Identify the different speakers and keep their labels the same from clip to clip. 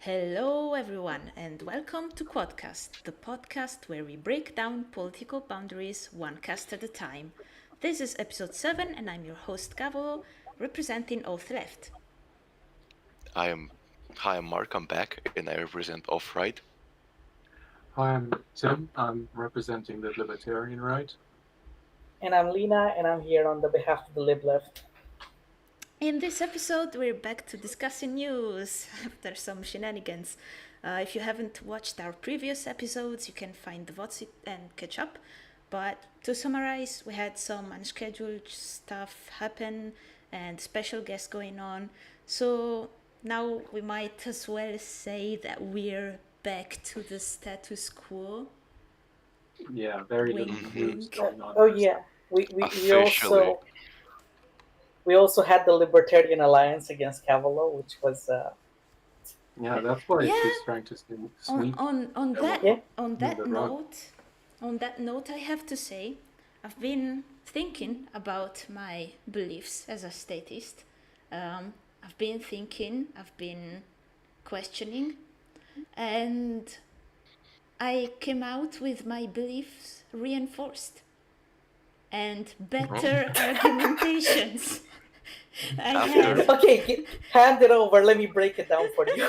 Speaker 1: Hello, everyone, and welcome to Quadcast, the podcast where we break down political boundaries one cast at a time. This is episode 7, and I'm your host, Cavolo, representing auth-left.
Speaker 2: I am Hi, I'm Mark. I'm back, and I represent auth-right.
Speaker 3: Hi, I'm Tim. I'm representing the libertarian right.
Speaker 4: And I'm Lina, and I'm here on the behalf of the lib-left.
Speaker 1: In this episode, we're back to discussing news after some shenanigans. If you haven't watched our previous episodes, you can find the VODs and catch up. But to summarize, we had some unscheduled stuff happen and special guests going on. So now we might as well say that we're back to the status quo.
Speaker 3: Yeah, very little
Speaker 1: Wink,
Speaker 3: news
Speaker 1: wink.
Speaker 3: going on.
Speaker 4: Oh
Speaker 3: this
Speaker 4: yeah,
Speaker 3: time.
Speaker 4: we
Speaker 2: Officially.
Speaker 4: also had the Libertarian Alliance against Cavolo, which was
Speaker 3: Yeah, that's why
Speaker 1: Yeah.
Speaker 3: she's trying to sweep.
Speaker 1: On that
Speaker 4: Yeah.
Speaker 1: on that
Speaker 3: the rug.
Speaker 1: note, I have to say, I've been thinking about my beliefs as a statist. I've been thinking, I've been questioning, and I came out with my beliefs reinforced and better argumentations. I
Speaker 2: After-
Speaker 1: have
Speaker 4: okay. Hand it over. Let me break it down for you.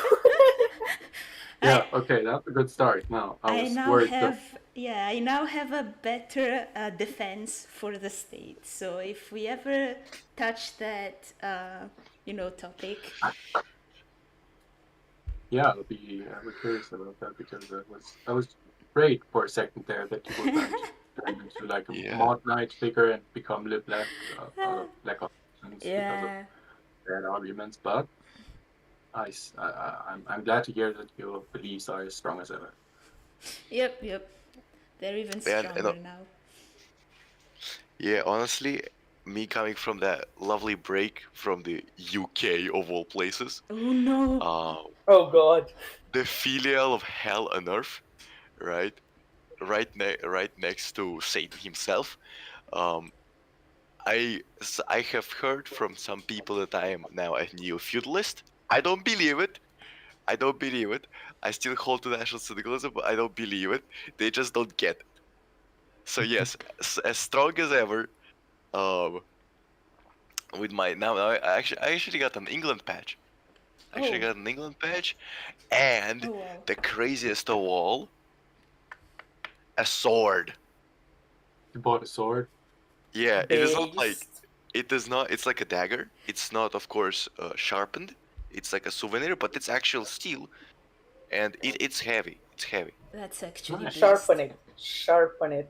Speaker 3: Yeah, okay, that's a good start. Now I
Speaker 1: I
Speaker 3: was
Speaker 1: now
Speaker 3: worried.
Speaker 1: have a better defense for the state. So if we ever touch that, topic,
Speaker 3: Yeah, I'll be curious about that because I was afraid for a second there that you were going to turn into like a
Speaker 2: Yeah.
Speaker 3: mod knight figure and become lib-left out of lack of options because of
Speaker 1: yeah,
Speaker 3: bad arguments. But I'm glad to hear that your beliefs are as strong as ever.
Speaker 1: yep, they're even
Speaker 2: And-
Speaker 1: stronger now.
Speaker 2: Yeah, honestly, me coming from that lovely break from the UK of all places,
Speaker 1: Oh no!
Speaker 4: Oh God.
Speaker 2: the filial of hell on earth, right? Right next to Satan himself. Um, I have heard from some people that I am now a neo-feudalist. I don't believe it. I still hold to national syndicalism, but I don't believe it. They just don't get it. So yes, as strong as ever. Um, with my now I actually got an England patch.
Speaker 1: Oh.
Speaker 2: And
Speaker 1: Oh wow!
Speaker 2: the craziest of all, a sword.
Speaker 3: You bought a sword.
Speaker 2: Yeah, it is not like
Speaker 4: Based.
Speaker 2: it does not. It's like a dagger. It's not, of course, sharpened. It's like a souvenir, but it's actual steel, and it's heavy. It's heavy.
Speaker 1: That's actually
Speaker 3: Nice.
Speaker 4: Sharpen it. Sharpen it.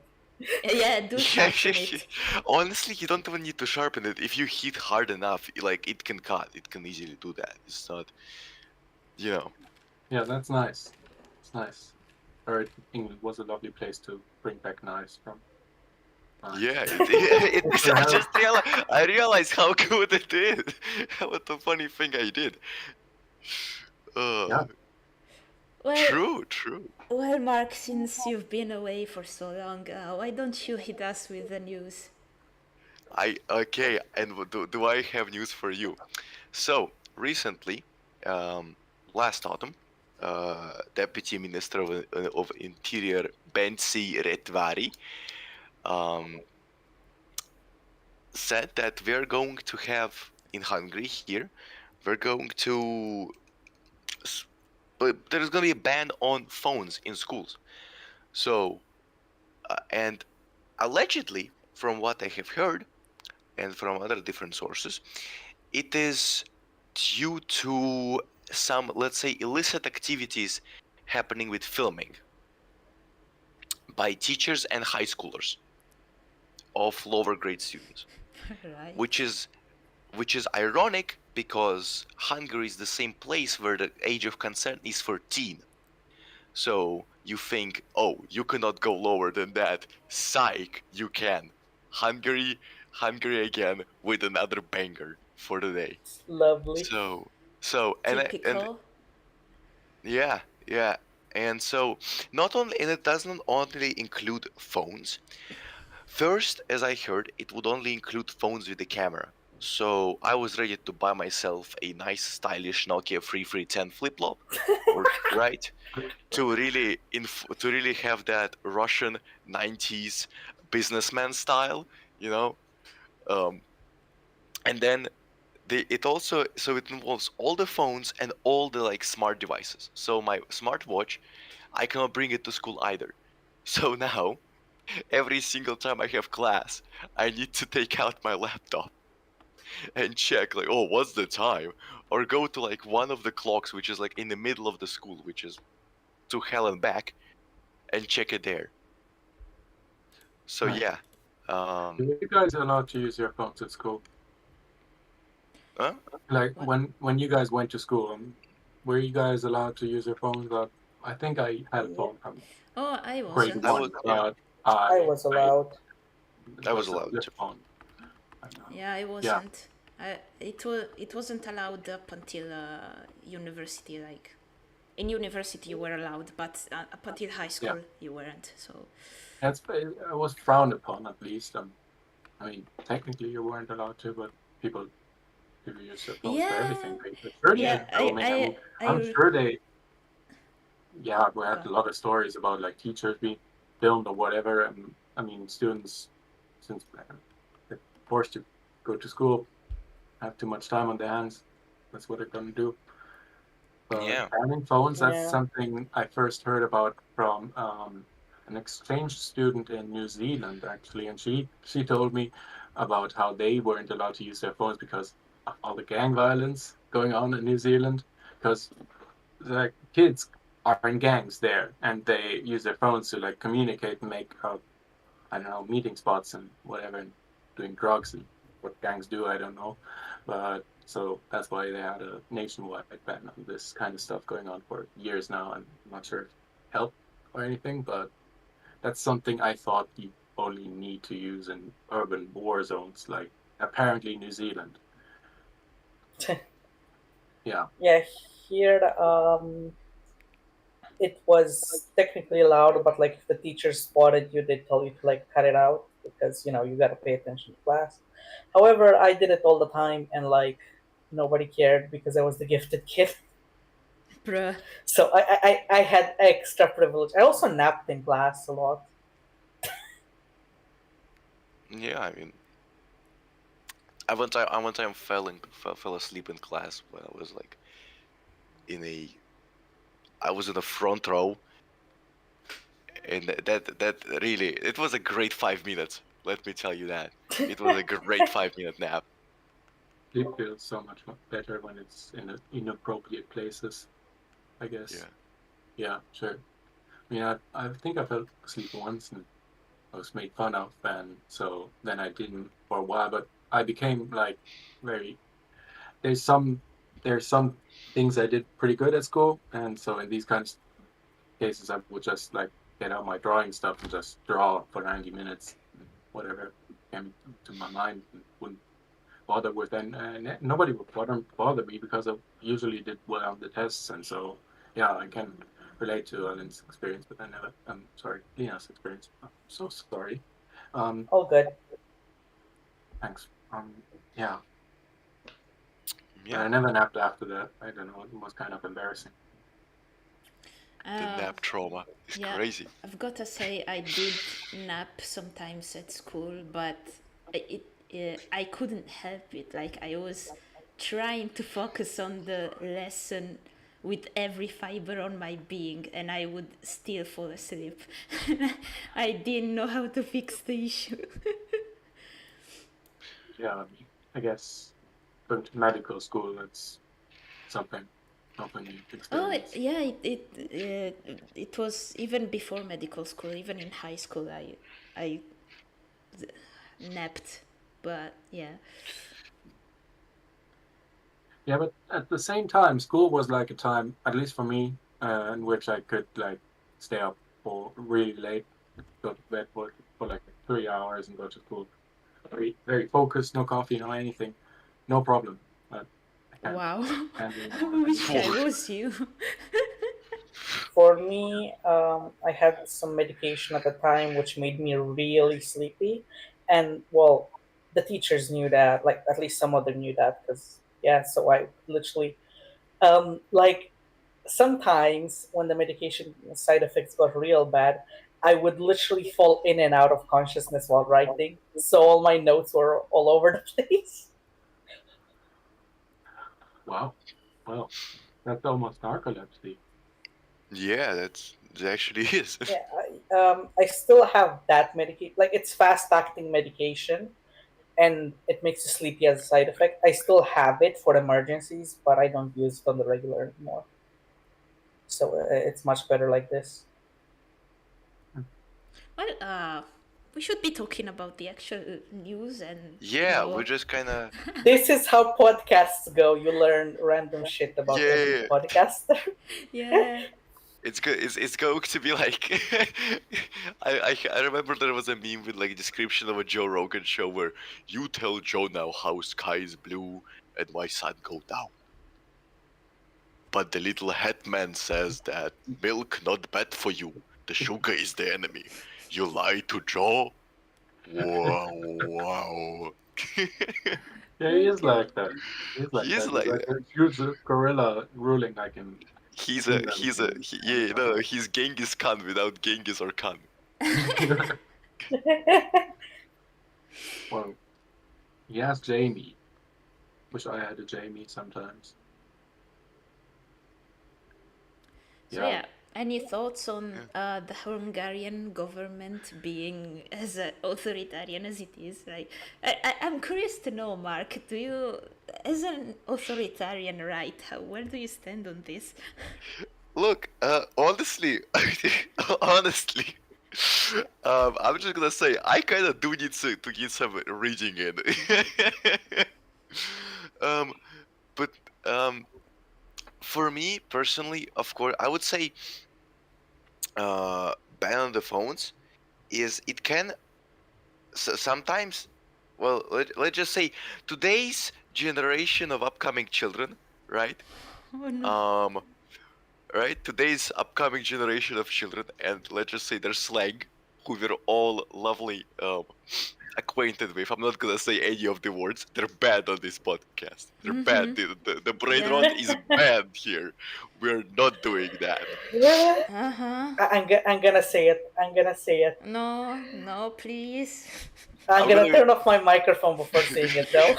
Speaker 1: Yeah, do sharpen it.
Speaker 2: Honestly, you don't even need to sharpen it. If you hit hard enough, like it can cut. It can easily do that. It's not, you know.
Speaker 3: Yeah, that's nice. It's nice. Heard England was a lovely place to bring back knives from.
Speaker 2: Yeah, I realized how good it is. What a funny thing I did.
Speaker 3: Yeah.
Speaker 1: Well,
Speaker 2: True.
Speaker 1: well, Mark, since you've been away for so long, why don't you hit us with the news?
Speaker 2: Okay, and do I have news for you? So recently, last autumn, Deputy Minister of Interior Bensi Retvari said that we're going to have in Hungary here, we're going to, but there's going to be a ban on phones in schools. So, and allegedly, from what I have heard, and from other different sources, it is due to some, let's say, illicit activities happening with filming by teachers and high schoolers of lower grade students,
Speaker 1: Right.
Speaker 2: which is ironic because Hungary is the same place where the age of consent is 14. So you think, oh, you cannot go lower than that. Psych, you can. Hungary again with another banger for the day.
Speaker 4: It's lovely.
Speaker 2: So and
Speaker 1: Typical.
Speaker 2: yeah, and so it doesn't only include phones. First, as I heard, it would only include phones with the camera, So I was ready to buy myself a nice, stylish Nokia 3310 flip-flop, or right, to really have that Russian 90s businessman style, you know. Um, and then it involves all the phones and all the like smart devices. So my smartwatch, I cannot bring it to school either. So now every single time I have class, I need to take out my laptop and check like, oh, what's the time? Or go to like one of the clocks which is like in the middle of the school, which is to hell and back, and check it there. So
Speaker 3: Right.
Speaker 2: yeah.
Speaker 3: Were you guys allowed to use your phones at school?
Speaker 2: Huh?
Speaker 3: Like
Speaker 1: What?
Speaker 3: when you guys went to school, were you guys allowed to use your phones? I think I had a
Speaker 4: Yeah,
Speaker 3: phone from
Speaker 1: Oh, I
Speaker 3: grade
Speaker 1: wasn't.
Speaker 2: I was
Speaker 3: one,
Speaker 2: yeah,
Speaker 3: but
Speaker 4: I was
Speaker 3: I
Speaker 4: allowed.
Speaker 3: it
Speaker 2: I was
Speaker 3: was a
Speaker 2: allowed
Speaker 3: flip
Speaker 2: to.
Speaker 3: phone. And,
Speaker 1: Yeah, I
Speaker 3: yeah,
Speaker 1: wasn't. It wasn't allowed up until university. Like in university you were allowed, but up until high
Speaker 3: yeah,
Speaker 1: school you weren't. So
Speaker 3: it was frowned upon at least. I mean, technically you weren't allowed to, but people use their phones for
Speaker 1: yeah,
Speaker 3: everything. They certainly
Speaker 1: yeah.
Speaker 3: didn't tell me. I mean, I'm
Speaker 1: I
Speaker 3: sure they. Yeah, we had
Speaker 1: go.
Speaker 3: a lot of stories about like teachers being filmed or whatever, and I mean, students, since they're forced to go to school, have too much time on their hands. That's what they're gonna do. But
Speaker 2: Yeah.
Speaker 3: banning phones, that's
Speaker 4: Yeah.
Speaker 3: something I first heard about from an exchange student in New Zealand, actually, and she told me about how they weren't allowed to use their phones because of all the gang violence going on in New Zealand. Because the kids are in gangs there, and they use their phones to like communicate and make I don't know, meeting spots and whatever, and doing drugs and what gangs do, I don't know. But so that's why they had a nationwide ban on this kind of stuff going on for years now. And I'm not sure if it helped or anything, but that's something I thought you only need to use in urban war zones, like apparently New Zealand. Yeah,
Speaker 4: Yeah, here it was technically allowed, but like if the teacher spotted you, they tell you to like cut it out because you got to pay attention to class. However, I did it all the time, and like nobody cared because I was the gifted kid.
Speaker 1: Bruh.
Speaker 4: So I had extra privilege. I also napped in class a lot.
Speaker 2: Yeah, I mean, I one time fell asleep in class when I was like in a I was in the front row, and that really it was a great 5 minutes. Let me tell you that it was a great 5 minute nap.
Speaker 3: it feels so much better when it's in inappropriate places, I guess.
Speaker 2: Yeah.
Speaker 3: Yeah, sure. I mean, I think I fell asleep once and I was made fun of, and so then I didn't for a while. But I became like very. There's some there's some things I did pretty good at school, and so in these kinds of cases, I would just like get out my drawing stuff and just draw for 90 minutes, whatever came to my mind, and wouldn't bother with, and nobody would bother me because I usually did well on the tests, and so yeah, I can relate to Alan's experience, but I never. I'm sorry, Lina's experience. I'm so sorry. Um,
Speaker 4: All good.
Speaker 3: thanks. Yeah, but
Speaker 2: Yeah.
Speaker 3: I never napped after that. I don't know. It was kind of embarrassing.
Speaker 2: The
Speaker 1: Uh,
Speaker 2: nap trauma is
Speaker 1: yeah,
Speaker 2: crazy.
Speaker 1: I've got to say I did nap sometimes at school, but I couldn't help it. Like I was trying to focus on the lesson with every fiber on my being, and I would still fall asleep. I didn't know how to fix the issue.
Speaker 3: Yeah, I mean, I guess going to medical school, that's something you
Speaker 1: Oh,
Speaker 3: experience.
Speaker 1: yeah, it was even before medical school, even in high school. I napped, but yeah.
Speaker 3: Yeah, but at the same time, school was like a time, at least for me, in which I could like stay up for really late, go to bed for like 3 hours and go to school. Very, very focused, no coffee, no anything, no problem. But I
Speaker 1: Wow.
Speaker 3: can't do
Speaker 1: I
Speaker 3: anymore.
Speaker 1: wish I was you.
Speaker 4: For me, I had some medication at the time which made me really sleepy, and well, the teachers knew that, like at least some of them knew that, because yeah. So I literally, like sometimes when the medication side effects got real bad, I would literally fall in and out of consciousness while writing. So all my notes were all over the place.
Speaker 3: Wow. Well, that's almost narcolepsy.
Speaker 2: Yeah, that actually is.
Speaker 4: Yeah, I still have that medication. Like it's fast acting medication, and it makes you sleepy as a side effect. I still have it for emergencies, but I don't use it on the regular anymore. So it's much better like this.
Speaker 1: Well, we should be talking about the actual news and
Speaker 2: Yeah, we're just kind of.
Speaker 4: This is how podcasts go. You learn random shit about every
Speaker 2: Yeah.
Speaker 4: podcaster.
Speaker 1: yeah.
Speaker 2: It's good. It's going to be like. I remember there was a meme with like a description of a Joe Rogan show where you tell Joe now how sky is blue and why sun go down. But the little headman says that milk not bad for you. The sugar is the enemy. You lie to Joe. Wow, wow.
Speaker 3: Yeah, he is
Speaker 1: Okay.
Speaker 3: like that. He's like
Speaker 2: He is
Speaker 3: that.
Speaker 2: like
Speaker 3: He's like a huge gorilla ruling like in
Speaker 2: he's
Speaker 3: England.
Speaker 2: he's Genghis Khan without Genghis or Khan.
Speaker 3: Well, he has Jamie. Wish I had a Jamie sometimes.
Speaker 1: So yeah, any thoughts on the Hungarian government being as authoritarian as it is? Like, I'm curious to know, Mark. Do you, as an authoritarian right, where do you stand on this?
Speaker 2: Look, honestly, honestly, I'm just gonna say I kind of do need to get some reading in. But for me personally, of course, I would say ban on the phones is it can sometimes. Well, let's just say today's generation of upcoming children, right?
Speaker 1: Oh no.
Speaker 2: Right? Today's upcoming generation of children, and let's just say their slang, who we're all lovely acquainted with. I'm not gonna say any of the words. They're banned on this podcast. They're banned. The brain
Speaker 1: Yeah.
Speaker 2: rot is banned here. We're not doing that.
Speaker 4: I'm gonna say it. I'm gonna say it.
Speaker 1: No, please.
Speaker 4: I'm gonna turn off my microphone before saying it, though.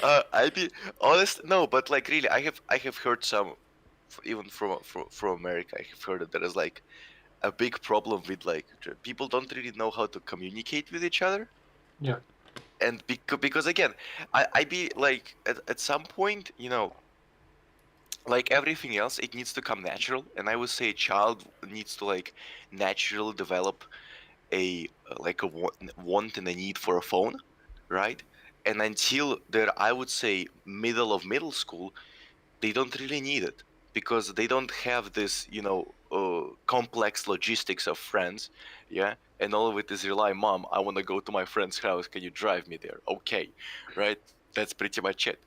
Speaker 2: I be honest, no, but like really, I have heard some, even from America, I have heard that there is like a big problem with like people don't really know how to communicate with each other.
Speaker 3: Yeah.
Speaker 2: And because again, I be like at some point, you know, like everything else, it needs to come natural, and I would say a child needs to like naturally develop a like a want and a need for a phone, right? And until they're, I would say, middle of middle school, they don't really need it because they don't have this, you know, complex logistics of friends, yeah. And all of it is rely, mom, I want to go to my friend's house. Can you drive me there? Okay, right? That's pretty much it.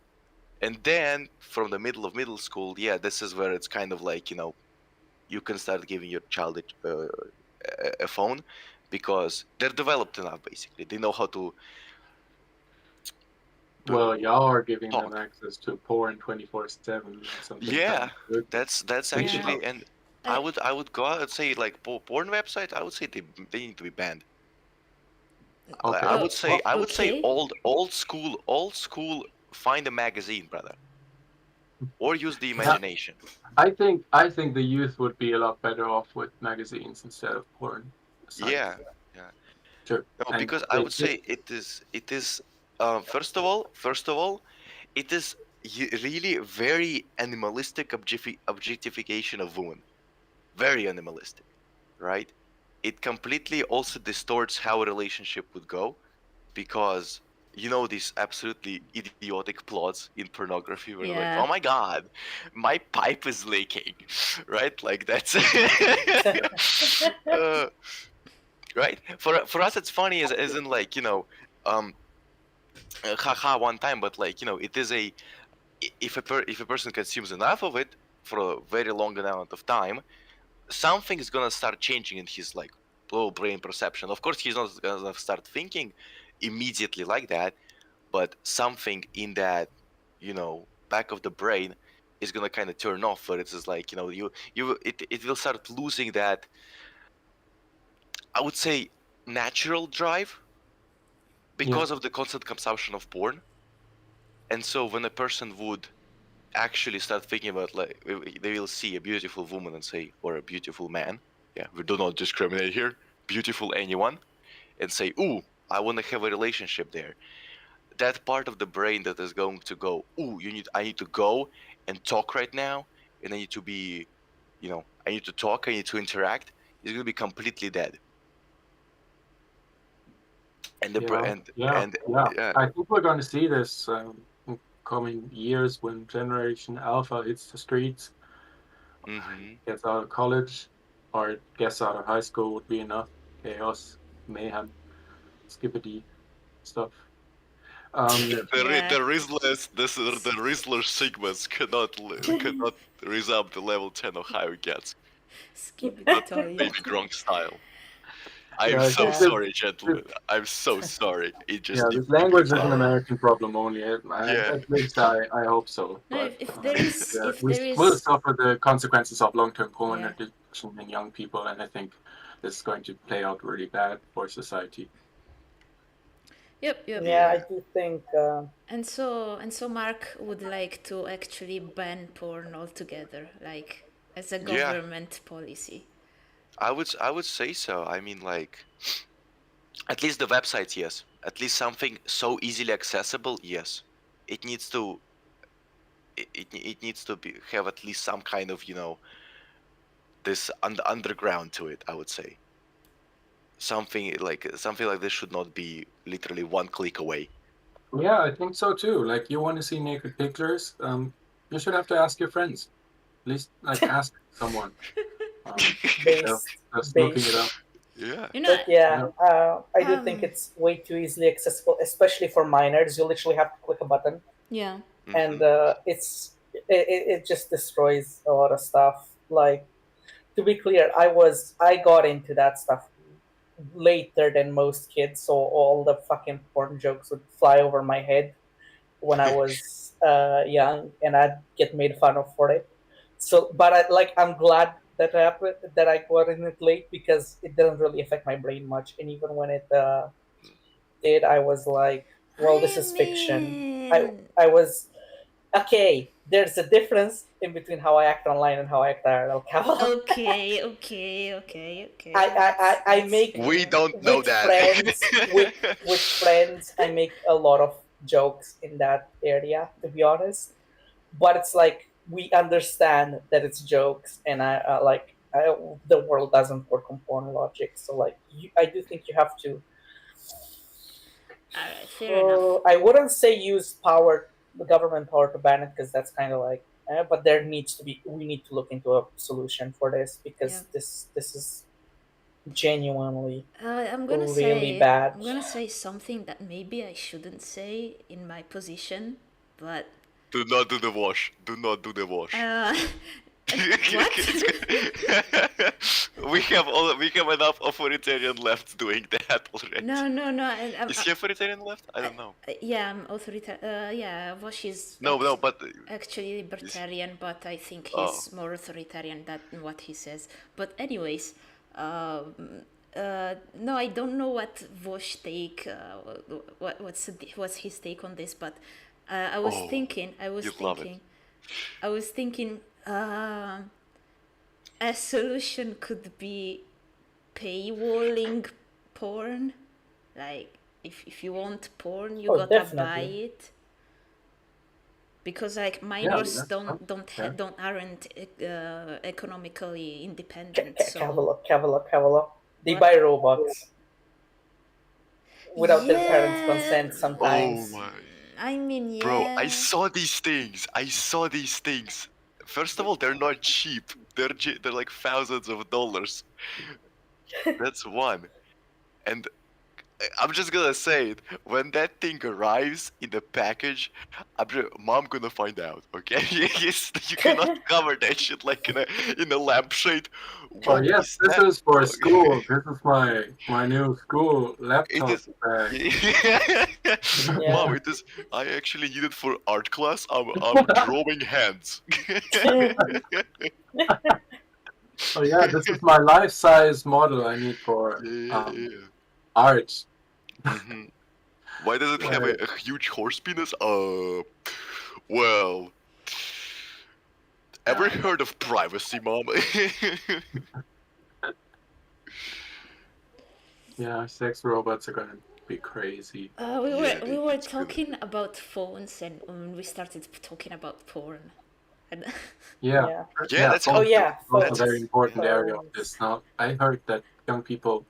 Speaker 2: And then from the middle of middle school, yeah, this is where it's kind of like, you know, you can start giving your child a phone because they're developed enough. Basically, they know how to.
Speaker 3: Well, y'all are giving
Speaker 2: talk.
Speaker 3: them access to porn 24/7.
Speaker 2: Yeah, that's actually,
Speaker 1: Yeah.
Speaker 2: and I would go out and say like porn website. I would say they need to be banned.
Speaker 3: Okay.
Speaker 2: I would say
Speaker 1: Okay.
Speaker 2: old school. Find a magazine, brother, or use the imagination.
Speaker 3: I think the youth would be a lot better off with magazines instead of porn sites.
Speaker 2: Yeah.
Speaker 3: Sure.
Speaker 2: No, because I would say it is first of all, it is really very animalistic objectification of women. Very animalistic, right? It completely also distorts how a relationship would go because you know these absolutely idiotic plots in pornography where like,
Speaker 1: Yeah.
Speaker 2: oh my god, my pipe is leaking, right? Like that's right. For us, it's funny as in like, you know, haha one time, but like, you know, it is a if a person consumes enough of it for a very long amount of time, something is gonna start changing in his like low brain perception. Of course, he's not gonna start thinking immediately like that, but something in that, back of the brain is gonna kind of turn off. Where it's just like, it will start losing that, I would say, natural drive because of the constant consumption of porn. And so when a person would actually start thinking about, like, they will see a beautiful woman and say, or a beautiful man, yeah, we do not discriminate here, beautiful anyone, and say, ooh, I want to have a relationship there. That part of the brain that is going to go, ooh, I need to go and talk right now, and I need to be, I need to talk, I need to interact, is going to be completely dead. And
Speaker 3: I think we're going to see this in coming years when Generation Alpha hits the streets, gets out of college, or gets out of high school would be enough. Chaos, mayhem, skippity stuff.
Speaker 2: The Rizzler Sigmas cannot resume the level 10 of how it gets. Baby Gronk style. I'm so sorry, gentlemen. I'm so sorry. It just
Speaker 3: this language is an American problem only. At least I hope so.
Speaker 1: No,
Speaker 3: But
Speaker 1: if there is,
Speaker 3: we'll suffer the consequences of long-term porn addiction in young people, and I think this is going to play out really bad for society.
Speaker 1: Yep.
Speaker 4: Yeah, I do think.
Speaker 1: And so Mark would like to actually ban porn altogether, like as a government policy.
Speaker 2: I would say so. I mean, like, at least the websites, yes. At least something so easily accessible, yes. It needs to. It needs to have at least some kind of, this underground to it, I would say. Something like this should not be literally one click away.
Speaker 3: Yeah, I think so too. Like, you want to see naked pictures, you should have to ask your friends. At least, like, ask someone. Just looking it up.
Speaker 2: Yeah.
Speaker 4: I do think it's way too easily accessible, especially for minors. You literally have to click a button.
Speaker 1: Yeah.
Speaker 4: And it just destroys a lot of stuff. Like, to be clear, I got into that stuff later than most kids, so all the fucking porn jokes would fly over my head when I was young, and I'd get made fun of for it. So, but I'm glad that happened, that I got in it late, because it didn't really affect my brain much. And even when it did, I was like, well, this is fiction. I was okay. There's a difference in between how I act online and how I act IRL.
Speaker 1: Okay.
Speaker 4: I make.
Speaker 2: We don't know that.
Speaker 4: With friends, I make a lot of jokes in that area, to be honest. But it's like, we understand that it's jokes, and the world doesn't work on porn logic. So, like, I do think you have to.
Speaker 1: Alright, fair enough.
Speaker 4: I wouldn't say use the government power to ban it, because that's kind of like, but we need to look into a solution for this, because this is genuinely really bad.
Speaker 1: I'm gonna say something that maybe I shouldn't say in my position, but
Speaker 2: do not do the wash. Do not do the wash.
Speaker 1: What?
Speaker 2: we have enough authoritarian left doing that already.
Speaker 1: No.
Speaker 2: Is he authoritarian left? I don't know.
Speaker 1: I'm authoritarian. Vosh is
Speaker 2: but
Speaker 1: actually libertarian, but I think he's more authoritarian than what he says. But anyways, no, I don't know what Vosh take. What's his take on this? But I was thinking. A solution could be paywalling porn. Like, if you want porn, you gotta buy it. Because, like, minors aren't economically independent.
Speaker 4: Cavolo. They buy Robux without their parents' consent sometimes.
Speaker 2: Oh my.
Speaker 1: I mean, yeah.
Speaker 2: Bro, I saw these things. First of all, they're not cheap. They're like thousands of dollars. That's one. And I'm just gonna say it. When that thing arrives in the package, Mom gonna find out. Okay, you cannot cover that shit like in a lampshade.
Speaker 3: Oh
Speaker 2: What
Speaker 3: yes,
Speaker 2: is
Speaker 3: this
Speaker 2: that?
Speaker 3: is for school. This is my new school
Speaker 2: It
Speaker 3: laptop
Speaker 2: is.
Speaker 3: bag.
Speaker 2: Mom,
Speaker 4: Yeah.
Speaker 2: it is. I actually need it for art class. I'm drawing hands.
Speaker 3: Oh yeah, this is my life-size model I need for
Speaker 2: Yeah.
Speaker 3: art.
Speaker 2: hmm Why does it have
Speaker 3: Where
Speaker 2: a huge horse penis? Well, ever
Speaker 1: Um,
Speaker 2: heard of privacy, Mom?
Speaker 3: yeah, sex robots are gonna be crazy.
Speaker 1: we were
Speaker 2: Yeah,
Speaker 1: we were
Speaker 2: it's gonna.
Speaker 1: talking about phones, and we started talking about porn. And
Speaker 3: Yeah,
Speaker 4: Yeah.
Speaker 2: Yeah,
Speaker 3: yeah,
Speaker 2: that's
Speaker 4: Oh
Speaker 3: phones
Speaker 2: how.
Speaker 3: is
Speaker 4: yeah,
Speaker 3: also a
Speaker 2: That's
Speaker 3: very
Speaker 4: phones.
Speaker 3: important area of
Speaker 4: Phones.
Speaker 3: this. Now, I heard that young people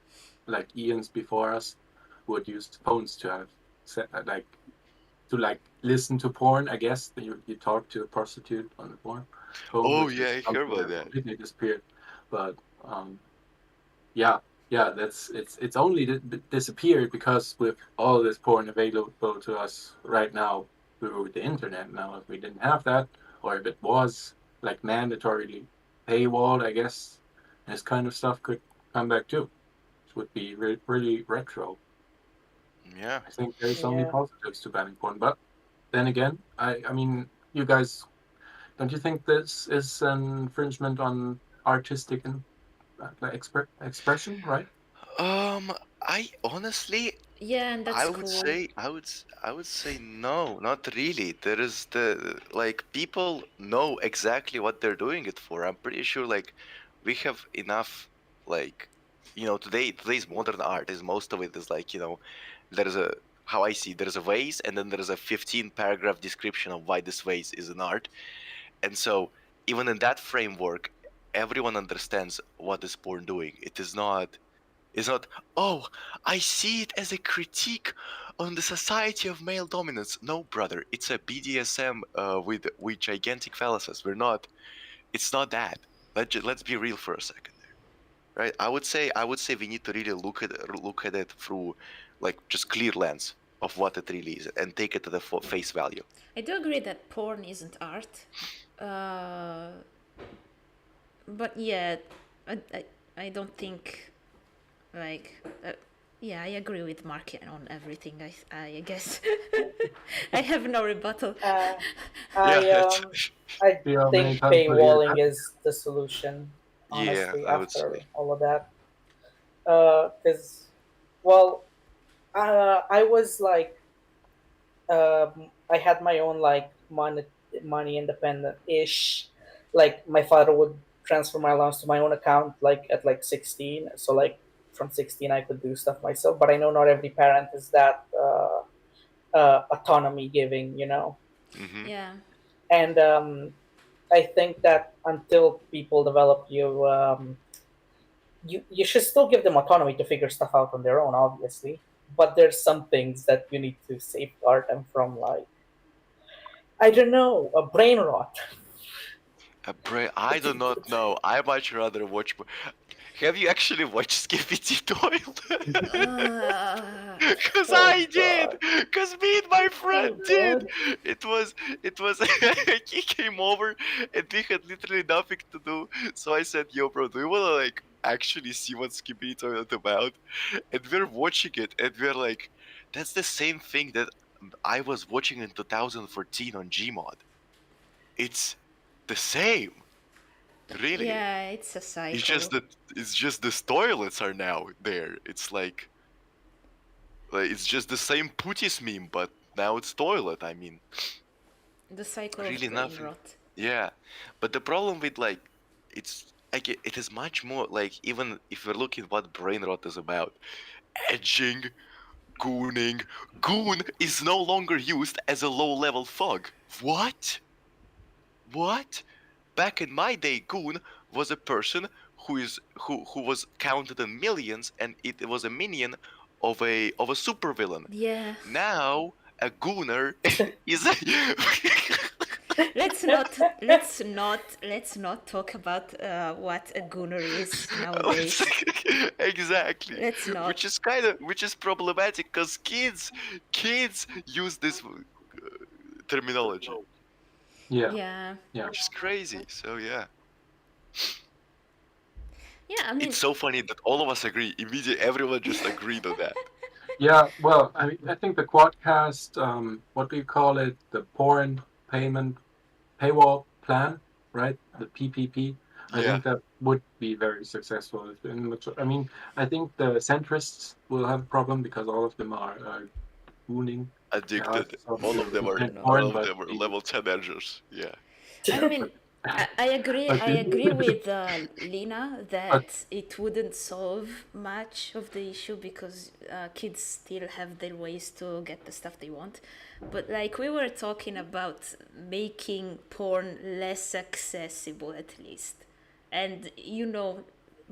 Speaker 3: like Ian's before us would use phones to have like to like listen to porn. I guess you talk to a prostitute on the phone,
Speaker 2: Oh
Speaker 3: which
Speaker 2: yeah,
Speaker 3: is
Speaker 2: I heard
Speaker 3: something
Speaker 2: about
Speaker 3: that
Speaker 2: that.
Speaker 3: completely disappeared. But yeah, yeah, it's only disappeared because with all this porn available to us right now through the internet. Now, if we didn't have that, or if it was like mandatorily paywalled, I guess this kind of stuff could come back too, which would be really retro.
Speaker 2: Yeah.
Speaker 3: I think there's only
Speaker 4: Yeah.
Speaker 3: positives to banning porn, but then again, I mean, you guys, don't you think this is an infringement on artistic and expression, right?
Speaker 2: I honestly,
Speaker 1: yeah, and that's cool.
Speaker 2: I would say no, not really. There is people know exactly what they're doing it for. I'm pretty sure we have enough like today's modern art is most of it is there's a how I see there's a vase and then there's a 15 paragraph description of why this vase is an art. And so even in that framework, everyone understands what is porn doing. It's not, oh, I see it as a critique on the society of male dominance. No, brother, it's a BDSM with gigantic phalluses. It's not that. Let's be real for a second there, right? I would say we need to really look at it through just clear lens of what it really is and take it to the face value.
Speaker 1: I do agree that porn isn't art, uh, but yeah, I don't think like yeah, I agree with Mark on everything. I guess I have no rebuttal.
Speaker 4: Uh,
Speaker 2: Yeah,
Speaker 4: I I
Speaker 3: See how many
Speaker 4: think
Speaker 3: times will you
Speaker 4: paywalling is the solution.
Speaker 2: yeah,
Speaker 4: Honestly,
Speaker 2: I would
Speaker 4: after
Speaker 2: say.
Speaker 4: all of that, because well, I was like, I had my own like money independent ish. Like my father would transfer my allowance to my own account like at like 16. So like from 16 I could do stuff myself. But I know not every parent is that autonomy giving, you know.
Speaker 2: Mm-hmm.
Speaker 1: Yeah,
Speaker 4: And I think that until people develop you should still give them autonomy to figure stuff out on their own, obviously. But there's some things that you need to safeguard them from, like I don't know, a brain rot.
Speaker 2: I do not know. I much rather watch. Have you actually watched Skippy Doyle? Cause
Speaker 4: Oh
Speaker 2: I did.
Speaker 4: god.
Speaker 2: Cause me and my
Speaker 4: Oh
Speaker 2: friend did.
Speaker 4: god.
Speaker 2: It was. He came over and we had literally nothing to do. So I said, "Yo, bro, do you wanna actually see what Skippy Doyle is about?" And we're watching it, and we're like, "That's the same thing that I was watching in 2014 on Gmod. It's the same, really."
Speaker 1: yeah, it's a
Speaker 2: It's
Speaker 1: cycle.
Speaker 2: just that it's just the toilets are now there. It's it's just the same Putis meme, but now it's toilet. I mean,
Speaker 1: The cycle of
Speaker 2: really
Speaker 1: brain
Speaker 2: nothing.
Speaker 1: rot.
Speaker 2: Yeah, but the problem with it's it is much more even if we're looking what brain rot is about, edging, gooning. Goon is no longer used as a low-level thug. What? What? Back in my day, goon was a person who was counted in millions, and it was a minion of a supervillain.
Speaker 1: Yeah,
Speaker 2: Now a gooner is a
Speaker 1: let's not talk about what a gunner is nowadays.
Speaker 2: Exactly.
Speaker 1: Let's not.
Speaker 2: Which is problematic because kids use this terminology,
Speaker 3: Yeah.
Speaker 1: Yeah.
Speaker 3: Yeah.
Speaker 2: which is crazy. So yeah,
Speaker 1: Yeah, I mean,
Speaker 2: it's so funny that all of us agree. Immediately, everyone just agreed on that.
Speaker 3: Yeah, well, I think the Quadcast, what do you call it? The porn payment paywall plan, right? The PPP. I
Speaker 2: Yeah,
Speaker 3: think that would be very successful. I mean, I think the centrists will have a problem because all of them are gooning their
Speaker 2: addicted.
Speaker 3: asses off
Speaker 2: All
Speaker 3: to
Speaker 2: of them are
Speaker 3: rent porn, but
Speaker 2: level 10 edgers. Yeah.
Speaker 1: I mean, I agree.
Speaker 3: but
Speaker 1: I agree with Lina
Speaker 3: but
Speaker 1: that it wouldn't solve much of the issue because kids still have their ways to get the stuff they want. But like we were talking about making porn less accessible, at least, and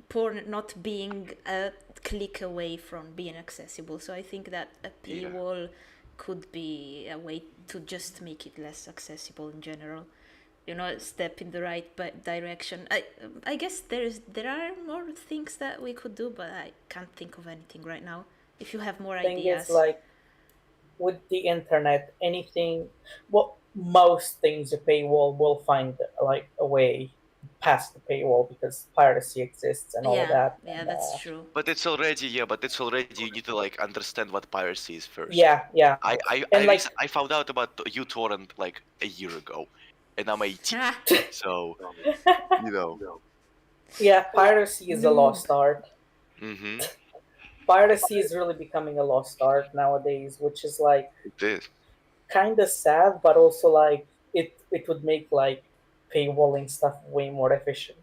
Speaker 1: porn not being a click away from being accessible. So I think that a
Speaker 2: Yeah.
Speaker 1: paywall could be a way to just make it less accessible in general. A step in the right direction. I guess there are more things that we could do, but I can't think of anything right now. If you have more
Speaker 4: Thing is,
Speaker 1: ideas.
Speaker 4: like with the internet, anything, well, most things a paywall will find like a way past the paywall because piracy exists and all of
Speaker 1: Yeah,
Speaker 4: that.
Speaker 1: yeah,
Speaker 4: And
Speaker 1: that's true.
Speaker 2: But it's already you need to like understand what piracy is first.
Speaker 4: yeah, and like
Speaker 2: I found out about uTorrent like a year ago, and I'm 18,
Speaker 1: Ah,
Speaker 2: so you know.
Speaker 4: yeah, piracy is a
Speaker 1: noob.
Speaker 4: lost art.
Speaker 2: Mm-hmm.
Speaker 4: Piracy is really becoming a lost art nowadays, which is like
Speaker 2: It is.
Speaker 4: kind of sad, but also like it would make like paywalling stuff way more efficient.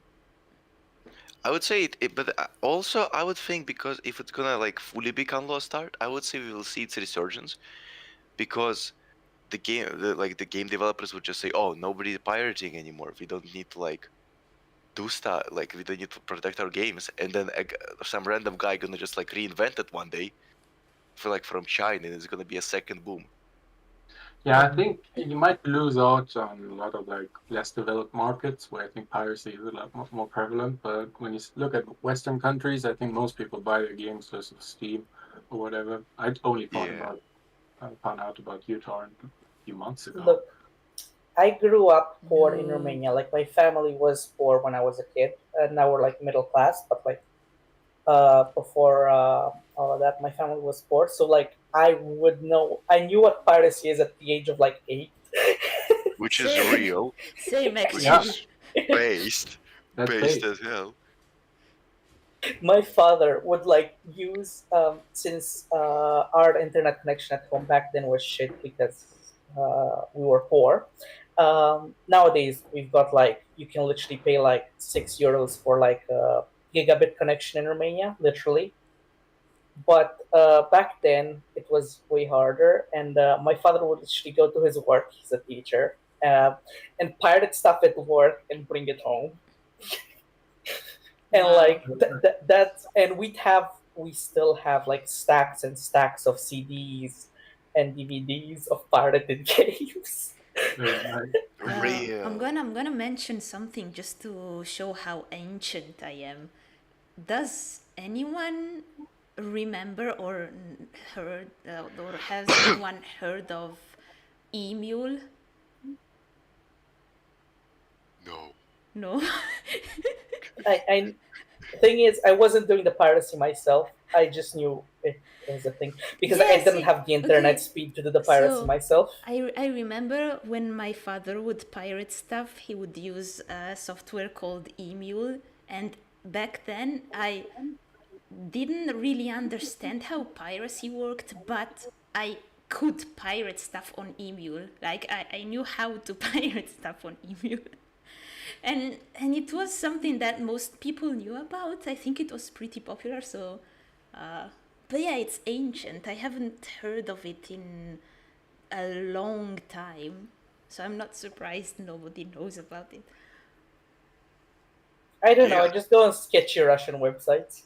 Speaker 2: I would say but also I would think because if it's gonna like fully become lost art, I would say we will see its resurgence because the game developers would just say, "Oh, nobody's pirating anymore. We don't need to like do stuff. Like we don't need to protect our games." And then some random guy gonna just like reinvent it one day, for like from China, and it's gonna be a second boom.
Speaker 3: yeah, I think you might lose out on a lot of like less developed markets where I think piracy is a lot more prevalent. But when you look at Western countries, I think most people buy their games just of Steam or whatever. I only
Speaker 2: Yeah.
Speaker 3: found out about uTorrent a few months ago.
Speaker 4: Look, I grew up poor in
Speaker 1: No.
Speaker 4: Romania. Like my family was poor when I was a kid, and now we're like middle class. But like before all of that, my family was poor. So like I knew what piracy is at the age of like 8.
Speaker 2: Which is
Speaker 1: Same.
Speaker 2: real,
Speaker 1: Same
Speaker 2: which
Speaker 3: Yeah,
Speaker 1: actually.
Speaker 2: is based,
Speaker 3: that's
Speaker 2: based
Speaker 3: base.
Speaker 2: as hell.
Speaker 4: My father would like use since our internet connection at home back then was shit because we were poor. Nowadays we've got like you can literally pay like €6 for like a gigabit connection in Romania, literally. But back then it was way harder, and my father would literally go to his work. He's a teacher, and pirate stuff at work and bring it home. And
Speaker 1: Wow.
Speaker 4: like that's and we still have like stacks and stacks of CDs and DVDs of pirated games.
Speaker 3: Very nice.
Speaker 2: Real.
Speaker 1: I'm gonna mention something just to show how ancient I am. Does anyone remember or heard or has anyone heard of Emule?
Speaker 2: No.
Speaker 1: No.
Speaker 4: I thing is, I wasn't doing the piracy myself. I just knew it was a thing because I
Speaker 1: Yes,
Speaker 4: didn't have the internet
Speaker 1: okay.
Speaker 4: speed to do the piracy
Speaker 1: So
Speaker 4: myself.
Speaker 1: I remember when my father would pirate stuff, he would use a software called Emule, and back then I didn't really understand how piracy worked, but I could pirate stuff on Emule. Like I knew how to pirate stuff on Emule. And it was something that most people knew about. I think it was pretty popular, so but yeah, it's ancient. I haven't heard of it in a long time. So I'm not surprised nobody knows about it.
Speaker 4: I don't know.
Speaker 2: Yeah.
Speaker 4: I just go on sketchy Russian websites.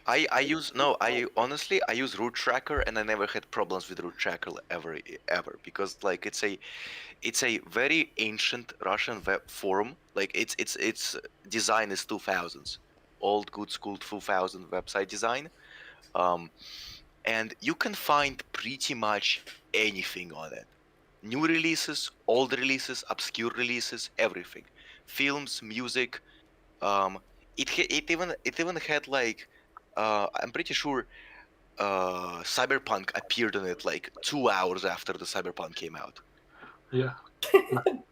Speaker 2: I honestly I use root tracker and I never had problems with root tracker ever because like it's a very ancient Russian web forum. Like it's design is 2000s, old good school 2000 website design. Um, and you can find pretty much anything on it. New releases, old releases, obscure releases, everything. Films, music. Um, it even had like I'm pretty sure Cyberpunk appeared on it like 2 hours after the Cyberpunk came out.
Speaker 3: Yeah,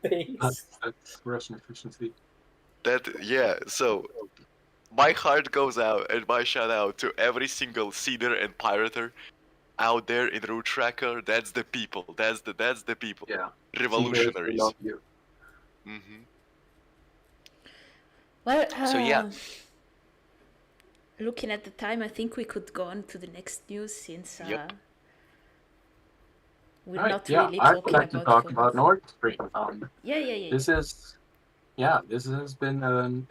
Speaker 4: Base.
Speaker 3: that's Russian efficiency.
Speaker 2: So my heart goes out and my shout out to every single seeder and pirater out there in root tracker. That's the people. That's the people.
Speaker 3: Yeah, Seeders, we
Speaker 2: Revolutionaries.
Speaker 3: love you.
Speaker 2: Hmm.
Speaker 1: Well,
Speaker 2: So yeah,
Speaker 1: looking at the time, I think we could go on to the next news since
Speaker 2: yep.
Speaker 1: we're
Speaker 3: All right,
Speaker 1: not
Speaker 3: yeah,
Speaker 1: really
Speaker 3: I would
Speaker 1: talking
Speaker 3: like to
Speaker 1: about
Speaker 3: talk about
Speaker 1: phones.
Speaker 3: Nord Stream.
Speaker 1: Yeah.
Speaker 3: This is, this has been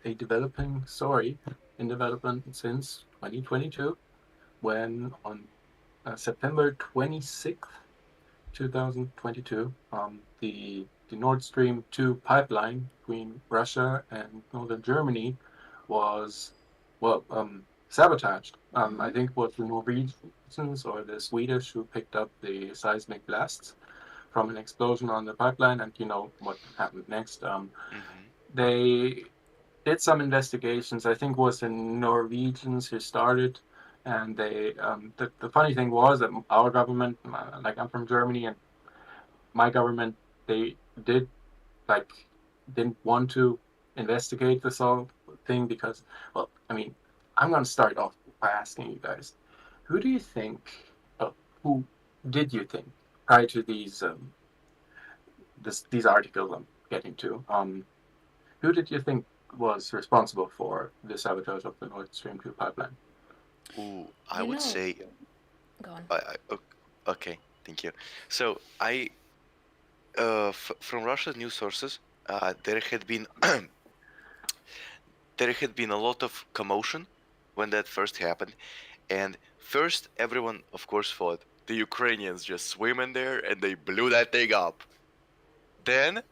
Speaker 3: a developing story in development since 2022, when on September 26th, 2022, the Nord Stream 2 pipeline between Russia and northern Germany was, sabotaged. I think it was the Norwegians or the Swedish who picked up the seismic blasts from an explosion on the pipeline, and you know what happened next.
Speaker 2: Hmm.
Speaker 3: They did some investigations. I think it was the Norwegians who started, and they the funny thing was that our government, like I'm from Germany, and my government, they did like didn't want to investigate this whole thing because, well, I mean, I'm going to start off by asking you guys, who do you think, uh, who did you think prior to these articles I'm getting to, who did you think was responsible for the sabotage of the Nord Stream 2 pipeline?
Speaker 2: Ooh, I
Speaker 1: You
Speaker 2: would
Speaker 1: know,
Speaker 2: say.
Speaker 1: go on.
Speaker 2: Okay, thank you. So from Russia's news sources, there had been there had been a lot of commotion when that first happened, and first everyone, of course, thought the Ukrainians just swim in there and they blew that thing up. Then,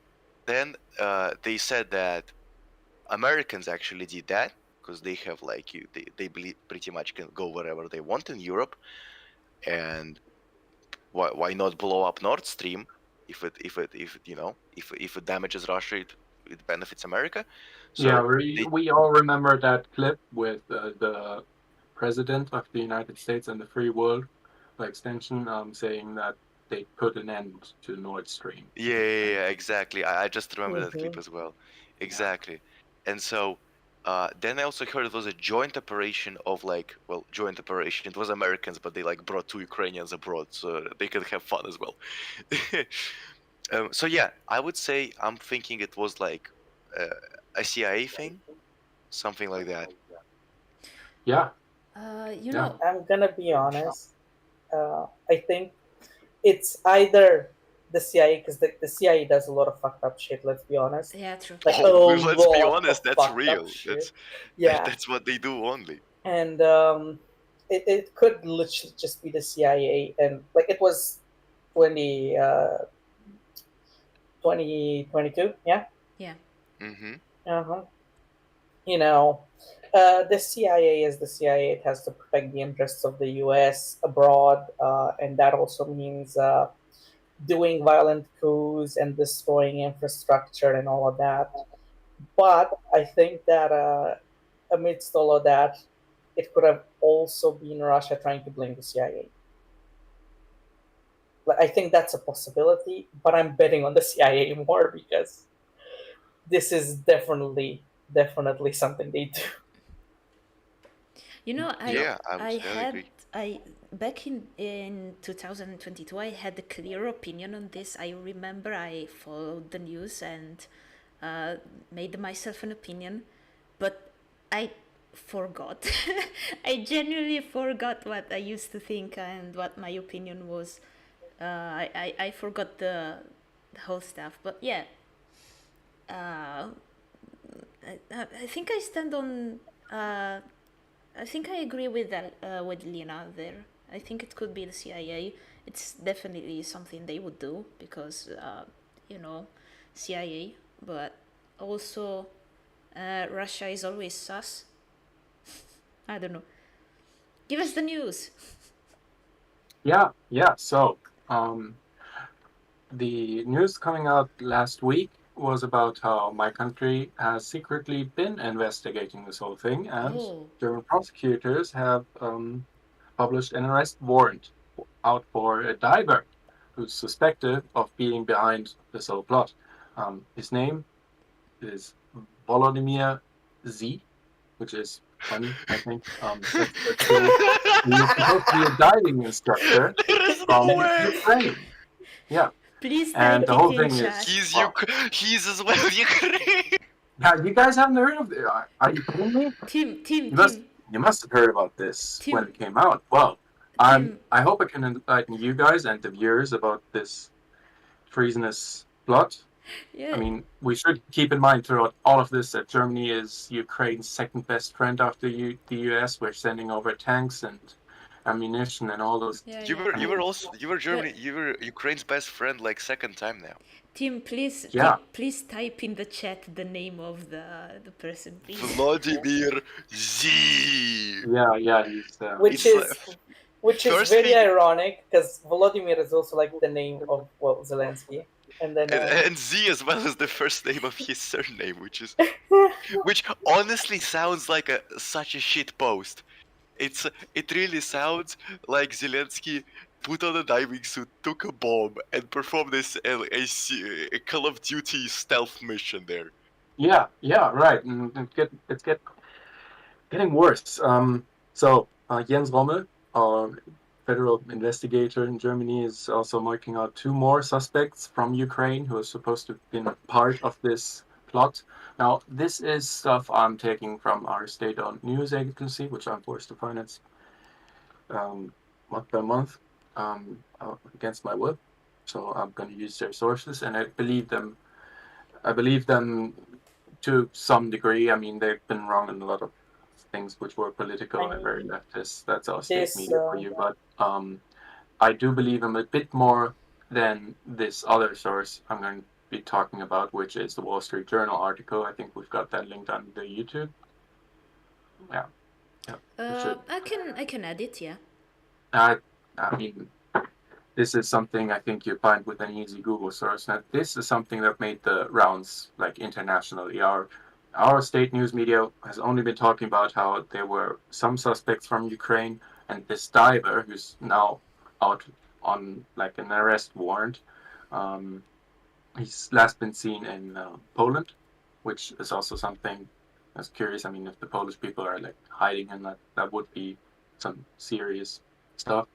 Speaker 2: then they said that Americans actually did that because they have like they pretty much can go wherever they want in Europe, and why not blow up Nord Stream if it damages Russia, it benefits America.
Speaker 3: Yeah,
Speaker 2: So they
Speaker 3: we all remember that clip with the president of the United States and the free world by extension, saying that they put an end to Nord Stream.
Speaker 2: yeah, exactly. I just remember that
Speaker 4: Hmm.
Speaker 2: clip as well.
Speaker 3: Yeah,
Speaker 2: Exactly. And so then I also heard it was a joint operation of like, well, joint operation. It was Americans, but they like brought two Ukrainians abroad so they could have fun as well. So yeah, I would say I'm thinking it was like uh, a CIA thing, something like that.
Speaker 3: yeah,
Speaker 1: You
Speaker 3: yeah,
Speaker 1: know,
Speaker 4: I'm gonna be honest. I think it's either the CIA, because the CIA does a lot of fucked up shit. Let's be honest,
Speaker 1: yeah, true.
Speaker 4: like a
Speaker 2: Oh, well, let's be
Speaker 4: lot
Speaker 2: honest,
Speaker 4: of
Speaker 2: that's
Speaker 4: fucked up
Speaker 2: real.
Speaker 4: shit.
Speaker 2: That's
Speaker 4: Yeah,
Speaker 2: that's what they do only.
Speaker 4: and it could literally just be the CIA, and like it was 20 2022. Yeah.
Speaker 1: Yeah.
Speaker 2: Mm-hmm.
Speaker 4: Uh-huh. You know, the CIA is the CIA. It has to protect the interests of the U.S. abroad, and that also means doing violent coups and destroying infrastructure and all of that. But I think that amidst all of that, it could have also been Russia trying to blame the CIA. Like, I think that's a possibility, but I'm betting on the CIA more because this is definitely something they do.
Speaker 1: You know,
Speaker 3: yeah,
Speaker 2: Yeah, I would
Speaker 1: I
Speaker 2: say I
Speaker 1: had
Speaker 2: agree.
Speaker 1: I back in 2022 I had a clear opinion on this. I remember I followed the news and made myself an opinion, but I forgot. I genuinely forgot what I used to think and what my opinion was. I forgot the whole stuff. But yeah, uh, I think I stand on I think I agree with that with Lina there. I think it could be the CIA. It's definitely something they would do because you know, CIA. But also, Russia is always sus. I don't know. Give us the news.
Speaker 3: Yeah. So, the news coming out last week was about how my country has secretly been investigating this whole thing, and
Speaker 1: Oh,
Speaker 3: German prosecutors have published an arrest warrant out for a diver who's suspected of being behind this whole plot. His name is Volodymyr Z, which is funny, I think. That's cool. He's supposed to be a diving instructor
Speaker 2: There is no
Speaker 3: from
Speaker 2: way.
Speaker 3: Ukraine. Yeah,
Speaker 1: please
Speaker 3: and
Speaker 1: type
Speaker 3: the
Speaker 1: it
Speaker 3: whole
Speaker 1: in
Speaker 3: thing
Speaker 1: chat.
Speaker 3: is, well,
Speaker 2: He's as well Ukraine.
Speaker 3: yeah, you guys haven't heard of it? Are you kidding me? You must have heard about this when
Speaker 1: Tim,
Speaker 3: it came out. Well,
Speaker 1: Tim.
Speaker 3: I hope I can enlighten you guys and the viewers about this treasonous plot.
Speaker 1: Yeah,
Speaker 3: I mean, we should keep in mind throughout all of this that Germany is Ukraine's second best friend after the US. We're sending over tanks and ammunition and all those.
Speaker 1: yeah,
Speaker 2: You
Speaker 1: yeah.
Speaker 2: were you were
Speaker 1: Oh,
Speaker 2: also you were Germany. You were Ukraine's best friend like second time now.
Speaker 1: Tim, please,
Speaker 3: Yeah,
Speaker 1: please type in the chat the name of the person, please.
Speaker 2: Vladimir Z.
Speaker 3: yeah, he's
Speaker 4: which
Speaker 2: It's
Speaker 4: is which is
Speaker 2: firstly,
Speaker 4: very ironic because Volodymyr is also like the name of Zelensky, and then
Speaker 2: and Z as well as the first name of his surname, which honestly sounds like such a shit post. It really sounds like Zelensky put on a diving suit, took a bomb, and performed a Call of Duty stealth mission there.
Speaker 3: yeah, right. And it's getting worse. So Jens Rommel, our federal investigator in Germany, is also marking out 2 more suspects from Ukraine who are supposed to have been part of this plot. Now, this is stuff I'm taking from our state-owned news agency, which I'm forced to finance month by month against my will. So I'm going to use their sources, and I believe them. I believe them to some degree. I mean, they've been wrong in a lot of things which were political and very leftist. That's our state
Speaker 4: this
Speaker 3: media for you. But I do believe him a bit more than this other source I'm going to be talking about, which is the Wall Street Journal article. I think we've got that linked on the YouTube. Yeah.
Speaker 1: I can add it. Yeah.
Speaker 3: I mean, this is something I think you find with an easy Google search. Now, this is something that made the rounds like internationally. Our state news media has only been talking about how there were some suspects from Ukraine, and this diver who's now out on like an arrest warrant. He's last been seen in Poland, which is also something that's curious. I mean, if the Polish people are like hiding, and that would be some serious stuff.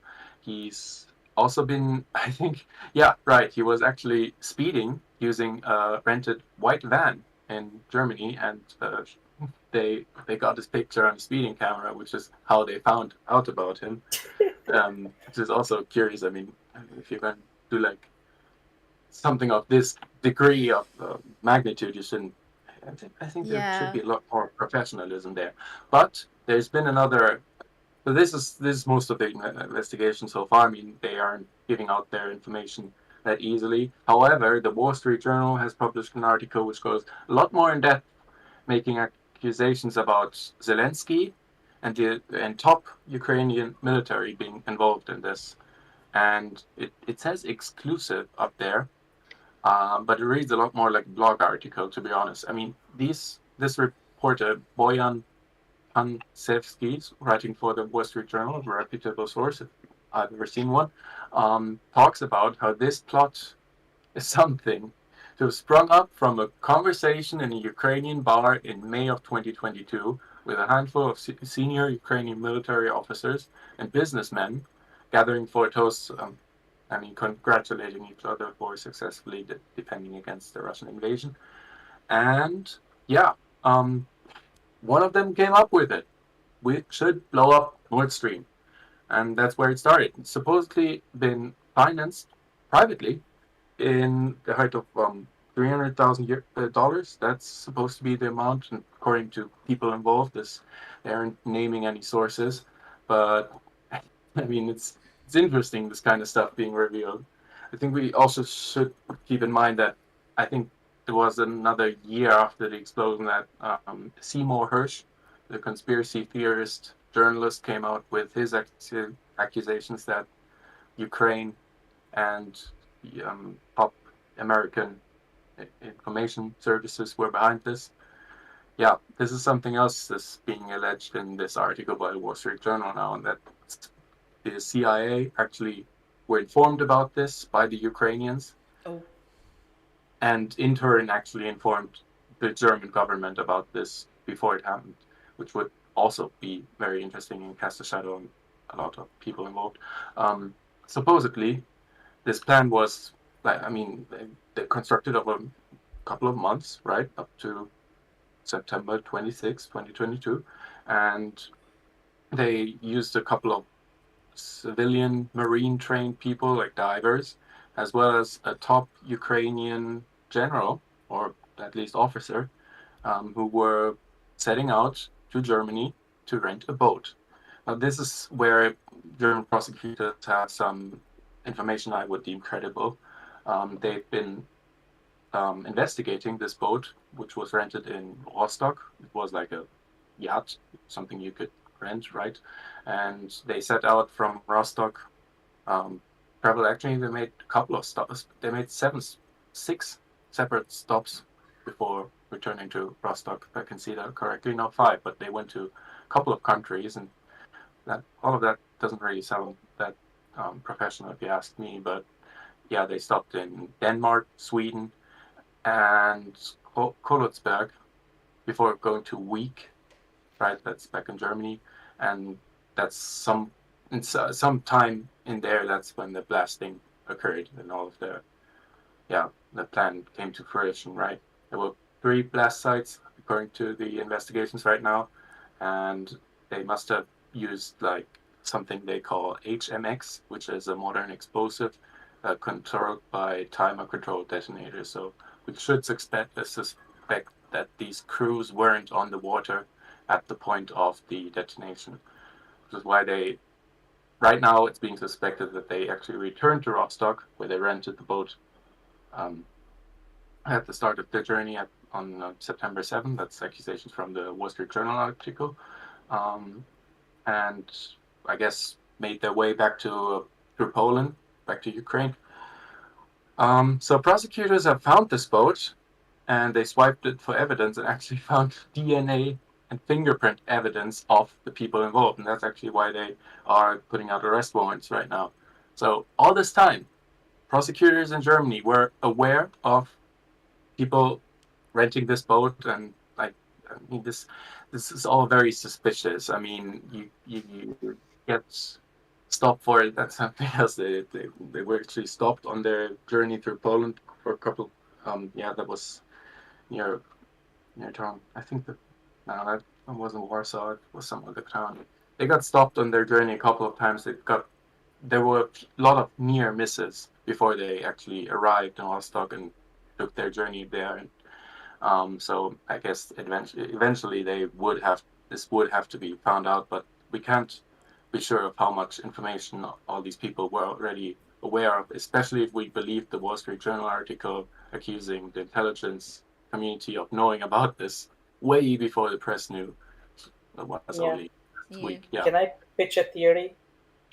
Speaker 3: He's also been, I think, yeah, right. He was actually speeding using a rented white van in Germany, and they got his picture on a speeding camera, which is how they found out about him. Which is also curious. I mean, if you're going to do like something of this degree of magnitude, you shouldn't. I think there should be a lot more professionalism there. But there's been another. So this is most of the investigation so far. I mean, they aren't giving out their information that easily. However, the Wall Street Journal has published an article which goes a lot more in depth, making accusations about Zelensky and top Ukrainian military being involved in this. And it says exclusive up there, but it reads a lot more like a blog article, to be honest. I mean, this reporter, Boyan Pansevsky, writing for the Wall Street Journal, a reputable source, if I've ever seen one, talks about how this plot is something that was sprung up from a conversation in a Ukrainian bar in May of 2022 with a handful of senior Ukrainian military officers and businessmen gathering for a toast. Congratulating each other for successfully defending against the Russian invasion. And yeah, one of them came up with it. We should blow up Nord Stream. And that's where it started. It's supposedly been financed privately in the height of $300,000. That's supposed to be the amount, and according to people involved. They aren't naming any sources, but I mean, it's interesting, this kind of stuff being revealed. I think we also should keep in mind that I think it was another year after the explosion that Seymour Hersh, the conspiracy theorist journalist, came out with his accusations that Ukraine and top American information services were behind this. Yeah, this is something else that's being alleged in this article by the Wall Street Journal now, and that the CIA actually were informed about this by the Ukrainians,
Speaker 1: Oh.
Speaker 3: and in turn actually informed the German government about this before it happened, which would also be very interesting and cast a shadow on a lot of people involved. Supposedly, this plan was, they constructed over a couple of months, right, up to September 26, 2022, and they used a couple of civilian marine trained people like divers, as well as a top Ukrainian general, or at least officer, who were setting out to Germany to rent a boat. Now, this is where German prosecutors have some information I would deem credible. They've been investigating this boat, which was rented in Rostock. It was like a yacht, something you could rent, right? And they set out from Rostock. Actually, they made a couple of stops. They made 6 separate stops before returning to Rostock, if I can see that correctly. Not 5, but they went to a couple of countries, and all of that doesn't really sound that professional, if you ask me. But yeah, they stopped in Denmark, Sweden, and Kolotsberg before going to Wiek, right? That's back in Germany, and that's some time in there. That's when the blasting occurred, and all of the plan came to fruition, right? There were 3 blast sites according to the investigations right now, and they must have used like something they call HMX, which is a modern explosive controlled by timer controlled detonators. So we should suspect that these crews weren't on the water at the point of the detonation, which is why right now it's being suspected that they actually returned to Rostock, where they rented the boat at the start of their journey on September 7th. That's accusations from the Wall Street Journal article. And I guess made their way back through Poland, back to Ukraine. So prosecutors have found this boat, and they swiped it for evidence and actually found DNA and fingerprint evidence of the people involved. And that's actually why they are putting out arrest warrants right now. So all this time, prosecutors in Germany were aware of people renting this boat, and this is all very suspicious. I mean, you get stopped for it. That's something else. They were actually stopped on their journey through Poland for a couple. That was near town. I think that wasn't Warsaw. It was some other town. They got stopped on their journey a couple of times. There were a lot of near misses before they actually arrived in Rostock and took their journey there. And so I guess eventually this would have to be found out, but we can't be sure of how much information all these people were already aware of, especially if we believe the Wall Street Journal article accusing the intelligence community of knowing about this way before the press knew. It was only last week. Yeah.
Speaker 4: Can I pitch a theory?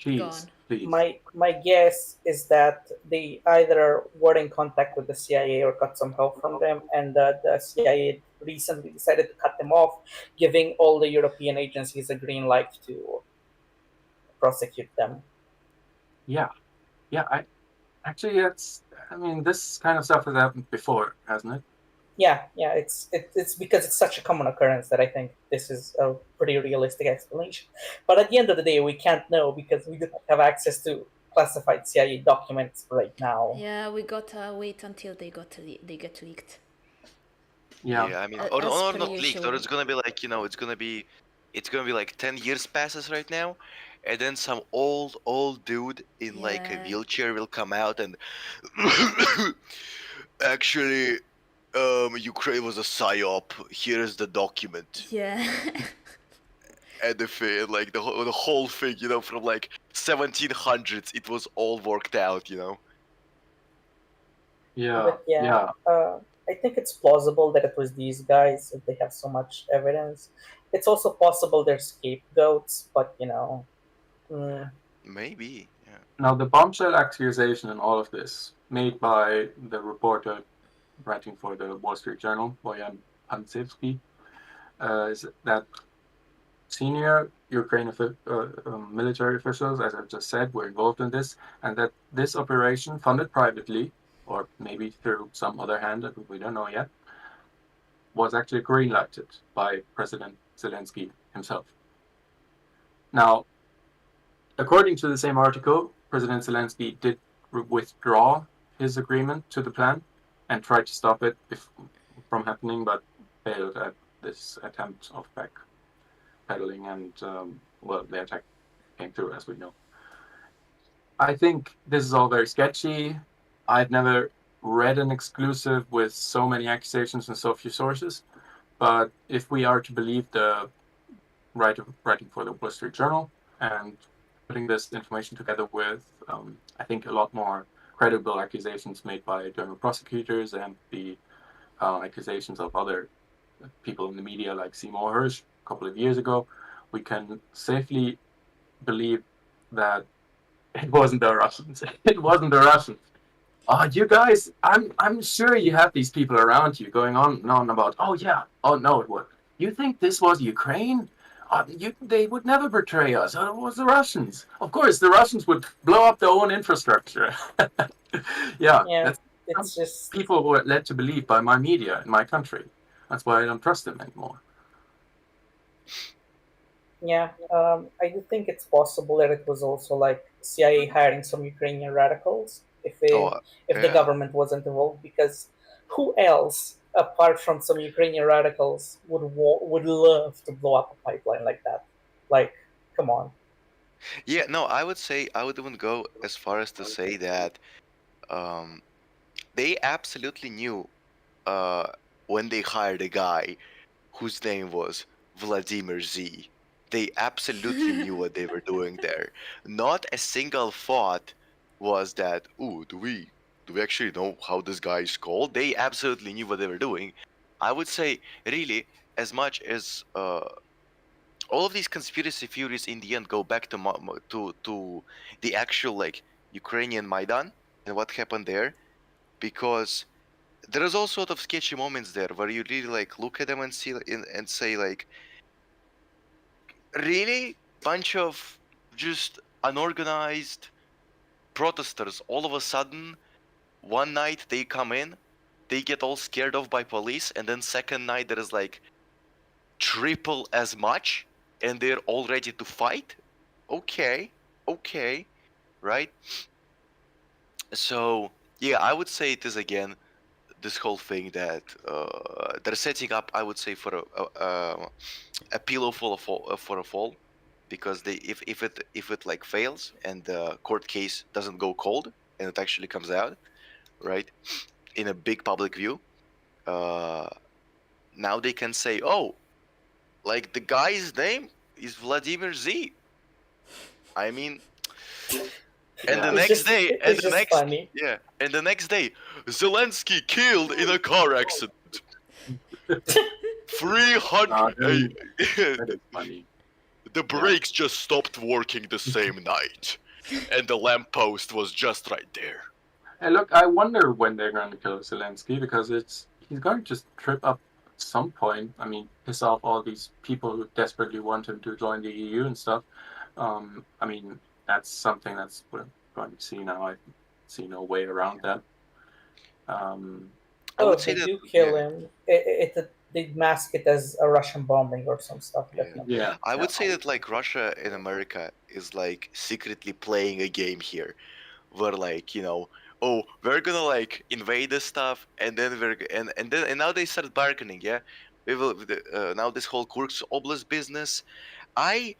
Speaker 3: Please.
Speaker 4: My guess is that they either were in contact with the CIA or got some help from them, and the CIA recently decided to cut them off, giving all the European agencies a green light to prosecute them.
Speaker 3: Yeah. This kind of stuff has happened before, hasn't it?
Speaker 4: Yeah. It's because it's such a common occurrence that I think this is a pretty realistic explanation. But at the end of the day, we can't know because we don't have access to classified CIA documents right now.
Speaker 1: Yeah, we gotta wait until they get leaked.
Speaker 2: Yeah, I mean, or not leaked, or it's gonna be like, it's gonna be like 10 years passes right now, and then some old dude in like a wheelchair will come out and actually Ukraine was a psyop. Here is the document.
Speaker 1: Yeah.
Speaker 2: And like the whole thing, from like 1700s, it was all worked out,
Speaker 3: Yeah,
Speaker 4: But yeah, I think it's plausible that it was these guys if they have so much evidence. It's also possible they're scapegoats, but
Speaker 2: Maybe, yeah.
Speaker 3: Now, the bombshell accusation in all of this, made by the reporter writing for the Wall Street Journal, Boyan Pansevsky, is that senior Ukrainian military officials, as I've just said, were involved in this, and that this operation, funded privately, or maybe through some other hand that we don't know yet, was actually green-lighted by President Zelensky himself. Now, according to the same article, President Zelensky did withdraw his agreement to the plan and tried to stop it from happening, but failed at this attempt of backpedaling, and the attack came through, as we know. I think this is all very sketchy. I've never read an exclusive with so many accusations and so few sources, but if we are to believe the writing for the Wall Street Journal and putting this information together with, I think, a lot more credible accusations made by German prosecutors and the accusations of other people in the media like Seymour Hersh a couple of years ago, we can safely believe that it wasn't the Russians. It wasn't the Russians. You guys, I'm sure you have these people around you going on and on about, oh yeah, oh no, it was. You think this was Ukraine? They would never betray us. It was the Russians. Of course, the Russians would blow up their own infrastructure. Yeah, that's
Speaker 4: it's just
Speaker 3: people were led to believe by my media in my country. That's why I don't trust them anymore.
Speaker 4: yeah. I do think it's possible that it was also like CIA hiring some Ukrainian radicals if the
Speaker 2: yeah.
Speaker 4: government wasn't involved, because who else apart from some Ukrainian radicals would love to blow up a pipeline like that? Like, come on.
Speaker 2: Yeah, no, I would even go as far as to say that they absolutely knew when they hired a guy whose name was Vladimir Z. They absolutely knew what they were doing there. Not a single thought was that, ooh, do we actually know how this guy is called? They absolutely knew what they were doing. I would say, really, as much as all of these conspiracy theories in the end go back to the actual like Ukrainian Maidan and what happened there, because there is all sort of sketchy moments there where you really like look at them and see and say like, really, bunch of just unorganized protesters all of a sudden one night they come in, they get all scared off by police, and then second night there is like triple as much and they're all ready to fight. Okay, right? So yeah, I would say it is again this whole thing that they're setting up, I would say, for a pillow for a fall, because if it like fails and the court case doesn't go cold and it actually comes out right in a big public view, now they can say, oh, like the guy's name is Vladimir Z. I mean, and the next day, and the next day, Zelensky killed in a car accident. 300.
Speaker 3: That is funny.
Speaker 2: The brakes just stopped working the same night, and the lamppost was just right there.
Speaker 3: Hey, look, I wonder when they're going to kill Zelensky, because he's going to just trip up at some point. I mean, piss off all these people who desperately want him to join the EU and stuff. I mean, that's something that's we're going to see now. I see no way around that.
Speaker 2: I would say
Speaker 4: they
Speaker 2: that,
Speaker 4: do kill him. They mask it as a Russian bombing or some stuff.
Speaker 3: Yeah.
Speaker 2: I would say that like Russia and America is like secretly playing a game here, where like, oh, we're gonna like invade this stuff, and then and now they started bargaining. Yeah, we will now this whole Kursk Oblast business. I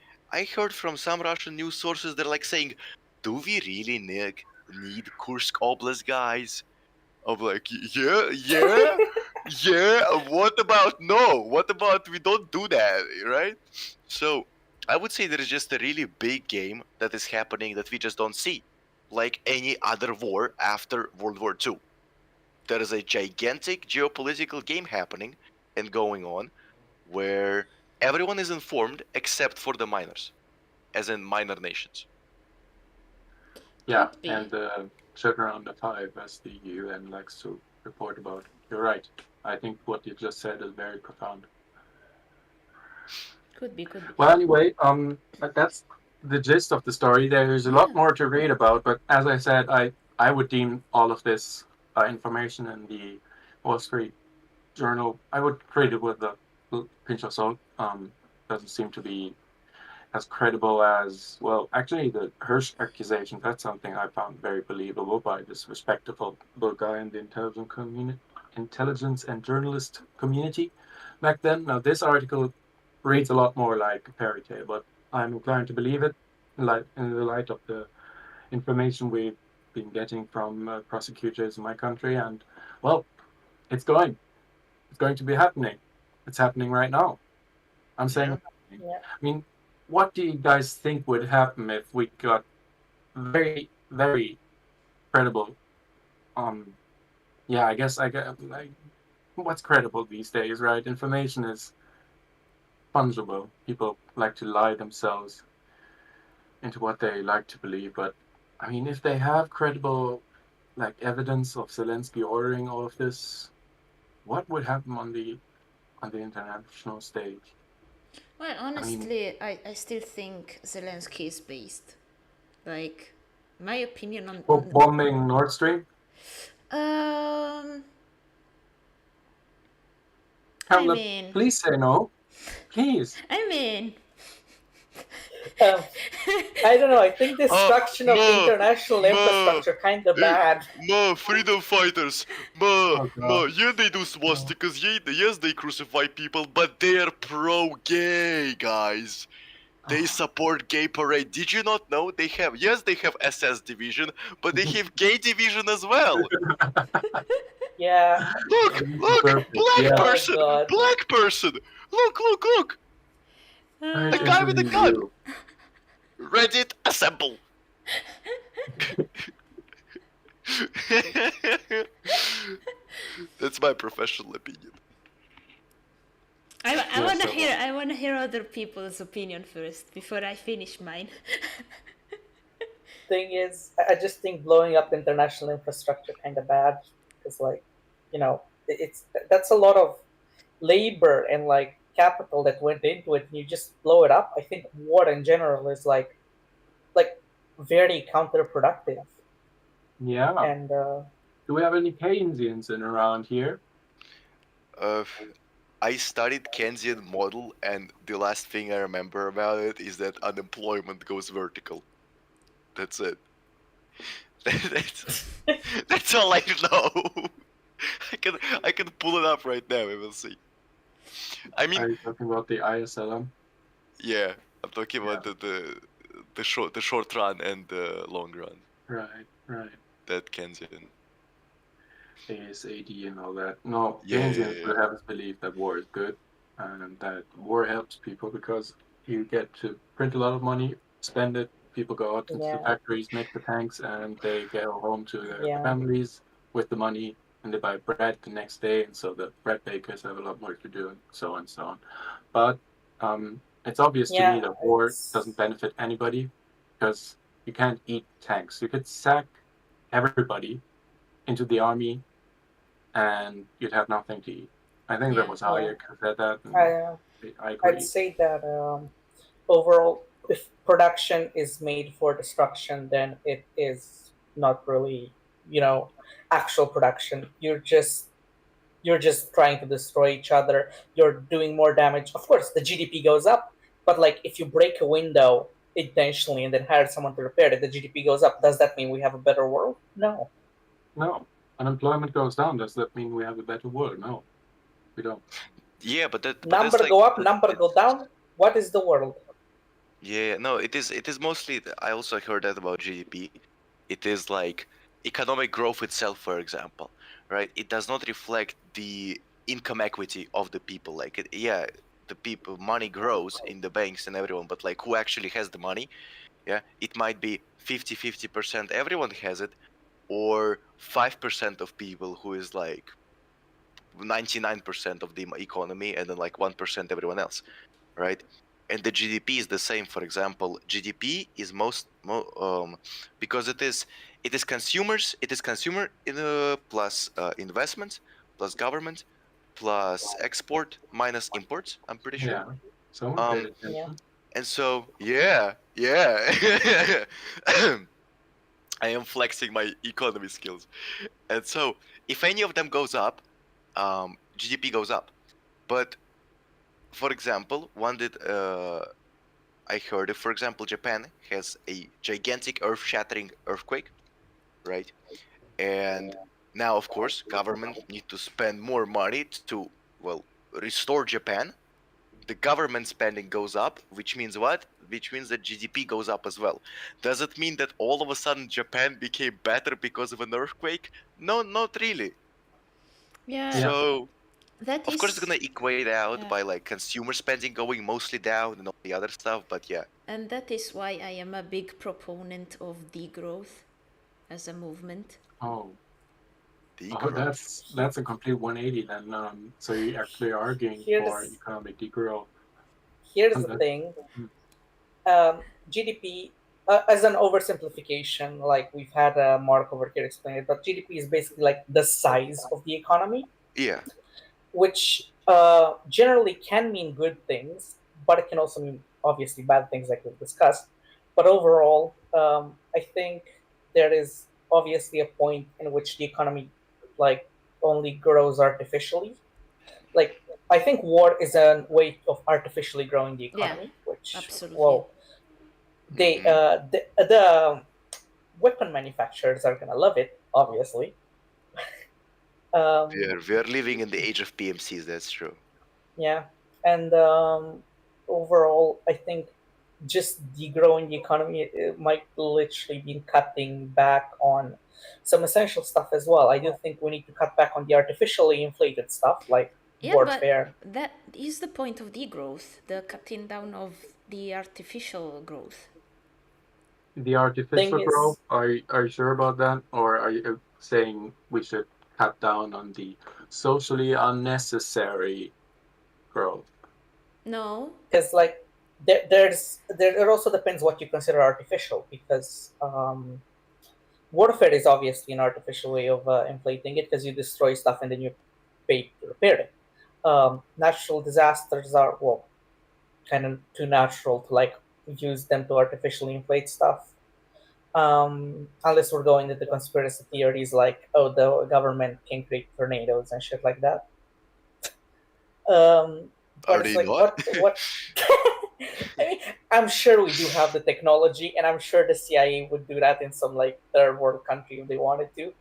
Speaker 2: heard from some Russian news sources, they're like saying, do we really need Kursk Oblast, guys? I'm like, yeah, Yeah, what about no? What about we don't do that, right? So I would say there is just a really big game that is happening that we just don't see, like any other war after World War II. There is a gigantic geopolitical game happening and going on where everyone is informed except for the minors, as in minor nations.
Speaker 3: Yeah,
Speaker 1: Could be.
Speaker 3: and sugar on the five, as the UN likes to report about. You're right. I think what you just said is very profound.
Speaker 1: Could be.
Speaker 3: Well, anyway, but that's the gist of the story. There's a lot more to read about, but as I said, I would deem all of this information in the Wall Street Journal. I would treat it with a pinch of salt. Doesn't seem to be as credible as, well, actually the Hirsch accusation. That's something I found very believable by this respectable guy in the intelligence and journalist community back then. Now this article reads a lot more like a fairy tale, but I'm inclined to believe it in the light of the information we've been getting from prosecutors in my country. And well, it's going to be happening. It's happening right now. I'm saying it's happening.
Speaker 4: Yeah.
Speaker 3: I mean, what do you guys think would happen if we got very, very credible? Yeah, I guess like what's credible these days, right? Information is fungible. People like to lie themselves into what they like to believe, but I mean, if they have credible like evidence of Zelensky ordering all of this, what would happen on the international stage?
Speaker 1: Well, honestly, I still think Zelensky is based. Like, my opinion on
Speaker 3: bombing Nord Stream.
Speaker 1: I
Speaker 3: Carla,
Speaker 1: mean,
Speaker 3: please say no. Please.
Speaker 1: I mean,
Speaker 4: I don't know. I think the destruction of international infrastructure kind of bad.
Speaker 2: Freedom fighters. Yeah, they do swastikas. Yes, they crucify people, but they are pro-gay, guys. They support gay parade. Did you not know they have SS division, but they have gay division as well.
Speaker 4: Yeah.
Speaker 2: Look,
Speaker 3: Yeah.
Speaker 2: person,
Speaker 4: Oh my God.
Speaker 2: black person. Look. The guy with the gun. Reddit, assemble. That's my professional opinion.
Speaker 1: I wanna hear other people's opinion first before I finish mine.
Speaker 4: Thing is, I just think blowing up international infrastructure kind of bad because, like, that's a lot of labor and like capital that went into it, and you just blow it up. I think war in general is like very counterproductive.
Speaker 3: Yeah.
Speaker 4: And
Speaker 3: do we have any Keynesians in around here?
Speaker 2: I studied Keynesian model, and the last thing I remember about it is that unemployment goes vertical. That's it. That's all I know. I can pull it up right now. We will see. I mean,
Speaker 3: are you talking about the ISLM?
Speaker 2: Yeah, I'm talking about the short run and the long run.
Speaker 3: Right.
Speaker 2: That Keynesian.
Speaker 3: ASAD and all that. No,
Speaker 2: Yeah.
Speaker 3: Keynesians would have us believe that war is good and that war helps people because you get to print a lot of money, spend it, people go out into the factories, make the tanks, and they go home to their families with the money, and they buy bread the next day, and so the bread bakers have a lot more to do, and so on and so on. But it's obvious to me that war doesn't benefit anybody because you can't eat tanks. You could sack everybody into the army and you'd have nothing to eat. I think that was Hayek who said that. I agree.
Speaker 4: I'd say that overall, if production is made for destruction, then it is not really, actual production. You're just trying to destroy each other. You're doing more damage. Of course, the GDP goes up, but like if you break a window intentionally and then hire someone to repair it, the GDP goes up. Does that mean we have a better world? No.
Speaker 3: Unemployment goes down. Does that mean we have a better world? No, we don't.
Speaker 2: Yeah, but that
Speaker 4: number go up, number go down. What is the world?
Speaker 2: Yeah, no, it is mostly. I also heard that about GDP. It is like economic growth itself, for example, right? It does not reflect the income equity of the people. Like, the people, money grows in the banks and everyone, but like who actually has the money? Yeah, it might be 50% everyone has it, or 5% of people who is like 99% of the economy, and then like 1% everyone else, right? And the GDP is the same. For example, GDP is because it is consumers, it is consumer plus investments plus government plus export minus imports, I'm pretty sure.
Speaker 3: Yeah. Someone paid
Speaker 2: Um,
Speaker 4: Yeah.
Speaker 3: attention.
Speaker 2: and so yeah. I am flexing my economy skills. And so if any of them goes up, GDP goes up. But for example, I heard, if for example Japan has a gigantic earth-shattering earthquake, right? And now, of course, government need to spend more money to, well, restore Japan. The government spending goes up, which means what? Which means that GDP goes up as well. Does it mean that all of a sudden Japan became better because of an earthquake? No, not really.
Speaker 1: Yeah,
Speaker 3: Yeah.
Speaker 2: So
Speaker 1: that
Speaker 2: of course it's
Speaker 1: is.
Speaker 2: gonna equate out
Speaker 1: Yeah.
Speaker 2: by like consumer spending going mostly down and all the other stuff, but yeah.
Speaker 1: And that is why I am a big proponent of degrowth as a movement.
Speaker 3: Oh. Oh,
Speaker 2: Degrowth.
Speaker 3: that's a complete 180 then. So you're actually arguing for
Speaker 4: Here's
Speaker 3: economic degrowth.
Speaker 4: here's
Speaker 3: And
Speaker 4: the
Speaker 3: that,
Speaker 4: thing.
Speaker 3: mm,
Speaker 4: GDP, as an oversimplification, like we've had Mark over here explain it, but GDP is basically like the size of the economy,
Speaker 2: Yeah.
Speaker 4: which generally can mean good things, but it can also mean obviously bad things, like we've discussed. But overall, I think there is obviously a point in which the economy like only grows artificially. Like I think war is a way of artificially growing the
Speaker 1: Yeah,
Speaker 4: economy, which
Speaker 1: absolutely.
Speaker 4: well,
Speaker 2: Hmm.
Speaker 4: the weapon manufacturers are gonna love it, obviously. Um,
Speaker 2: We are living in the age of PMCs, that's true.
Speaker 4: yeah, and overall, I think just degrowing the economy it might literally be cutting back on some essential stuff as well. I do think we need to cut back on the artificially inflated stuff like
Speaker 1: Yeah, but
Speaker 4: warfare.
Speaker 1: that is the point of degrowth, the cutting down of the artificial growth.
Speaker 3: the
Speaker 4: Thing
Speaker 3: artificial growth,
Speaker 4: is,
Speaker 3: are you sure about that? Or are you saying we should cut down on the socially unnecessary growth?
Speaker 1: No,
Speaker 4: because like it also depends what you consider artificial because warfare is obviously an artificial way of inflating it because you destroy stuff and then you pay to repair it. Natural disasters are well kind of too natural to like use them to artificially inflate stuff. Unless we're going into conspiracy theories like oh the government can create tornadoes and shit like that. But
Speaker 2: Are
Speaker 4: it's
Speaker 2: they
Speaker 4: like
Speaker 2: not?
Speaker 4: what I mean, I'm sure we do have the technology, and I'm sure the CIA would do that in some like third world country if they wanted to.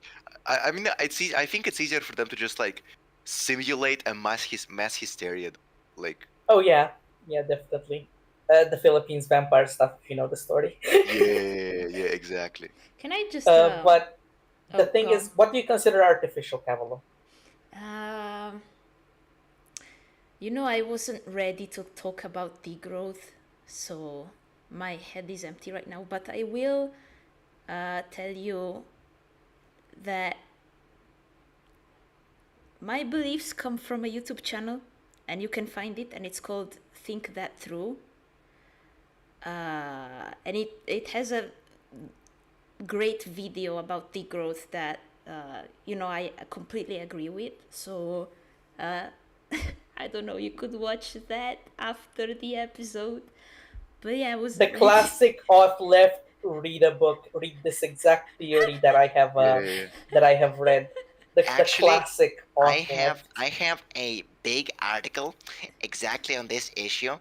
Speaker 2: I mean, I think it's easier for them to just like simulate a mass hysteria, like
Speaker 4: Oh yeah, yeah, definitely. The Philippines vampire stuff, if you know the story.
Speaker 2: yeah, exactly.
Speaker 1: can I just
Speaker 4: But the
Speaker 1: oh,
Speaker 4: thing
Speaker 1: go on.
Speaker 4: is, what do you consider artificial, Cavolo?
Speaker 1: Um, you know, I wasn't ready to talk about degrowth, so my head is empty right now. But I will tell you that my beliefs come from a YouTube channel, and you can find it, and it's called Think That Through. And it has a great video about degrowth that you know I completely agree with. So I don't know. You could watch that after the episode. But yeah, it was
Speaker 4: The classic auth-left. Read a book. Read this exact theory
Speaker 2: Yeah.
Speaker 4: that I have read. The
Speaker 5: Actually,
Speaker 4: classic auth-left.
Speaker 5: I have a big article exactly on this issue,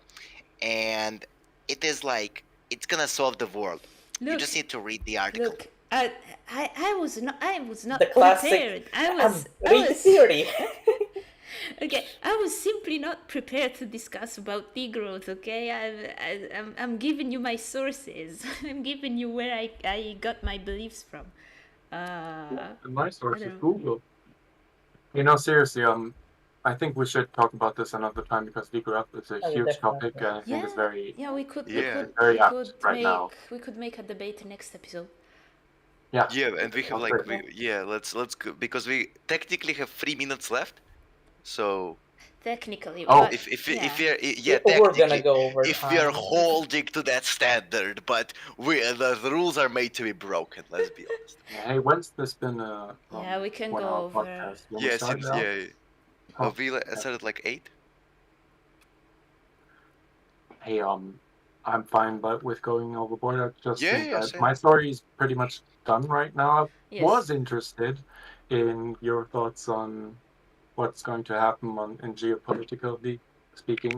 Speaker 5: and it is like it's gonna solve the world. You
Speaker 1: look,
Speaker 5: just need to read the article.
Speaker 1: look. I was not
Speaker 4: The classic.
Speaker 1: prepared. I
Speaker 4: Read the
Speaker 1: was
Speaker 4: theory.
Speaker 1: okay. I was simply not prepared to discuss about degrowth. Okay, I'm giving you my sources. I'm giving you where I got my beliefs from.
Speaker 3: And my
Speaker 1: I
Speaker 3: source is
Speaker 1: don't know.
Speaker 3: Google. You know, seriously, I think we should talk about this another time because legal up is a
Speaker 4: I would
Speaker 3: huge topic,
Speaker 4: definitely.
Speaker 3: and I think it's very,
Speaker 1: Yeah, we could
Speaker 2: Yeah.
Speaker 3: very apt right now.
Speaker 1: we could make a debate next episode.
Speaker 3: Yeah.
Speaker 2: Yeah, and we have
Speaker 3: Okay.
Speaker 2: like let's go, because we technically have 3 minutes left. So
Speaker 1: Technically,
Speaker 3: Oh.
Speaker 1: but
Speaker 2: if
Speaker 1: yeah.
Speaker 2: we are
Speaker 4: We're gonna
Speaker 2: technically,
Speaker 4: go over
Speaker 2: if we are
Speaker 4: time.
Speaker 2: holding to that standard, but the rules are made to be broken. Let's be honest.
Speaker 3: Hey, when's this been
Speaker 1: Yeah, we can
Speaker 3: one
Speaker 1: go
Speaker 3: hour
Speaker 1: over.
Speaker 3: podcast? When we
Speaker 2: Yeah,
Speaker 3: started
Speaker 2: since
Speaker 3: out? Oh,
Speaker 2: we started like 8.
Speaker 3: hey, I'm fine, but with going overboard, I just think that
Speaker 2: Same.
Speaker 3: my story is pretty much done right now. I
Speaker 1: Yes.
Speaker 3: was interested in your thoughts on what's going to happen in geopolitically speaking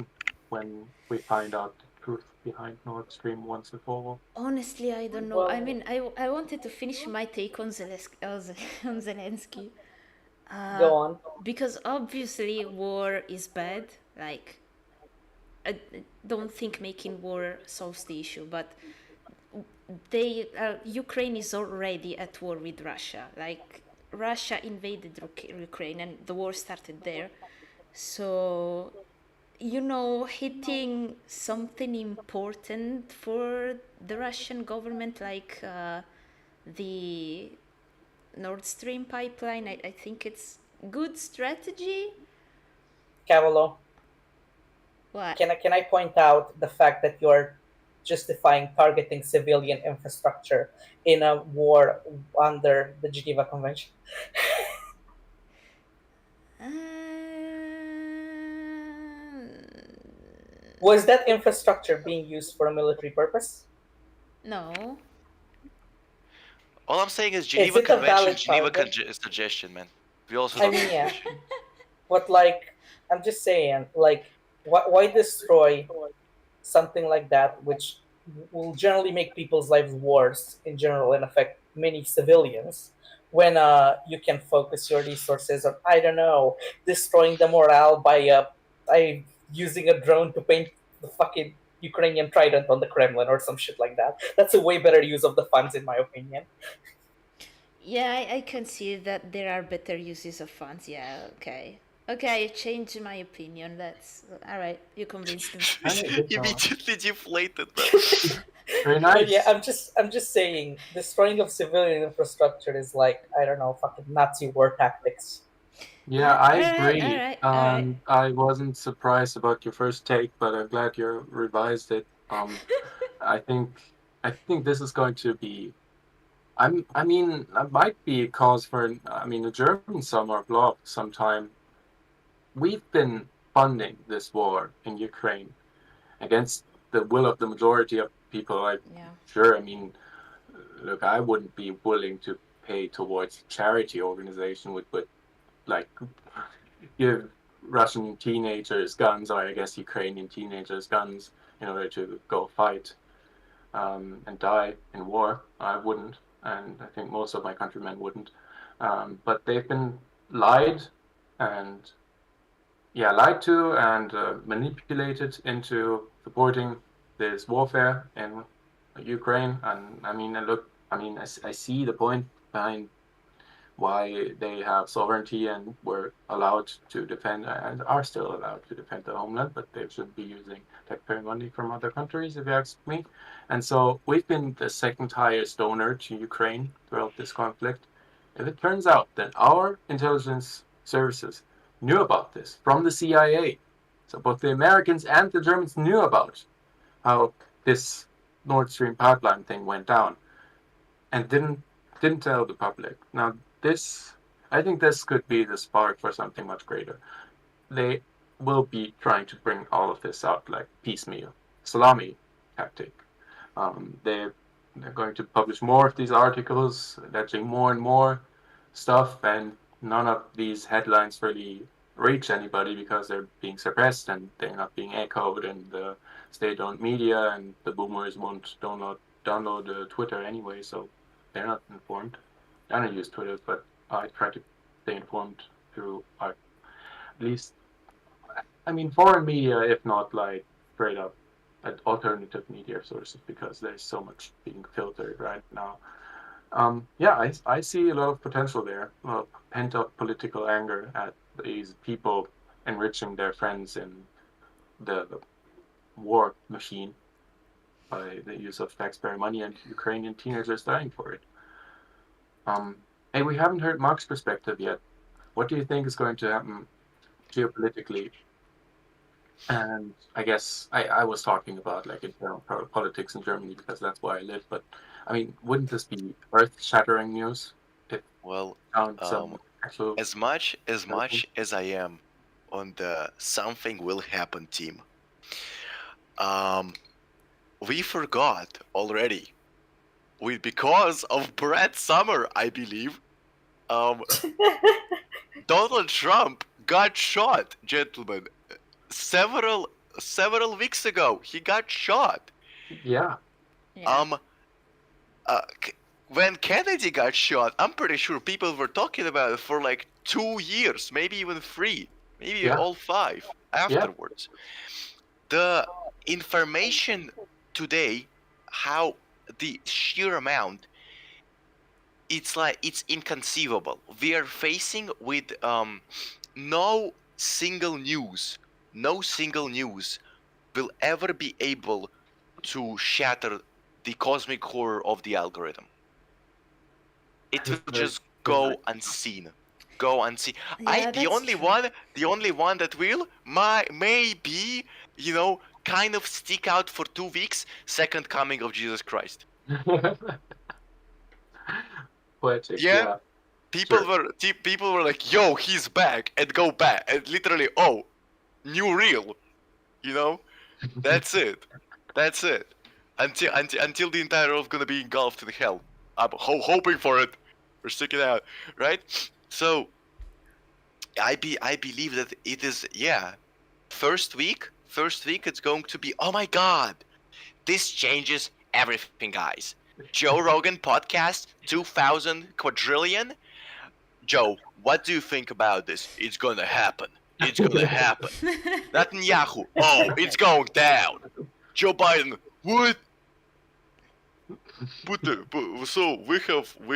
Speaker 3: when we find out the truth behind Nord Stream once and for all.
Speaker 1: Honestly, I don't know. I
Speaker 4: Well-
Speaker 1: mean, I wanted to finish my take on Zelensky.
Speaker 4: Go on.
Speaker 1: Because obviously war is bad. Like, I don't think making war solves the issue, but Ukraine is already at war with Russia. Like, Russia invaded Ukraine and the war started there. So, hitting something important for the Russian government, like the Nord Stream pipeline, I think it's good strategy.
Speaker 4: Cavolo,
Speaker 1: What?
Speaker 4: can I point out the fact that you're justifying targeting civilian infrastructure in a war under the Geneva Convention? Was that infrastructure being used for a military purpose?
Speaker 1: No.
Speaker 2: All I'm saying is Geneva
Speaker 4: it a
Speaker 2: Convention,
Speaker 4: valid
Speaker 2: Geneva
Speaker 4: target?
Speaker 2: suggestion, man. We also
Speaker 4: I
Speaker 2: don't
Speaker 4: mean,
Speaker 2: have
Speaker 4: yeah.
Speaker 2: issue.
Speaker 4: But like, I'm just saying, like, why destroy something like that, which will generally make people's lives worse in general and affect many civilians, when you can focus your resources on, I don't know, destroying the morale by using a drone to paint the fucking Ukrainian trident on the Kremlin or some shit like that. That's a way better use of the funds, in my opinion.
Speaker 1: Yeah, I can see that there are better uses of funds. Yeah, okay. Okay, I changed my opinion. That's alright. You convinced me.
Speaker 2: Immediately deflated, man.
Speaker 3: Very
Speaker 4: But
Speaker 3: nice.
Speaker 4: yeah, I'm just saying, destroying of civilian infrastructure is like, I don't know, fucking Nazi war tactics.
Speaker 3: Yeah, I
Speaker 1: Alright,
Speaker 3: agree.
Speaker 1: alright.
Speaker 3: I wasn't surprised about your first take, but I'm glad you revised it. I think this is going to be. I mean, that might be a cause for. I mean, the Germans summer block sometime. We've been funding this war in Ukraine against the will of the majority of people. Like,
Speaker 1: Yeah.
Speaker 3: sure, I mean, look, I wouldn't be willing to pay towards charity organization with like give Russian teenagers guns, or I guess Ukrainian teenagers guns, in order to go fight and die in war. I wouldn't, and I think most of my countrymen wouldn't. But they've been lied to and manipulated into supporting this warfare in Ukraine. And I mean, I see the point behind why they have sovereignty and were allowed to defend and are still allowed to defend their homeland, but they shouldn't be using taxpayer money from other countries, if you ask me. And so we've been the second highest donor to Ukraine throughout this conflict. If it turns out that our intelligence services knew about this from the CIA, so both the Americans and the Germans knew about how this Nord Stream pipeline thing went down, and didn't tell the public. Now, I think this could be the spark for something much greater. They will be trying to bring all of this out like piecemeal, salami tactic. They're going to publish more of these articles, alleging more and more stuff, and none of these headlines really reach anybody because they're being suppressed and they're not being echoed, and the state-owned media and the boomers won't download Twitter anyway, so they're not informed. I don't use Twitter, but I try to stay informed through at least, I mean, foreign media, if not like straight up alternative media sources, because there's so much being filtered right now. I see a lot of potential there, a lot of pent-up political anger at these people enriching their friends in the war machine by the use of taxpayer money, and Ukrainian teenagers dying for it. Hey, we haven't heard Mark's perspective yet. What do you think is going to happen geopolitically? And I guess I was talking about like internal politics in Germany because that's where I live. But I mean, wouldn't this be earth-shattering news if
Speaker 2: Well,
Speaker 3: found some actual?
Speaker 2: as much as I am on the something will happen team, we forgot already. Because of Brad Summer, I believe, Donald Trump got shot, gentlemen. Several weeks ago, he got shot.
Speaker 3: Yeah.
Speaker 1: Yeah.
Speaker 2: When Kennedy got shot, I'm pretty sure people were talking about it for like 2 years, maybe even 3, maybe
Speaker 3: Yeah.
Speaker 2: all 5 afterwards. The information today, how the sheer amount, it's inconceivable. We are facing with no single news will ever be able to shatter the cosmic horror of the algorithm. It will just go unseen.
Speaker 1: Yeah,
Speaker 2: The only one that will maybe, kind of stick out for 2 weeks, second coming of Jesus Christ.
Speaker 3: Poetic.
Speaker 2: Yeah.
Speaker 3: Yeah.
Speaker 2: People
Speaker 3: Sure.
Speaker 2: were like, "Yo, he's back," and go back, and literally, oh, new reel, That's it. Until the entire world gonna be engulfed in hell. I'm hoping for it. We're sticking out, right? So, I believe that it is, First week, it's going to be, oh my god, this changes everything, guys. Joe Rogan podcast 2000 quadrillion. Joe, what do you think about this? It's gonna happen. Netanyahu, oh, it's going down. Joe Biden, what? So we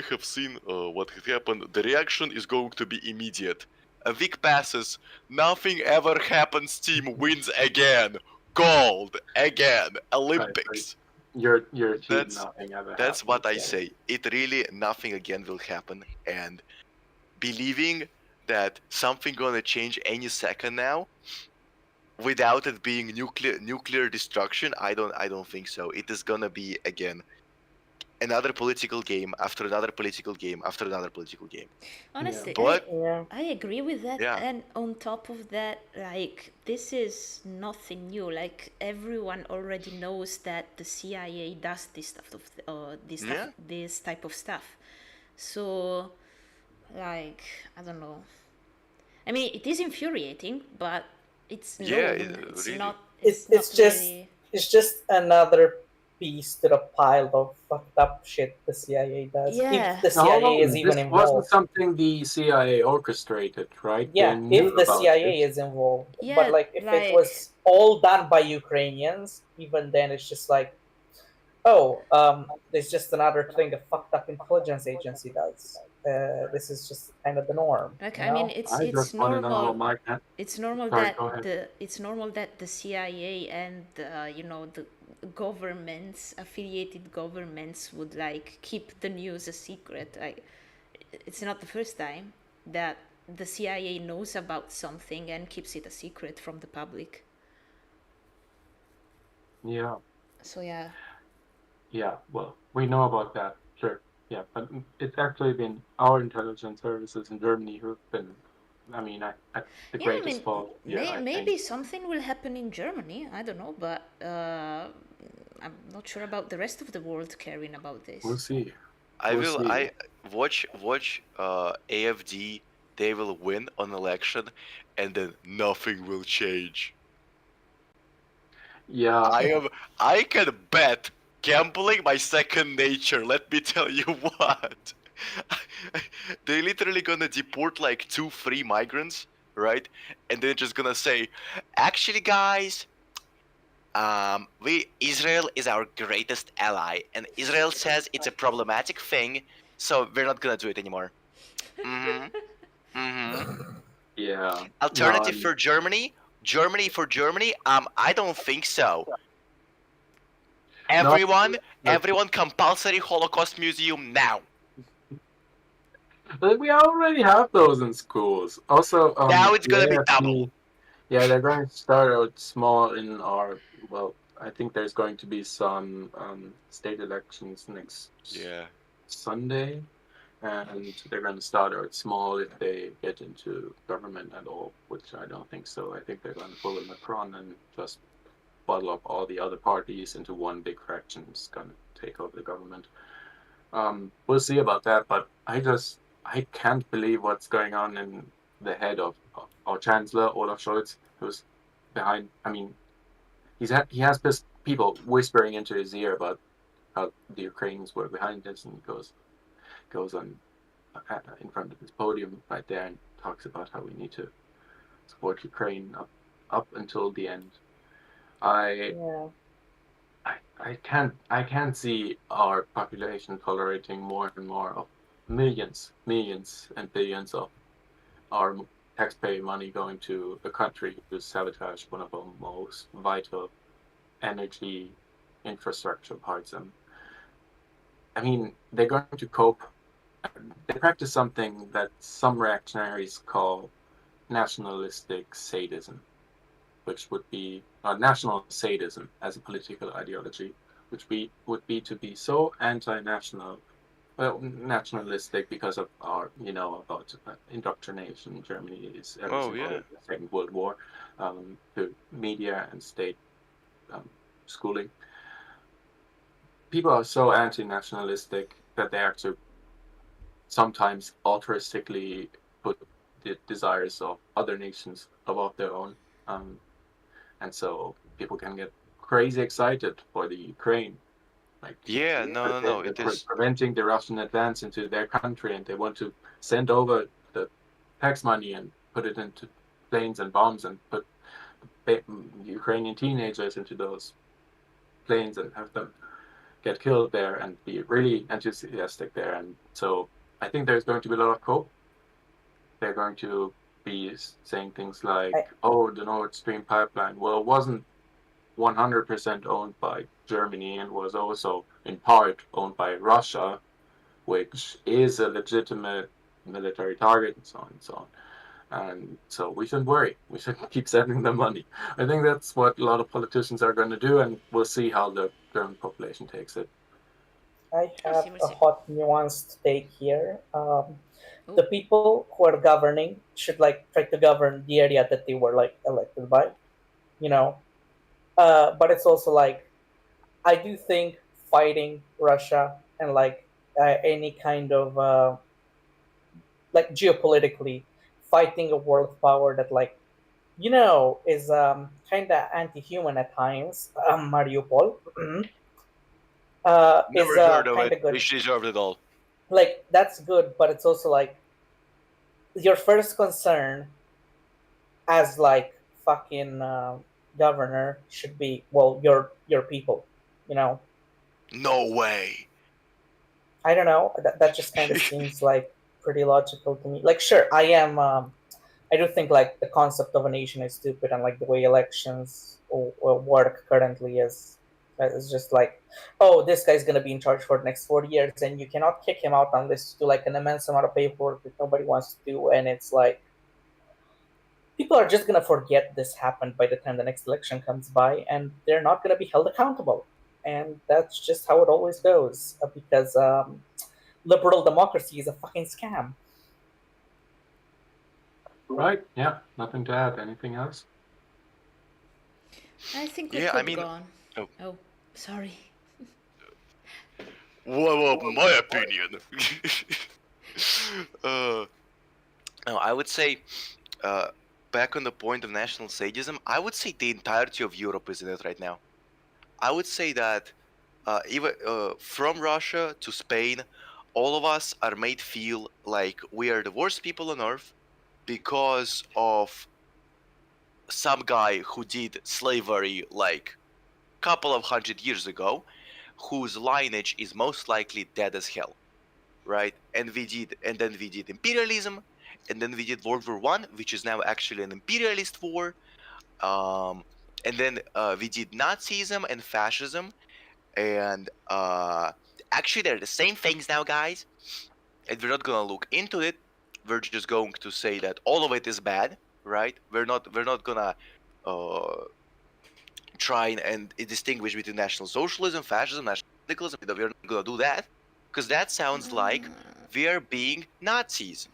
Speaker 2: have seen what had happened. The reaction is going to be immediate. A week passes, nothing ever happens. Team wins again, gold again, Olympics.
Speaker 3: Your team,
Speaker 2: That's
Speaker 3: nothing ever
Speaker 2: that's what I
Speaker 3: happens.
Speaker 2: say. It really nothing again will happen, and believing that something gonna change any second now, without it being nuclear destruction, I don't think so. It is gonna be again another political game after another political game after another political game.
Speaker 1: Honestly,
Speaker 2: But
Speaker 1: I agree with that.
Speaker 2: Yeah.
Speaker 1: And on top of that, like, this is nothing new. Like, everyone already knows that the CIA does this stuff, this type of stuff. So, like, I don't know. I mean, it is infuriating, but it's known. It's
Speaker 2: really.
Speaker 1: not.
Speaker 4: It's
Speaker 1: not
Speaker 4: just
Speaker 1: really...
Speaker 4: it's just another piece to the pile of fucked up shit the CIA does.
Speaker 1: Yeah.
Speaker 4: If the CIA is even
Speaker 3: this
Speaker 4: involved.
Speaker 3: wasn't something the CIA orchestrated, right?
Speaker 4: Yeah,
Speaker 3: They knew
Speaker 4: if the
Speaker 3: about
Speaker 4: CIA
Speaker 3: it.
Speaker 4: is involved.
Speaker 1: Yeah,
Speaker 4: But like if it was all done by Ukrainians, even then it's just like, oh, there's just another thing the fucked up intelligence agency does. This is just kind of the norm.
Speaker 1: Like,
Speaker 4: you
Speaker 1: I mean,
Speaker 4: know?
Speaker 1: it's
Speaker 3: I just want to know,
Speaker 1: normal.
Speaker 3: Mark.
Speaker 1: It's normal
Speaker 3: Sorry,
Speaker 1: that
Speaker 3: go ahead.
Speaker 1: it's normal that the CIA and the governments, affiliated governments, would like keep the news a secret. Like, it's not the first time that the CIA knows about something and keeps it a secret from the public.
Speaker 3: Yeah.
Speaker 1: So yeah.
Speaker 3: Yeah, well, we know about that, sure. Yeah, but it's actually been our intelligence services in Germany who've been, I mean, at the greatest fault. Yeah,
Speaker 1: maybe something will happen in Germany. I don't know, but I'm not sure about the rest of the world caring about this.
Speaker 3: We'll see.
Speaker 2: I watch AFD. They will win an election, and then nothing will change.
Speaker 3: Yeah.
Speaker 2: I can bet. Gambling, my second nature. Let me tell you what. They're literally gonna deport like 2-3 migrants, right? And they're just gonna say, actually, guys, Israel is our greatest ally, and Israel says it's a problematic thing, so we're not gonna do it anymore.
Speaker 3: Yeah.
Speaker 5: Alternative
Speaker 3: No,
Speaker 5: for Germany? Germany for Germany? I don't think so.
Speaker 3: no,
Speaker 5: Everyone, compulsory Holocaust museum now.
Speaker 3: but we already have those in schools. Also,
Speaker 5: Now it's
Speaker 3: the
Speaker 5: gonna be
Speaker 3: AFD,
Speaker 5: double.
Speaker 3: yeah, they're going to start out small in our, well, I think there's going to be some state elections next
Speaker 2: Yeah.
Speaker 3: Sunday, and they're going to start out small if they get into government at all, which I don't think so. I think they're going to pull a Macron and just bottle up all the other parties into one big faction. It's going to take over the government. We'll see about that, but I can't believe what's going on in the head of our Chancellor Olaf Scholz, who's behind. I mean, he has this people whispering into his ear about how the Ukrainians were behind this, and he goes on in front of his podium right there and talks about how we need to support Ukraine up until the end. I
Speaker 4: Yeah.
Speaker 3: I can't see our population tolerating more and more of millions and billions of our taxpayer money going to a country who sabotage one of our most vital energy infrastructure parts. And I mean, they're going to cope. They practice something that some reactionaries call nationalistic sadism, which would be national sadism as a political ideology, which would be to be so anti-national, well, nationalistic because of our, about indoctrination. Germany is every
Speaker 2: Oh
Speaker 3: single
Speaker 2: yeah.
Speaker 3: the Second World War, to media and state schooling. People are so anti-nationalistic that they actually sometimes altruistically put the desires of other nations above their own. And so people can get crazy excited for the Ukraine. Like
Speaker 2: Yeah, no, it
Speaker 3: they're
Speaker 2: is.
Speaker 3: preventing the Russian advance into their country, and they want to send over the tax money and put it into planes and bombs and put Ukrainian teenagers into those planes and have them get killed there and be really enthusiastic there. And so I think there's going to be a lot of cope. They're going to be saying things like, "Oh, the Nord Stream pipeline. Well, it wasn't 100% owned by Germany and was also in part owned by Russia, which is a legitimate military target," and so on and so on. And so we shouldn't worry. We should keep sending them money. I think that's what a lot of politicians are going to do, and we'll see how the German population takes it.
Speaker 4: I have a
Speaker 1: Merci.
Speaker 4: hot nuanced take here.
Speaker 1: Oh.
Speaker 4: The people who are governing should like try to govern the area that they were like elected by, you know. But it's also like I do think fighting Russia and like any kind of like geopolitically fighting a world power that like is kind of anti-human at times. Mariupol is
Speaker 2: Never heard of
Speaker 4: kind
Speaker 2: it.
Speaker 4: of good.
Speaker 2: They deserved it all.
Speaker 4: Like that's good, but it's also like your first concern as like fucking governor should be well your people. You know,
Speaker 2: No way.
Speaker 4: I don't know. That just kind of seems like pretty logical to me. Like, sure, I am. I do think like the concept of a nation is stupid, and like the way elections work currently is just like, oh, this guy's gonna be in charge for the next 4 years, and you cannot kick him out unless you do like an immense amount of paperwork that nobody wants to do, and it's like people are just gonna forget this happened by the time the next election comes by, and they're not gonna be held accountable, and that's just how it always goes because liberal democracy is a fucking scam.
Speaker 3: Right? Yeah. Nothing to add. Anything else?
Speaker 1: I think we
Speaker 2: Yeah, I
Speaker 1: could
Speaker 2: mean,
Speaker 1: go on.
Speaker 2: oh.
Speaker 1: Oh, sorry.
Speaker 2: Well, my opinion. No, I would say, back on the point of national sadism, I would say the entirety of Europe is in it right now. I would say that even from Russia to Spain, all of us are made feel like we are the worst people on earth because of some guy who did slavery like couple of 100 years ago, whose lineage is most likely dead as hell, right? And then we did imperialism, and then we did World War One, which is now actually an imperialist war. And then we did Nazism and fascism, and actually they're the same things now, guys. And we're not gonna look into it. We're just going to say that all of it is bad, right? We're not gonna try and distinguish between National Socialism, fascism, national radicalism. We're not gonna do that because that sounds like we're being Nazis,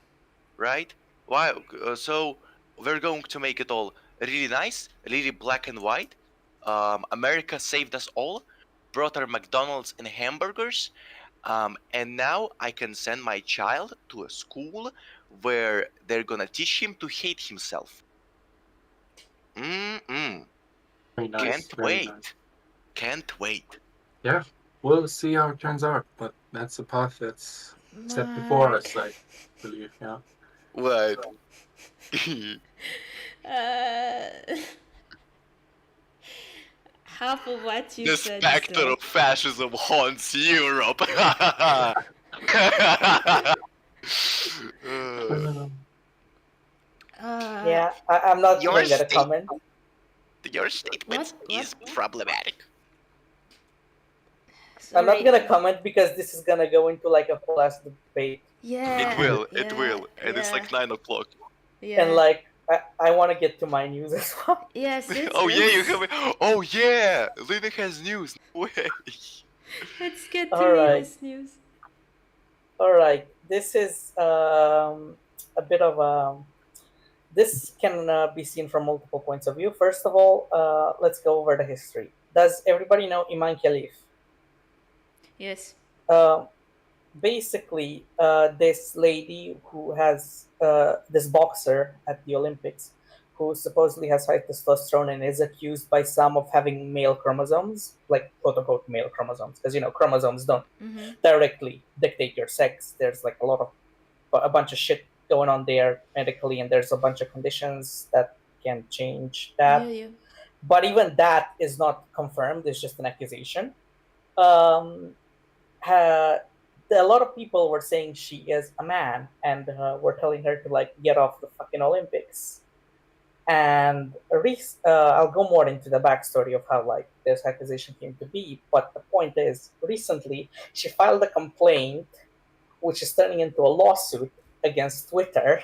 Speaker 2: right? Why? So we're going to make it all really nice, really black and white. America saved us all, brought our McDonald's and hamburgers, and now I can send my child to a school where they're gonna teach him to hate himself. Mm-mm.
Speaker 3: Very nice.
Speaker 2: Can't
Speaker 3: Very
Speaker 2: wait.
Speaker 3: nice.
Speaker 2: Can't wait.
Speaker 3: Yeah, we'll see how it turns out, but that's the path that's set before us, I believe. Yeah.
Speaker 2: What?
Speaker 1: Half of what you
Speaker 2: The
Speaker 1: said
Speaker 2: specter
Speaker 1: is
Speaker 2: of fascism haunts Europe.
Speaker 4: Yeah, I'm not
Speaker 2: Your
Speaker 4: even gonna
Speaker 2: state-
Speaker 4: comment.
Speaker 2: Your statement is problematic.
Speaker 4: I'm not
Speaker 1: sorry.
Speaker 4: gonna comment because this is gonna go into like a whole ass debate.
Speaker 1: Yeah.
Speaker 2: It will,
Speaker 1: yeah,
Speaker 2: and it's like
Speaker 1: yeah,
Speaker 2: 9 o'clock.
Speaker 1: Yeah.
Speaker 4: And like I want to get to my news as well.
Speaker 1: Yes, it's,
Speaker 2: Oh yeah, you
Speaker 1: it's-
Speaker 2: have. Oh yeah, Lina has news. No way.
Speaker 1: Let's get to
Speaker 4: Alright.
Speaker 1: Lina's news.
Speaker 4: All right, this is a bit of this can be seen from multiple points of view. First of all, let's go over the history. Does everybody know Imane Khelif?
Speaker 1: Yes.
Speaker 4: Basically, this lady who has this boxer at the Olympics, who supposedly has high testosterone and is accused by some of having male chromosomes, like quote unquote male chromosomes, because chromosomes don't directly dictate your sex. There's like a bunch of shit going on there medically, and there's a bunch of conditions that can change that.
Speaker 1: Yeah.
Speaker 4: But even that is not confirmed. It's just an accusation. A lot of people were saying she is a man, and were telling her to like get off the fucking Olympics. And I'll go more into the backstory of how like this accusation came to be. But the point is, recently she filed a complaint, which is turning into a lawsuit against Twitter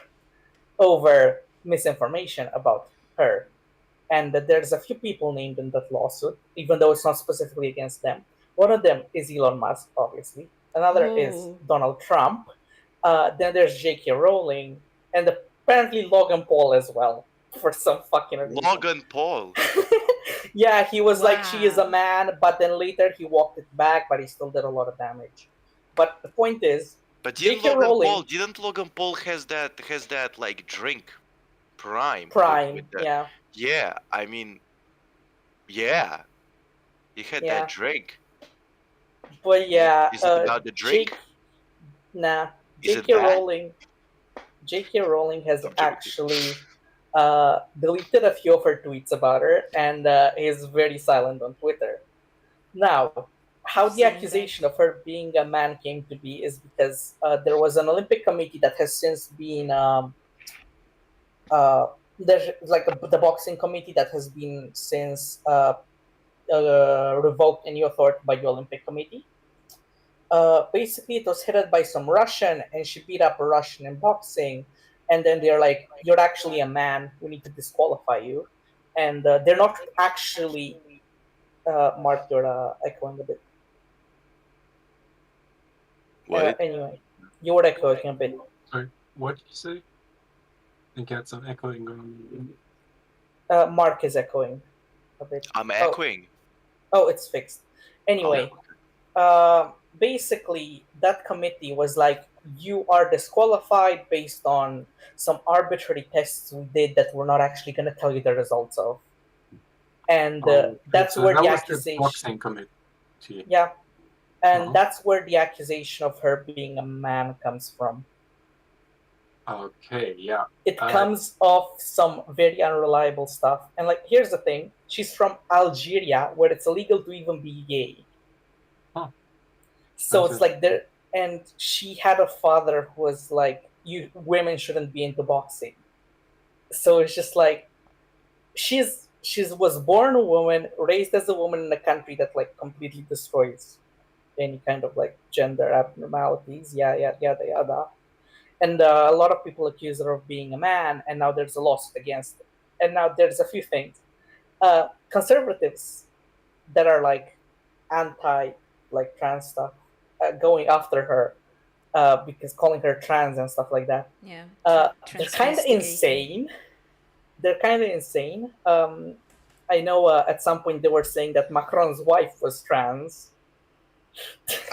Speaker 4: over misinformation about her. And that there's a few people named in that lawsuit, even though it's not specifically against them. One of them is Elon Musk, obviously. Another is Donald Trump. Then there's J.K. Rowling, and apparently Logan Paul as well, for some fucking reason.
Speaker 2: Logan Paul.
Speaker 4: Yeah, he was like, she is a
Speaker 1: Wow.
Speaker 4: man, but then later he walked it back, but he still did a lot of damage. But the point is,
Speaker 2: But
Speaker 4: J.K. Rowling,
Speaker 2: didn't Logan Paul has that like drink Prime?
Speaker 4: Prime,
Speaker 2: with
Speaker 4: yeah.
Speaker 2: Yeah, I mean, yeah, he had
Speaker 4: Yeah.
Speaker 2: that drink.
Speaker 4: But yeah,
Speaker 2: Is it about the drink?
Speaker 4: Nah,
Speaker 2: Is it
Speaker 4: J.K.
Speaker 2: bad?
Speaker 4: J.K. Rowling has
Speaker 2: I'm joking.
Speaker 4: actually deleted a few of her tweets about her, and is very silent on Twitter. Now, how the
Speaker 1: Seen
Speaker 4: accusation of her being a man came to be is because there was an Olympic committee that has since been there's like the boxing committee that has been since revoked any authority by the Olympic Committee. Basically, it was headed by some Russian, and she beat up a Russian in boxing. And then they're like, "You're actually a man. We need to disqualify you." And they're not actually. Mark, you're echoing a bit.
Speaker 2: What?
Speaker 4: Anyway, you were echoing a bit.
Speaker 3: Sorry, what did you say? I think you had some echoing going on.
Speaker 4: Mark is echoing a bit.
Speaker 2: I'm echoing.
Speaker 4: Oh, it's fixed. Anyway,
Speaker 2: Oh,
Speaker 4: basically, that committee was like, you are disqualified based on some arbitrary tests we did that we're not actually going to tell you the results of. And that's
Speaker 3: so
Speaker 4: where
Speaker 3: that
Speaker 4: the
Speaker 3: was
Speaker 4: accusation.
Speaker 3: The boxing committee.
Speaker 4: Yeah. And
Speaker 3: Uh-huh.
Speaker 4: that's where the accusation of her being a man comes from.
Speaker 3: Okay, yeah.
Speaker 4: It comes off some very unreliable stuff. And like, here's the thing: she's from Algeria, where it's illegal to even be gay.
Speaker 3: Huh.
Speaker 4: So
Speaker 3: That's
Speaker 4: it's like there, and she had a father who was like women shouldn't be into boxing. So it's just like she was born a woman, raised as a woman in a country that like completely destroys any kind of like gender abnormalities, yada. And a lot of people accuse her of being a man, and now there's a lawsuit against it. And now there's a few things. Conservatives that are like anti like trans stuff going after her because calling her trans and stuff like that.
Speaker 1: Yeah.
Speaker 4: They're kind of insane. They're kind of insane. I know at some point they were saying that Macron's wife was trans.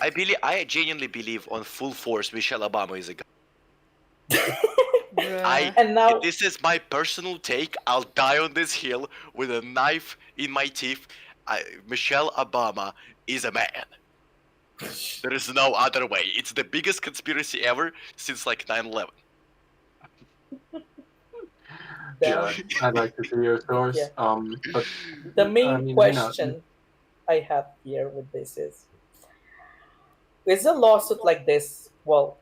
Speaker 2: I genuinely believe on full force Michelle Obama is a guy.
Speaker 4: And now
Speaker 2: This is my personal take. I'll die on this hill with a knife in my teeth. Michelle Obama is a man. There is no other way. It's the biggest conspiracy ever since like 9/11.
Speaker 3: Yeah, I'd like to hear your source.
Speaker 4: Yeah.
Speaker 3: But
Speaker 4: the main
Speaker 3: I mean,
Speaker 4: question I have here with this is a lawsuit like this, well,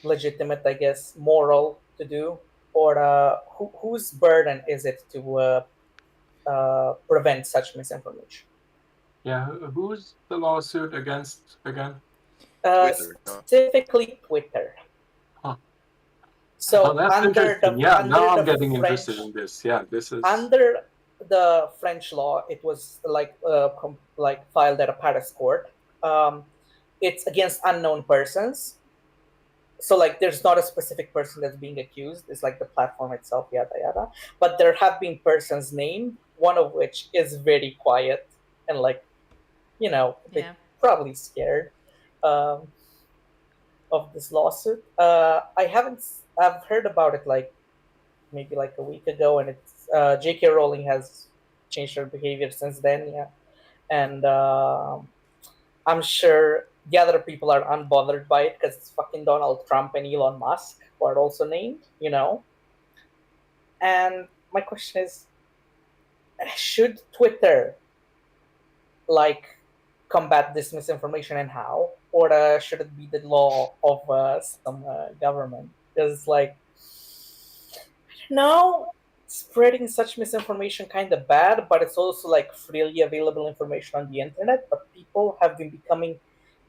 Speaker 4: legitimate, I guess, moral to do, or whose burden is it to prevent such misinformation?
Speaker 3: Yeah, who's the lawsuit against again?
Speaker 2: Twitter, no?
Speaker 4: Specifically Twitter.
Speaker 3: Huh.
Speaker 4: So
Speaker 3: Oh, that's
Speaker 4: under
Speaker 3: interesting.
Speaker 4: the
Speaker 3: Yeah,
Speaker 4: under
Speaker 3: now I'm
Speaker 4: the
Speaker 3: getting
Speaker 4: French,
Speaker 3: interested in this. Yeah, this is
Speaker 4: under the French law, it was like filed at a Paris court. It's against unknown persons. So like there's not a specific person that's being accused. It's like the platform itself, yada yada. But there have been persons named, one of which is very quiet and like, they're probably scared of this lawsuit. I've heard about it like maybe like a week ago, and it's J.K. Rowling has changed her behavior since then. Yeah, and I'm sure the other people are unbothered by it because it's fucking Donald Trump and Elon Musk who are also named, And my question is, should Twitter like combat this misinformation, and how? Or should it be the law of some government? Because like, no, spreading such misinformation kind of bad, but it's also like freely available information on the internet. But people have been becoming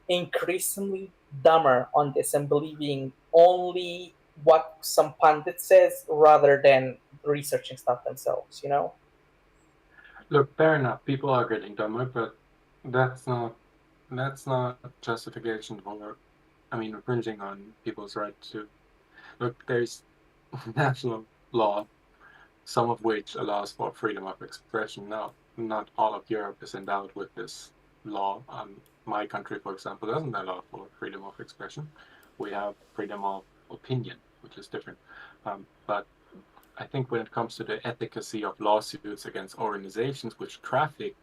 Speaker 4: increasingly dumber on this and believing only what some pundit says rather than researching stuff themselves,
Speaker 3: Look, fair enough. People are getting dumber, but that's not justification for, infringing on people's right to. Look, there's national law, some of which allows for freedom of expression. Now, not all of Europe is endowed with this law. My country, for example, doesn't allow for freedom of expression. We have freedom of opinion, which is different. But I think when it comes to the efficacy of lawsuits against organizations which traffic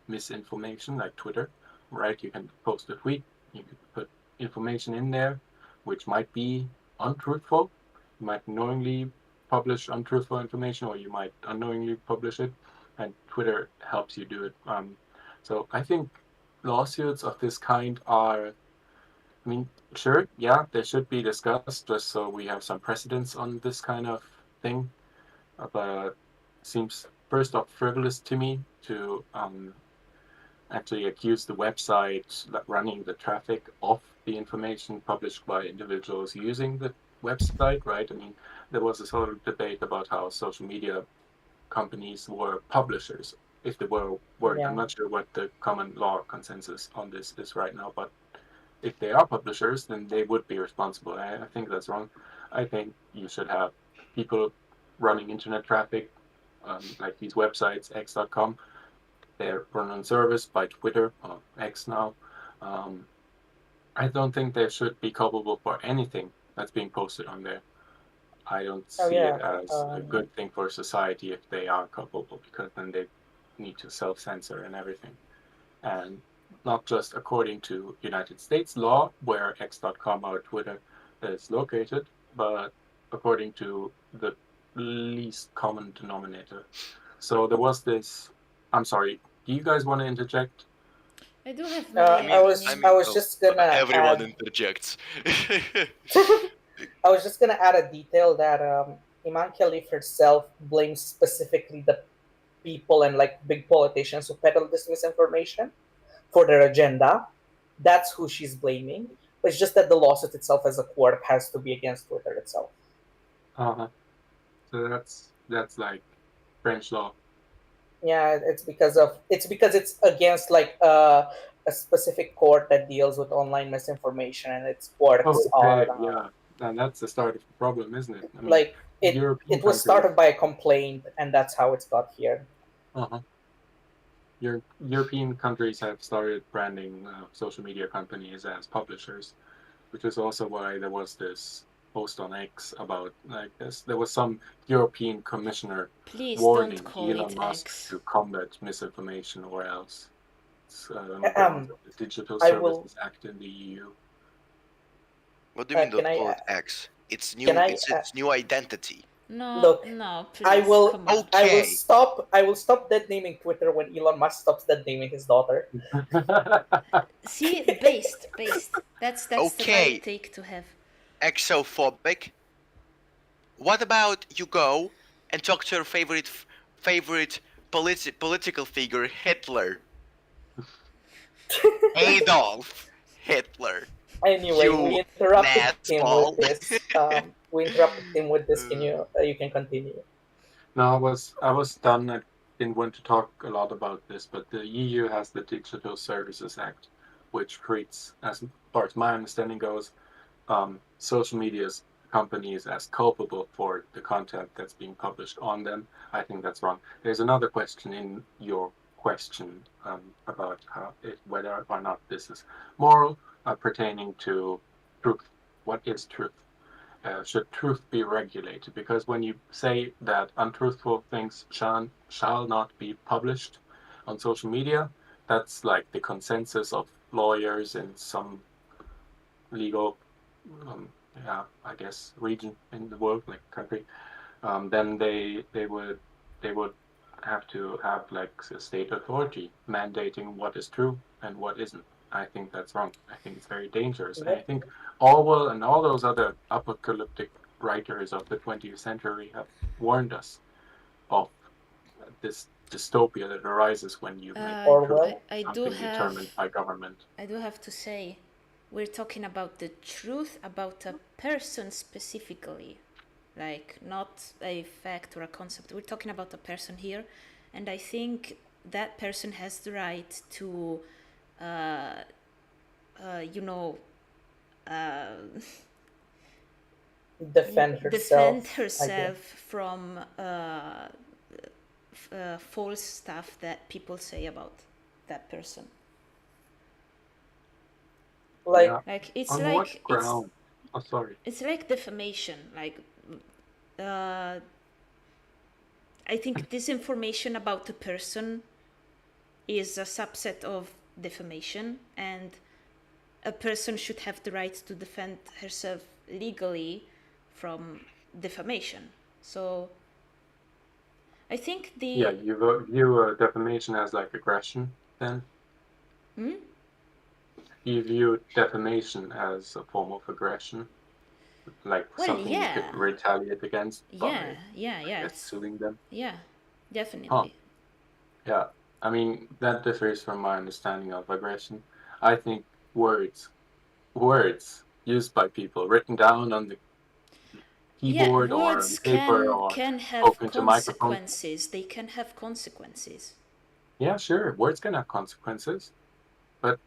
Speaker 3: misinformation, like Twitter, right? You can post a tweet, you can put information in there which might be untruthful. You might knowingly publish untruthful information, or you might unknowingly publish it, and Twitter helps you do it. So I think lawsuits of this kind are, sure, yeah, they should be discussed just so we have some precedence on this kind of thing. But seems first off frivolous to me to actually accuse the website running the traffic of the information published by individuals using the website, right? There was this whole debate about how social media companies were publishers. If they weren't, I'm not sure what the common law consensus on this is right now, but if they are publishers, then they would be responsible. I think that's wrong. I think you should have people running internet traffic, like these websites, x.com. They're run on service by Twitter, or X now. I don't think they should be culpable for anything that's being posted on there. I don't see it as a good thing for society if they are culpable, because then they need to self-censor and everything. And not just according to United States law, where x.com or Twitter is located, but according to the least common denominator. So there was this. I'm sorry. Do you guys want to interject?
Speaker 1: I do have
Speaker 4: I was just gonna
Speaker 2: everyone
Speaker 4: add,
Speaker 2: interjects.
Speaker 4: I was just gonna add a detail that Imane Khelif herself blames specifically the people and like big politicians who peddle this misinformation for their agenda. That's who she's blaming. But it's just that the lawsuit itself as a court has to be against Twitter itself.
Speaker 3: Uh-huh. So that's like French law.
Speaker 4: Yeah, it's because it's against like a specific court that deals with online misinformation, and its courts are
Speaker 3: Okay, yeah. And that's the start of the problem, isn't it? I mean,
Speaker 4: like
Speaker 3: European
Speaker 4: it was
Speaker 3: countries.
Speaker 4: started by a complaint, and that's how it's got here.
Speaker 3: Uh-huh. European countries have started branding social media companies as publishers, which is also why there was this post on X about like this. There was some European commissioner
Speaker 1: Please
Speaker 3: warning
Speaker 1: don't call
Speaker 3: Elon
Speaker 1: it
Speaker 3: Musk
Speaker 1: X.
Speaker 3: to combat misinformation, or else it's on
Speaker 4: Um,
Speaker 3: grounds of the Digital
Speaker 4: I will-
Speaker 3: Services Act in the EU.
Speaker 2: What do you mean
Speaker 4: can
Speaker 2: don't
Speaker 4: I,
Speaker 2: call it X? It's new.
Speaker 4: can I,
Speaker 2: It's its new identity.
Speaker 1: No,
Speaker 4: Look,
Speaker 1: no, please,
Speaker 4: I will
Speaker 1: come on.
Speaker 4: I will
Speaker 2: Okay.
Speaker 4: stop dead naming Twitter when Elon Musk stops dead naming his daughter.
Speaker 1: See, based. That's the
Speaker 2: Okay.
Speaker 1: right take to have.
Speaker 2: Exophobic. What about you go and talk to your favorite political figure, Hitler? Adolf Hitler.
Speaker 4: Anyway,
Speaker 2: You
Speaker 4: we interrupted him
Speaker 2: Nazball.
Speaker 4: with this. We interrupted him with this. Can you can continue?
Speaker 3: No, I was done. I didn't want to talk a lot about this, but the EU has the Digital Services Act, which treats, as far as my understanding goes, social media's companies as culpable for the content that's being published on them. I think that's wrong. There's another question in your question about whether or not this is moral, pertaining to truth. What is truth? Should truth be regulated? Because when you say that untruthful things shall not be published on social media, that's like the consensus of lawyers in some legal, I guess, region in the world, like country. Then they would have to have like a state authority mandating what is true and what isn't. I think that's wrong. I think it's very dangerous. And I think Orwell and all those other apocalyptic writers of the 20th century have warned us of this dystopia that arises when you make
Speaker 4: Orwell?
Speaker 1: I do
Speaker 3: something
Speaker 1: have.
Speaker 3: determined by government.
Speaker 1: I do have to say, we're talking about the truth about a person specifically, like not a fact or a concept. We're talking about a person here, and I think that person has the right to, you know,
Speaker 4: Defend herself.
Speaker 1: from false stuff that people say about that person.
Speaker 4: Like,
Speaker 3: Yeah.
Speaker 1: Like it's
Speaker 3: On
Speaker 1: like
Speaker 3: what ground? Oh, sorry.
Speaker 1: it's like defamation. Like I think disinformation about a person is a subset of defamation, and a person should have the right to defend herself legally from defamation. So I think the
Speaker 3: Yeah, you view defamation as like aggression, then? You view defamation as a form of aggression, like
Speaker 1: Well,
Speaker 3: something you could
Speaker 1: yeah.
Speaker 3: retaliate against by
Speaker 1: yeah,
Speaker 3: suing them.
Speaker 1: yeah, definitely.
Speaker 3: Huh. Yeah, I mean, that differs from my understanding of aggression. I think words used by people, written down on the keyboard or on
Speaker 1: Words
Speaker 3: paper or
Speaker 1: can have
Speaker 3: spoken to microphone.
Speaker 1: consequences. They can have consequences.
Speaker 3: Yeah, sure, words can have consequences, but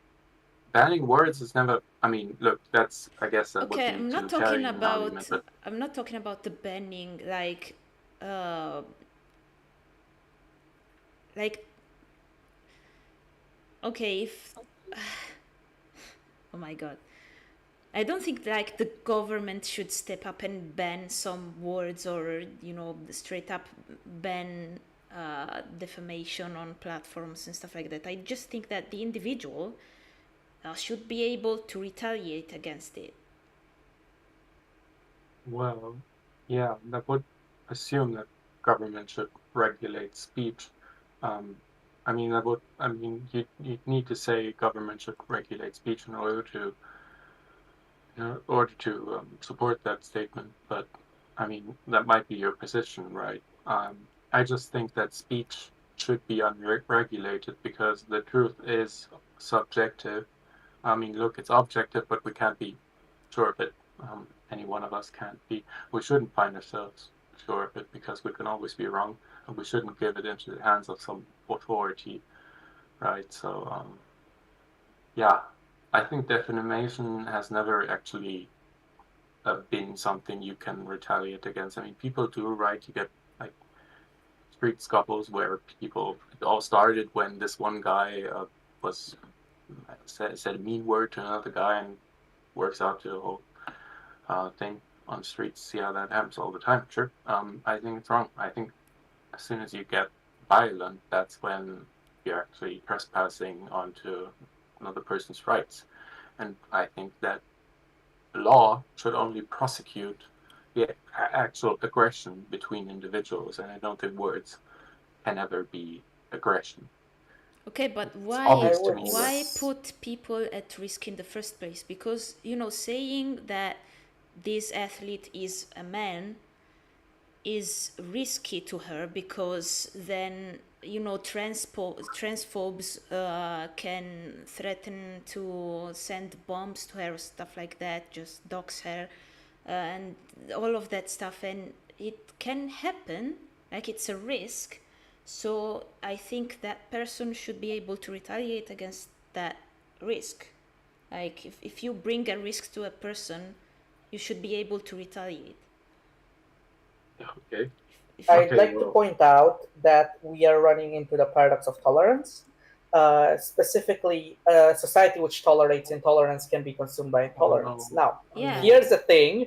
Speaker 3: banning words is never. I mean, look, that's, I guess that
Speaker 1: Okay,
Speaker 3: would be
Speaker 1: I'm not
Speaker 3: utilitarian
Speaker 1: talking about.
Speaker 3: argument, but
Speaker 1: I'm not talking about the banning, like. Okay, if. Oh my god. I don't think like the government should step up and ban some words, or straight up ban defamation on platforms and stuff like that. I just think that the individual should be able to retaliate against it.
Speaker 3: well, yeah, that would assume that government should regulate speech. I mean, you need to say government should regulate speech in order to in order to support that statement, but I mean, that might be your position, right? I just think that speech should be unregulated because the truth is subjective. I mean, look, it's objective, but we can't be sure of it. Any one of us can't be. We shouldn't find ourselves sure of it because we can always be wrong, and we shouldn't give it into the hands of some authority, right? So, yeah, I think defamation has never actually been something you can retaliate against. I mean, people do, right? You get like street scuffles where people, it all started when this one guy was said a mean word to another guy and works out to the whole thing on the streets. See how that happens all the time. Sure. I think it's wrong. I think as soon as you get violent, that's when you're actually trespassing onto another person's rights. And I think that law should only prosecute the actual aggression between individuals, and I don't think words can ever be aggression.
Speaker 1: Okay, but
Speaker 3: It's
Speaker 1: why
Speaker 3: obvious to me
Speaker 1: why
Speaker 3: that
Speaker 1: put people at risk in the first place? Because, you know, saying that this athlete is a man is risky to her, because then, you know, transphobes can threaten to send bombs to her, stuff like that, just dox her, and all of that stuff, and it can happen, like it's a risk. So I think that person should be able to retaliate against that risk. Like if you bring a risk to a person, you should be able to retaliate.
Speaker 3: okay.
Speaker 4: I'd
Speaker 3: Okay,
Speaker 4: like to
Speaker 3: well,
Speaker 4: point out that we are running into the paradox of tolerance. Specifically, a society which tolerates intolerance can be consumed by intolerance.
Speaker 3: no,
Speaker 4: Now,
Speaker 1: Yeah.
Speaker 4: here's the thing: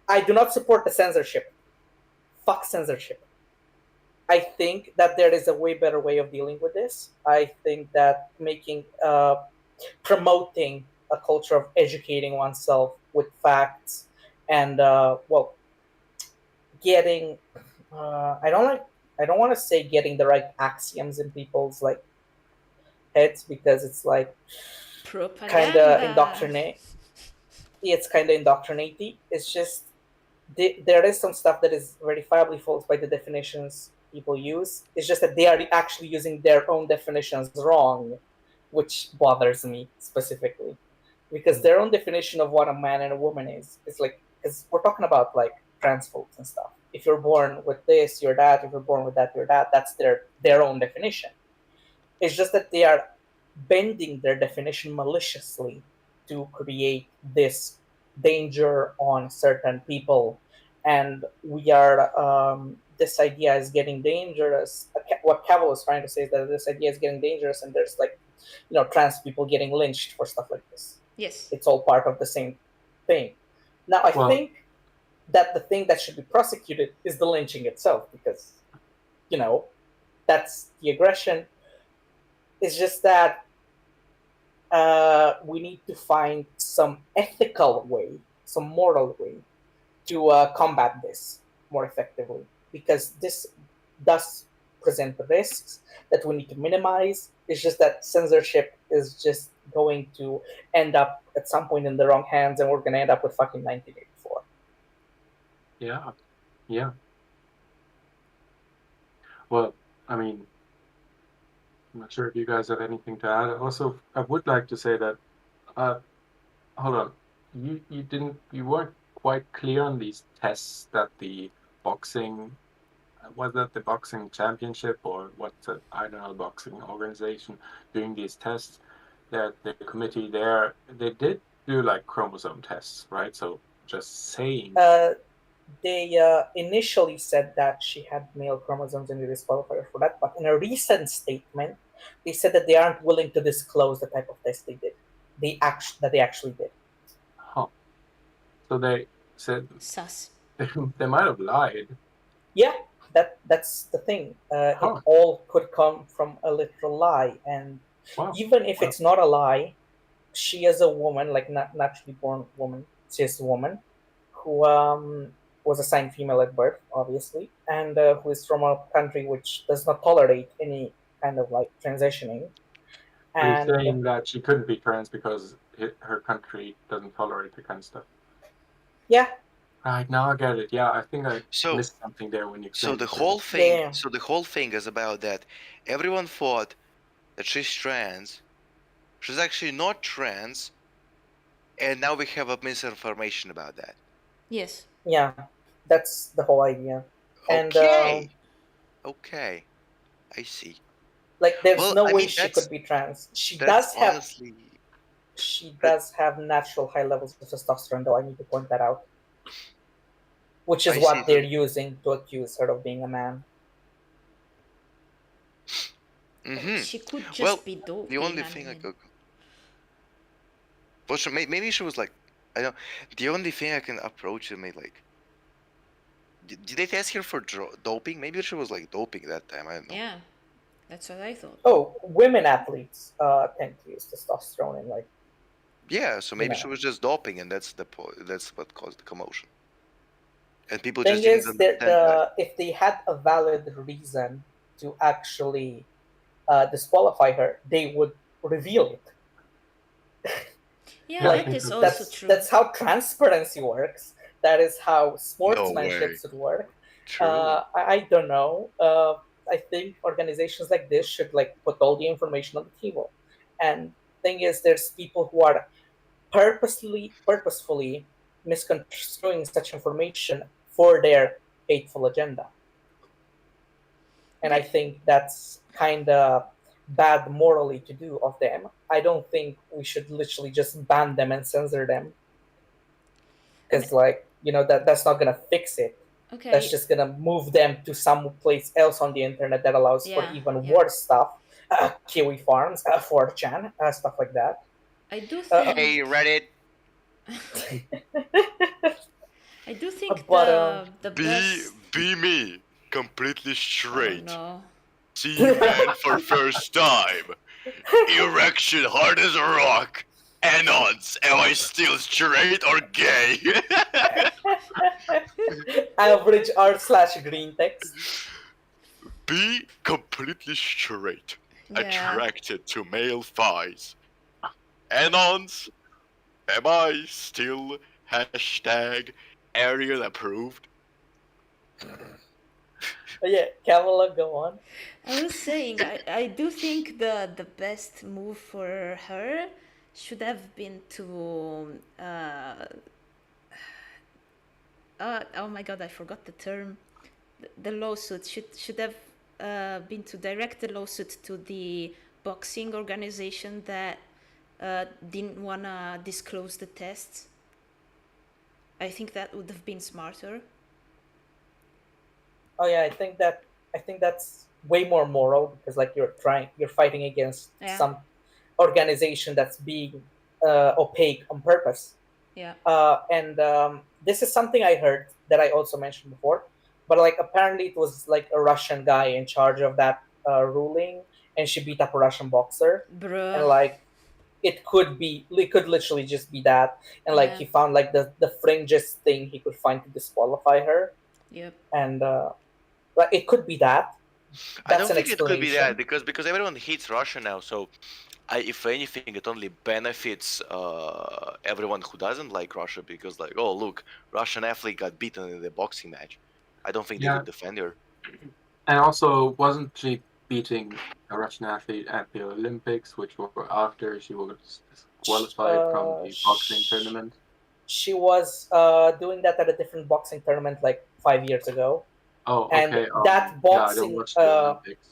Speaker 4: I do not support the censorship. Fuck censorship. I think that there is a way better way of dealing with this. I think that promoting a culture of educating oneself with facts and getting I don't want to say getting the right axioms in people's like heads, because it's like kind of
Speaker 1: Propaganda.
Speaker 4: indoctrinate. It's kind of indoctrinating. It's just there is some stuff that is verifiably false by the definitions people use. It's just that they are actually using their own definitions wrong, which bothers me specifically, because their own definition of what a man and a woman is like, because we're talking about like trans folks and stuff. If you're born with this, you're that. If you're born with that, you're that. That's their own definition. It's just that they are bending their definition maliciously to create this danger on certain people, and we are this idea is getting dangerous. What Cavolo is trying to say is that this idea is getting dangerous, and there's like, you know, trans people getting lynched for stuff like this.
Speaker 1: Yes.
Speaker 4: It's all part of the same thing. Now, I
Speaker 3: well,
Speaker 4: think that the thing that should be prosecuted is the lynching itself, because, you know, that's the aggression. It's just that we need to find some ethical way, some moral way to combat this more effectively, because this does present risks that we need to minimize. It's just that censorship is just going to end up at some point in the wrong hands, and we're going to end up with fucking 1984.
Speaker 3: yeah, yeah. Well, I mean, I'm not sure if you guys have anything to add. Also, I would like to say that, hold on, you weren't quite clear on these tests that the boxing, was that the boxing championship or what's it? I don't know, boxing organization doing these tests. That the committee there, they did do like chromosome tests, right? So just saying,
Speaker 4: They initially said that she had male chromosomes and they disqualified her for that, but in a recent statement, they said that they aren't willing to disclose the type of test they did. They actually did.
Speaker 3: huh? So they said
Speaker 1: Sus.
Speaker 3: they might have lied.
Speaker 4: Yeah, that's the thing. It
Speaker 3: Huh.
Speaker 4: all could come from a literal lie, and
Speaker 3: Wow.
Speaker 4: even if
Speaker 3: Wow.
Speaker 4: it's not a lie, she is a woman, like not naturally born woman, cis woman, who was assigned female at birth, obviously, and who is from a country which does not tolerate any kind of like transitioning.
Speaker 3: Are you
Speaker 4: And
Speaker 3: saying that she couldn't be trans because her country doesn't tolerate the kind of stuff.
Speaker 4: Yeah.
Speaker 3: Right, now I get it. Yeah, I think I
Speaker 2: So
Speaker 3: missed something there when you
Speaker 2: so
Speaker 3: explained
Speaker 2: the
Speaker 3: it.
Speaker 2: whole thing
Speaker 4: Yeah.
Speaker 2: so the whole thing is about that everyone thought that she's trans. She's actually not trans, and now we have a misinformation about that.
Speaker 1: Yes.
Speaker 4: Yeah. That's the whole idea. And
Speaker 2: Okay. Okay. I see.
Speaker 4: like, there's
Speaker 2: Well,
Speaker 4: no
Speaker 2: I
Speaker 4: way
Speaker 2: mean
Speaker 4: she could be trans.
Speaker 2: that's honestly
Speaker 4: She
Speaker 2: that,
Speaker 4: does have natural high levels of testosterone, though. I need to point that out. Which is
Speaker 2: I see
Speaker 4: what they're
Speaker 2: that.
Speaker 4: using to accuse her of being a man.
Speaker 1: She could
Speaker 2: Well,
Speaker 1: just be
Speaker 2: the
Speaker 1: doping.
Speaker 2: only
Speaker 1: I
Speaker 2: thing I
Speaker 1: mean,
Speaker 2: could well, maybe she was like I don't. The only thing I can approach it, maybe like did they test her for doping? Maybe she was like doping that time. I don't know.
Speaker 1: yeah, that's what I thought.
Speaker 4: Oh, women athletes tend to use testosterone in, like,
Speaker 2: Yeah, so maybe she
Speaker 4: know.
Speaker 2: was just doping, and that's the that's what caused the commotion, and people
Speaker 4: Thing
Speaker 2: just didn't
Speaker 4: is that
Speaker 2: understand that.
Speaker 4: if they had a valid reason to actually disqualify her, they would reveal it.
Speaker 1: Yeah,
Speaker 3: Yeah, I
Speaker 1: that
Speaker 3: think
Speaker 1: is
Speaker 3: so too.
Speaker 1: also true.
Speaker 4: That's how transparency works. That is how
Speaker 2: No
Speaker 4: sportsmanship
Speaker 2: way.
Speaker 4: should work.
Speaker 2: True.
Speaker 4: I don't know. I think organizations like this should, like, put all the information on the table. And thing is, there's people who are purposefully misconstruing such information for their hateful agenda. And I
Speaker 1: They,
Speaker 4: think that's kind of bad morally to do of them. I don't think we should literally just ban them and censor them, because, like, that's not gonna fix it.
Speaker 1: okay.
Speaker 4: That's just gonna move them to some place else on the internet that allows for
Speaker 1: Yeah,
Speaker 4: even
Speaker 1: yeah.
Speaker 4: worse stuff. Kiwi farms, 4chan, stuff like that.
Speaker 1: I do
Speaker 5: Hey,
Speaker 1: think.
Speaker 5: Reddit.
Speaker 1: I do think
Speaker 4: But
Speaker 1: the
Speaker 2: Be
Speaker 1: best.
Speaker 2: me, completely
Speaker 1: Oh
Speaker 2: straight.
Speaker 1: no.
Speaker 2: See man for first time. Erection hard as a rock. Anons, am I still straight or gay?
Speaker 4: average r/green text.
Speaker 2: Be completely straight.
Speaker 1: Yeah.
Speaker 2: Attracted to male thighs. Anons, am I still hashtag Ariel approved?
Speaker 4: Yeah, Cavolo, go on.
Speaker 1: I was saying, I do think the best move for her should have been to oh my god, I forgot the term. The lawsuit should have been to direct the lawsuit to the boxing organization that didn't wanna disclose the tests. I think that would have been smarter.
Speaker 4: Oh yeah, I think that's way more moral, because, like, you're fighting against
Speaker 1: Yeah.
Speaker 4: some organization that's being opaque on purpose.
Speaker 1: Yeah.
Speaker 4: And this is something I heard that I also mentioned before, but, like, apparently it was like a Russian guy in charge of that ruling, and she beat up a Russian boxer,
Speaker 1: Bruh.
Speaker 4: and, like, it could literally just be that, and, like,
Speaker 1: Yeah.
Speaker 4: he found, like, the fringest thing he could find to disqualify her,
Speaker 1: Yep.
Speaker 4: and like, it could be that.
Speaker 2: I
Speaker 4: That's
Speaker 2: don't
Speaker 4: an
Speaker 2: think it could be that
Speaker 4: explanation.
Speaker 2: because everyone hates Russia now. So, if anything, it only benefits everyone who doesn't like Russia because, like, oh look, Russian athlete got beaten in the boxing match. I don't think they
Speaker 3: Yeah.
Speaker 2: would defend her.
Speaker 3: And also, wasn't she beating a Russian athlete at the Olympics, which were after she was disqualified from the boxing tournament?
Speaker 4: She was doing that at a different boxing tournament like 5 years ago.
Speaker 3: Oh,
Speaker 4: And
Speaker 3: okay.
Speaker 4: that
Speaker 3: Yeah, I don't
Speaker 4: boxing
Speaker 3: watch the Olympics.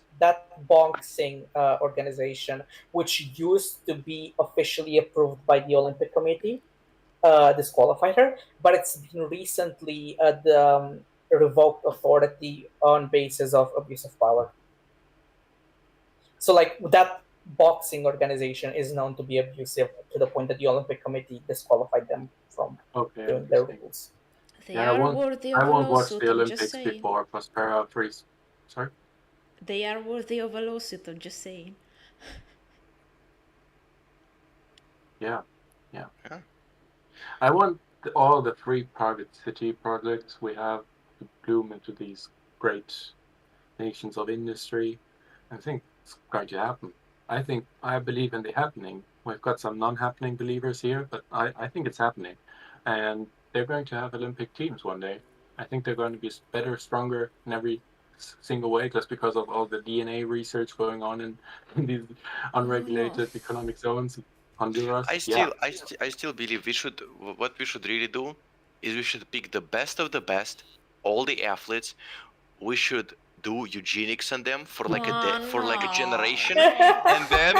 Speaker 4: organization, which used to be officially approved by the Olympic Committee, disqualified her, but it's been recently revoked authority on basis of abuse of power. So, like, that boxing organization is known to be abusive to the point that the Olympic Committee disqualified them from
Speaker 3: Okay,
Speaker 4: doing their
Speaker 3: interesting.
Speaker 4: rules.
Speaker 1: They
Speaker 3: Yeah,
Speaker 1: are worthy of
Speaker 3: I
Speaker 1: a
Speaker 3: won't watch
Speaker 1: lawsuit.
Speaker 3: the
Speaker 1: I'm just
Speaker 3: Olympics
Speaker 1: saying.
Speaker 3: before Prospera freeze. Sorry?
Speaker 1: They are worthy of a lawsuit. I'm just saying.
Speaker 3: Yeah.
Speaker 2: Yeah.
Speaker 3: I want all the free private city projects we have to bloom into these great nations of industry. I think it's going to happen. I believe in the happening. we've got some non-happening believers here, but I think it's happening. And they're going to have Olympic teams one day. I think they're going to be better, stronger in every single way, just because of all the DNA research going on in these unregulated economic zones. Honduras.
Speaker 2: I still believe what we should really do is we should pick the best of the best, all the athletes. We should do eugenics on them for like a generation, and then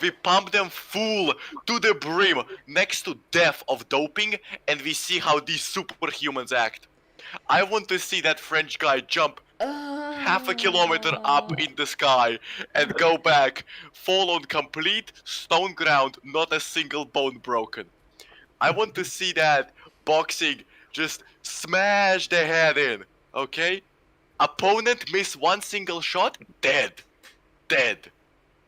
Speaker 2: we pump them full to the brim next to death of doping, and we see how these superhumans act. I want to see that French guy jump half a kilometer up in the sky and go back, fall on complete stone ground, not a single bone broken. I want to see that boxing just smash the head in, okay? Opponent miss one single shot, dead.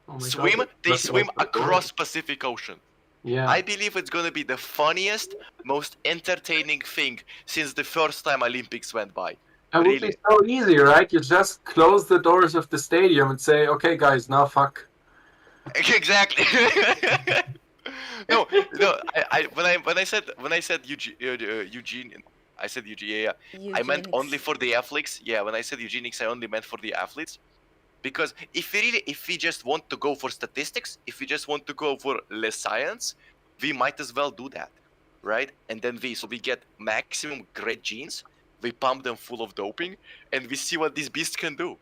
Speaker 3: Oh my
Speaker 2: Swim,
Speaker 3: God,
Speaker 2: they
Speaker 3: that's
Speaker 2: swim
Speaker 3: so cool.
Speaker 2: across Pacific Ocean.
Speaker 3: Yeah.
Speaker 2: I believe it's gonna be the funniest, most entertaining thing since the first time Olympics went by.
Speaker 3: It would be so easy, right? You just close the doors of the stadium and say, "Okay, guys, now fuck."
Speaker 2: Exactly. no. When I said Eugene, I said Eugene. Yeah, I meant only for the athletes. Yeah, when I said eugenics, I only meant for the athletes. Because if we just want to go for statistics, if we just want to go for less science, we might as well do that, right? And then we get maximum great genes, we pump them full of doping, and we see what these beasts can do.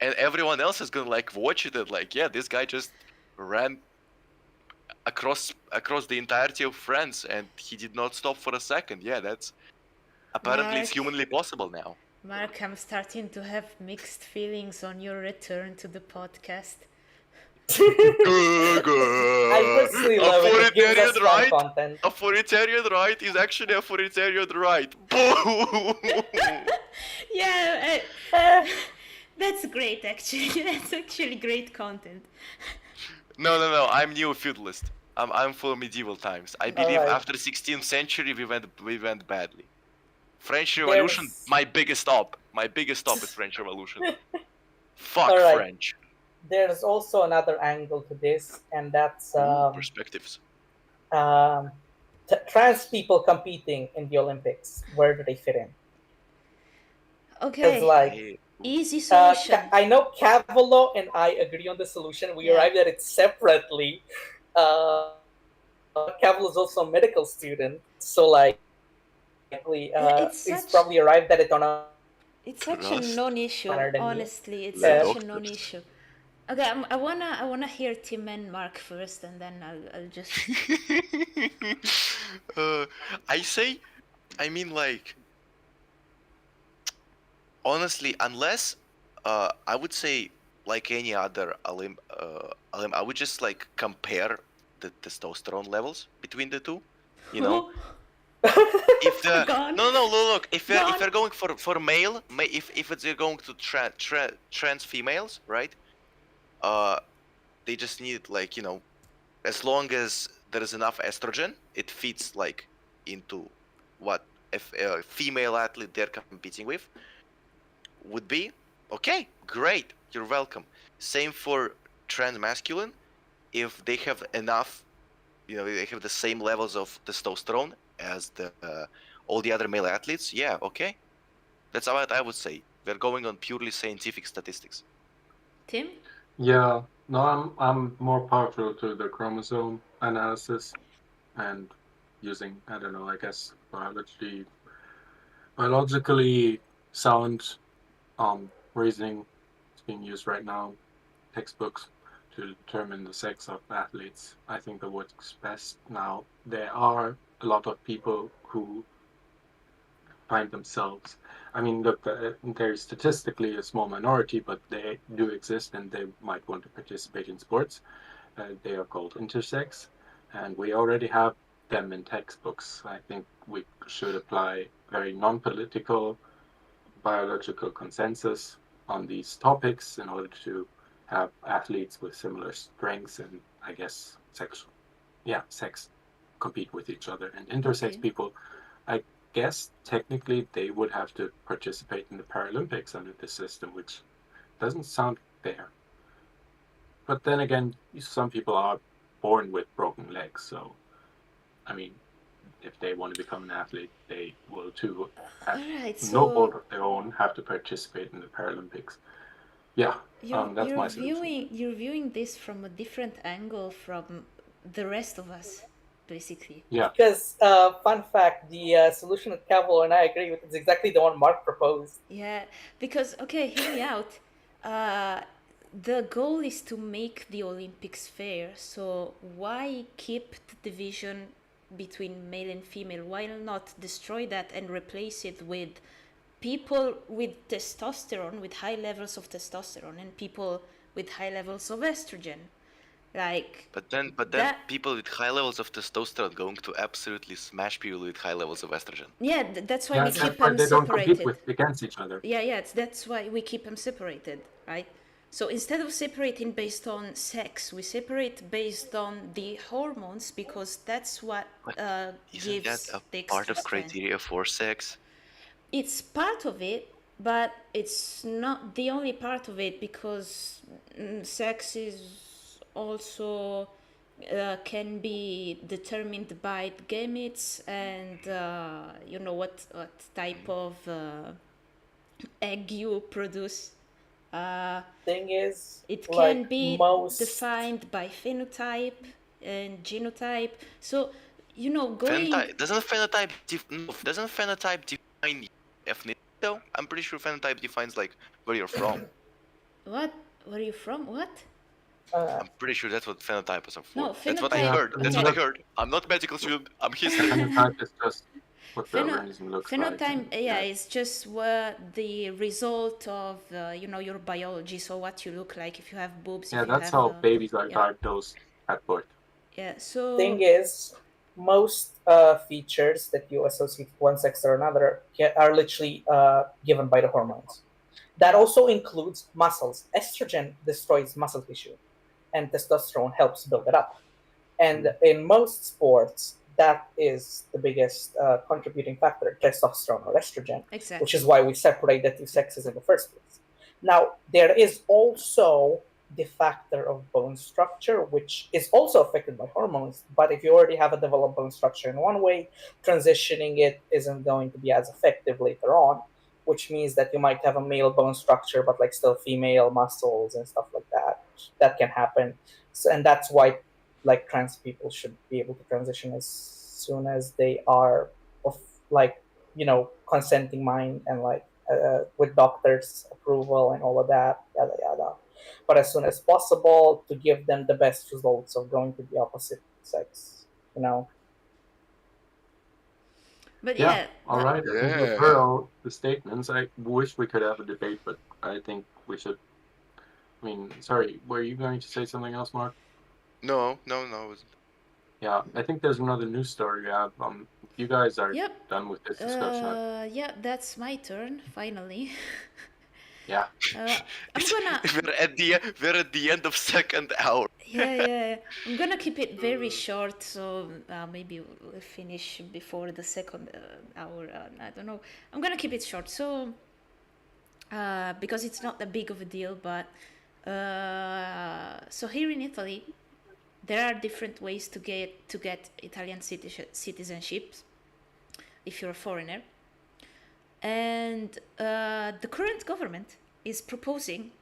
Speaker 2: And everyone else is gonna like watch it and like, yeah, this guy just ran across the entirety of France and he did not stop for a second. Yeah, that's apparently it's humanly possible now.
Speaker 1: Mark, I'm starting to have mixed feelings on your return to the podcast.
Speaker 4: I personally love it. It gives us fun content.
Speaker 2: Authoritarian right is actually authoritarian right.
Speaker 1: Yeah, that's great actually. That's actually great content.
Speaker 2: No. I'm neo feudalist. I'm for medieval times. I believe after 16th century we went badly. French Revolution, my biggest stop is French Revolution. Fuck French.
Speaker 4: There's also another angle to this, and that's
Speaker 2: perspectives.
Speaker 4: Trans people competing in the Olympics. Where do they fit in?
Speaker 1: Okay.
Speaker 4: Like,
Speaker 1: easy solution.
Speaker 4: I know Cavolo and I agree on the solution. We arrived at it separately. Cavolo is also a medical student, so like, he's probably arrived at it on a.
Speaker 1: It's such a non-issue. Honestly, it's such a non-issue. Okay, I wanna hear Tim and Mark first, and then I'll just.
Speaker 2: Honestly, unless I would say like any other I would just like compare the testosterone levels between the two, you know. If the look, if they're going for male, if it's going to trans females, right? They just need like, you know, as long as there is enough estrogen, it fits like into what a female athlete they're competing with would be. Okay, great, you're welcome. Same for trans masculine. If they have enough, you know, they have the same levels of testosterone as the all the other male athletes, yeah, okay. That's what I would say. We're going on purely scientific statistics.
Speaker 1: Tim?
Speaker 3: Yeah, no, I'm more partial to the chromosome analysis and using, I don't know, I guess biologically sound reasoning is being used right now, textbooks, to determine the sex of athletes. I think that works best now. There are a lot of people who find themselves, I mean, look, they're statistically a small minority, but they do exist and they might want to participate in sports. They are called intersex, and we already have them in textbooks. I think we should apply very non-political biological consensus on these topics in order to have athletes with similar strengths and, I guess, sex compete with each other. And intersex people, I guess technically they would have to participate in the Paralympics under this system, which doesn't sound fair. but then again, some people are born with broken legs, so I mean, if they want to become an athlete, they will too. At
Speaker 1: Alright,
Speaker 3: no fault
Speaker 1: so
Speaker 3: of their own, have to participate in the Paralympics. Yeah, that's my solution.
Speaker 1: you're viewing this from a different angle from the rest of us, basically.
Speaker 3: Yeah,
Speaker 4: Because, fun fact, the solution that Cavolo and I agree with is exactly the one Mark proposed.
Speaker 1: Yeah, because okay, hear me out. The goal is to make the Olympics fair. So why keep the division between male and female? Why not destroy that and replace it with people with testosterone, with high levels of testosterone, and people with high levels of estrogen? Like
Speaker 2: But then
Speaker 1: that.
Speaker 2: people with high levels of testosterone going to absolutely smash people with high levels of estrogen.
Speaker 1: Yeah, that's why
Speaker 3: yeah,
Speaker 1: we
Speaker 3: that's
Speaker 1: keep
Speaker 3: why
Speaker 1: them
Speaker 3: they don't compete
Speaker 1: separated.
Speaker 3: against each other.
Speaker 1: Yeah, that's why we keep them separated, right? So instead of separating based on sex, we separate based on the hormones because that's what
Speaker 2: Isn't that
Speaker 1: gives
Speaker 2: a
Speaker 1: the
Speaker 2: part
Speaker 1: extra
Speaker 2: of
Speaker 1: strength.
Speaker 2: criteria for sex?
Speaker 1: It's part of it, but it's not the only part of it because sex is also can be determined by the gametes and you know what type of egg you produce.
Speaker 4: Thing is,
Speaker 1: It can
Speaker 4: like
Speaker 1: be
Speaker 4: most
Speaker 1: defined by phenotype and genotype. So, you know, going.
Speaker 2: Phenotype doesn't phenotype define ethnicity though? I'm pretty sure phenotype defines like where you're from.
Speaker 1: What? Where are you from? What?
Speaker 4: uh,
Speaker 2: I'm pretty sure that's what phenotypes are for.
Speaker 1: No,
Speaker 2: That's what I
Speaker 1: phenotype.
Speaker 3: Yeah,
Speaker 2: heard.
Speaker 3: I
Speaker 2: That's
Speaker 3: mean,
Speaker 2: what I
Speaker 1: Okay.
Speaker 3: look,
Speaker 2: heard. I'm not medical student. I'm history.
Speaker 3: phenotype is just what the
Speaker 1: Pheno-
Speaker 3: organism looks like.
Speaker 1: phenotype,
Speaker 3: And,
Speaker 1: yeah, is just what the result of you know your biology. So what you look like if you have boobs,
Speaker 3: yeah,
Speaker 1: if you
Speaker 3: that's
Speaker 1: have
Speaker 3: how babies are
Speaker 1: yeah,
Speaker 3: diagnosed at birth.
Speaker 1: yeah.
Speaker 4: thing
Speaker 1: So
Speaker 4: is, most features that you associate with one sex or another are literally given by the hormones. That also includes muscles. Estrogen destroys muscle tissue, and testosterone helps build it up. And in most sports, that is the biggest contributing factor, testosterone or estrogen, which is
Speaker 1: exactly.
Speaker 4: why we separate the two sexes in the first place. Now, there is also the factor of bone structure, which is also affected by hormones. But if you already have a developed bone structure in one way, transitioning it isn't going to be as effective later on, which means that you might have a male bone structure, but like still female muscles and stuff like that. That can happen. So, and that's why like trans people should be able to transition as soon as they are of like consenting mind and like with doctors approval and all of that, yada yada, but as soon as possible to give them the best results of going to the opposite sex, you know.
Speaker 1: But
Speaker 3: Yeah,
Speaker 1: yeah,
Speaker 3: all right. I think we've heard
Speaker 2: Yeah.
Speaker 3: all the statements. I wish we could have a debate, but I think we should. I mean, sorry, were you going to say something else, Mark?
Speaker 2: No.
Speaker 3: Yeah, I think there's another news story we have. You guys are
Speaker 1: yep.
Speaker 3: done with this discussion.
Speaker 1: Yeah, that's my turn finally.
Speaker 3: Yeah.
Speaker 1: I'm gonna.
Speaker 2: We're at the end of second hour.
Speaker 1: Yeah. I'm gonna keep it very short, so maybe we'll finish before the second hour. I don't know. I'm gonna keep it short, so because it's not that big of a deal. But so here in Italy, there are different ways to get Italian citizenship if you're a foreigner, and the current government is proposing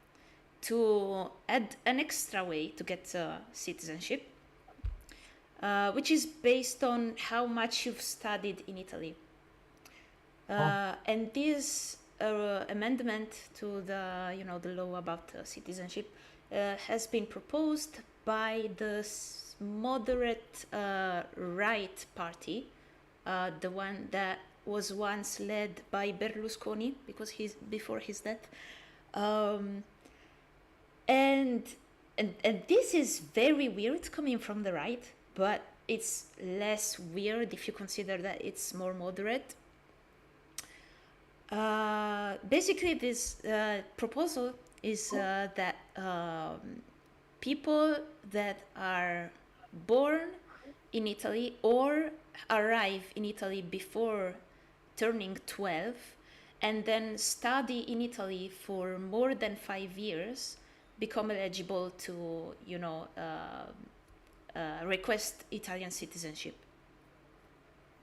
Speaker 1: to add an extra way to get citizenship, which is based on how much you've studied in Italy. And this amendment to the law about citizenship has been proposed by the moderate right party, the one that was once led by Berlusconi before his death. And this is very weird coming from the right, but it's less weird if you consider that it's more moderate. Basically, this proposal is that people that are born in Italy or arrive in Italy before turning 12 and then study in Italy for more than 5 years become eligible to, request Italian citizenship.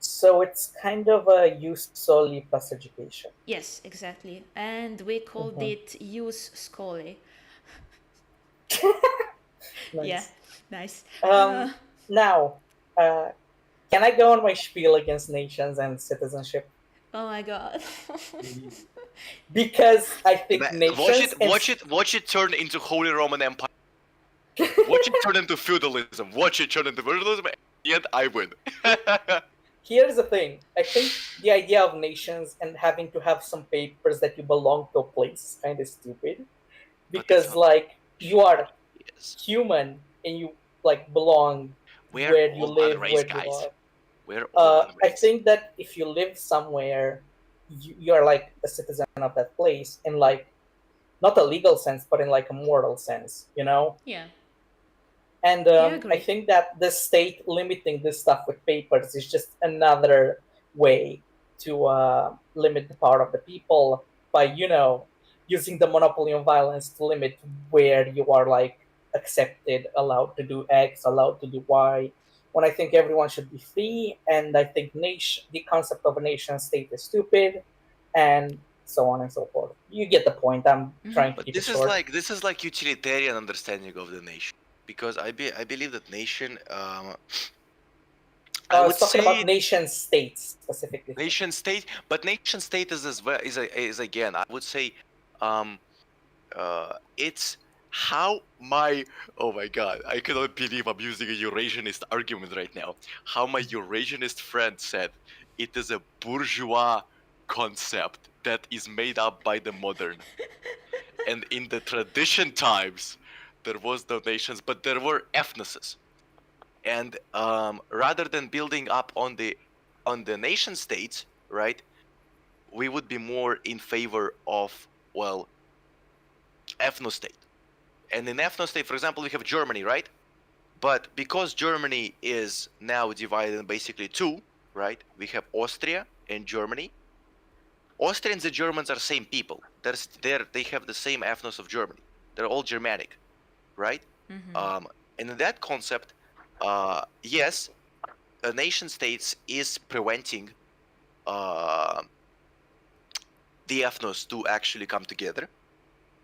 Speaker 4: So it's kind of a jus soli plus education.
Speaker 1: Yes, exactly. And we called it jus scholae. Yeah,
Speaker 4: Nice.
Speaker 1: nice.
Speaker 4: Now, can I go on my spiel against nations and citizenship?
Speaker 1: Oh my god.
Speaker 4: Because I think
Speaker 2: Watch it turn into Holy Roman Empire. Watch it turn into feudalism. Watch it turn into feudalism, and yet I win.
Speaker 4: Here's the thing. I think the idea of nations and having to have some papers that you belong to a place is kind of stupid. Because, like, you are human and you, like, belong where you live, where you are.
Speaker 2: We're all unraised.
Speaker 4: I think that if you live somewhere, you're like a citizen of that place in, like, not a legal sense, but in, like, a moral sense, you know?
Speaker 1: Yeah.
Speaker 4: And I think that the state limiting this stuff with papers is just another way to limit the power of the people by, using the monopoly on violence to limit where you are, like, accepted, allowed to do X, allowed to do Y. When I think everyone should be free, and I think the concept of a nation state is stupid, and so on and so forth. You get the point. I'm trying to keep it short.
Speaker 2: This is like utilitarian understanding of the nation, because I believe that nation.
Speaker 4: I was talking about nation states specifically.
Speaker 2: Nation state, but nation state is again, I would say, it's how my, oh my god, I cannot believe I'm using a Eurasianist argument right now. How my Eurasianist friend said it is a bourgeois concept that is made up by the modern. And in the tradition times, there was no nations, but there were ethnoses. And rather than building up on the nation states, right, we would be more in favor of, well, ethnostate. And in ethnostate, for example, we have Germany, right? But because Germany is now divided in basically two, right? We have Austria and Germany. Austrians and Germans are the same people. They have the same ethnos of Germany. They're all Germanic, right?
Speaker 1: Mm-hmm.
Speaker 2: And in that concept, yes, a nation states is preventing the ethnos to actually come together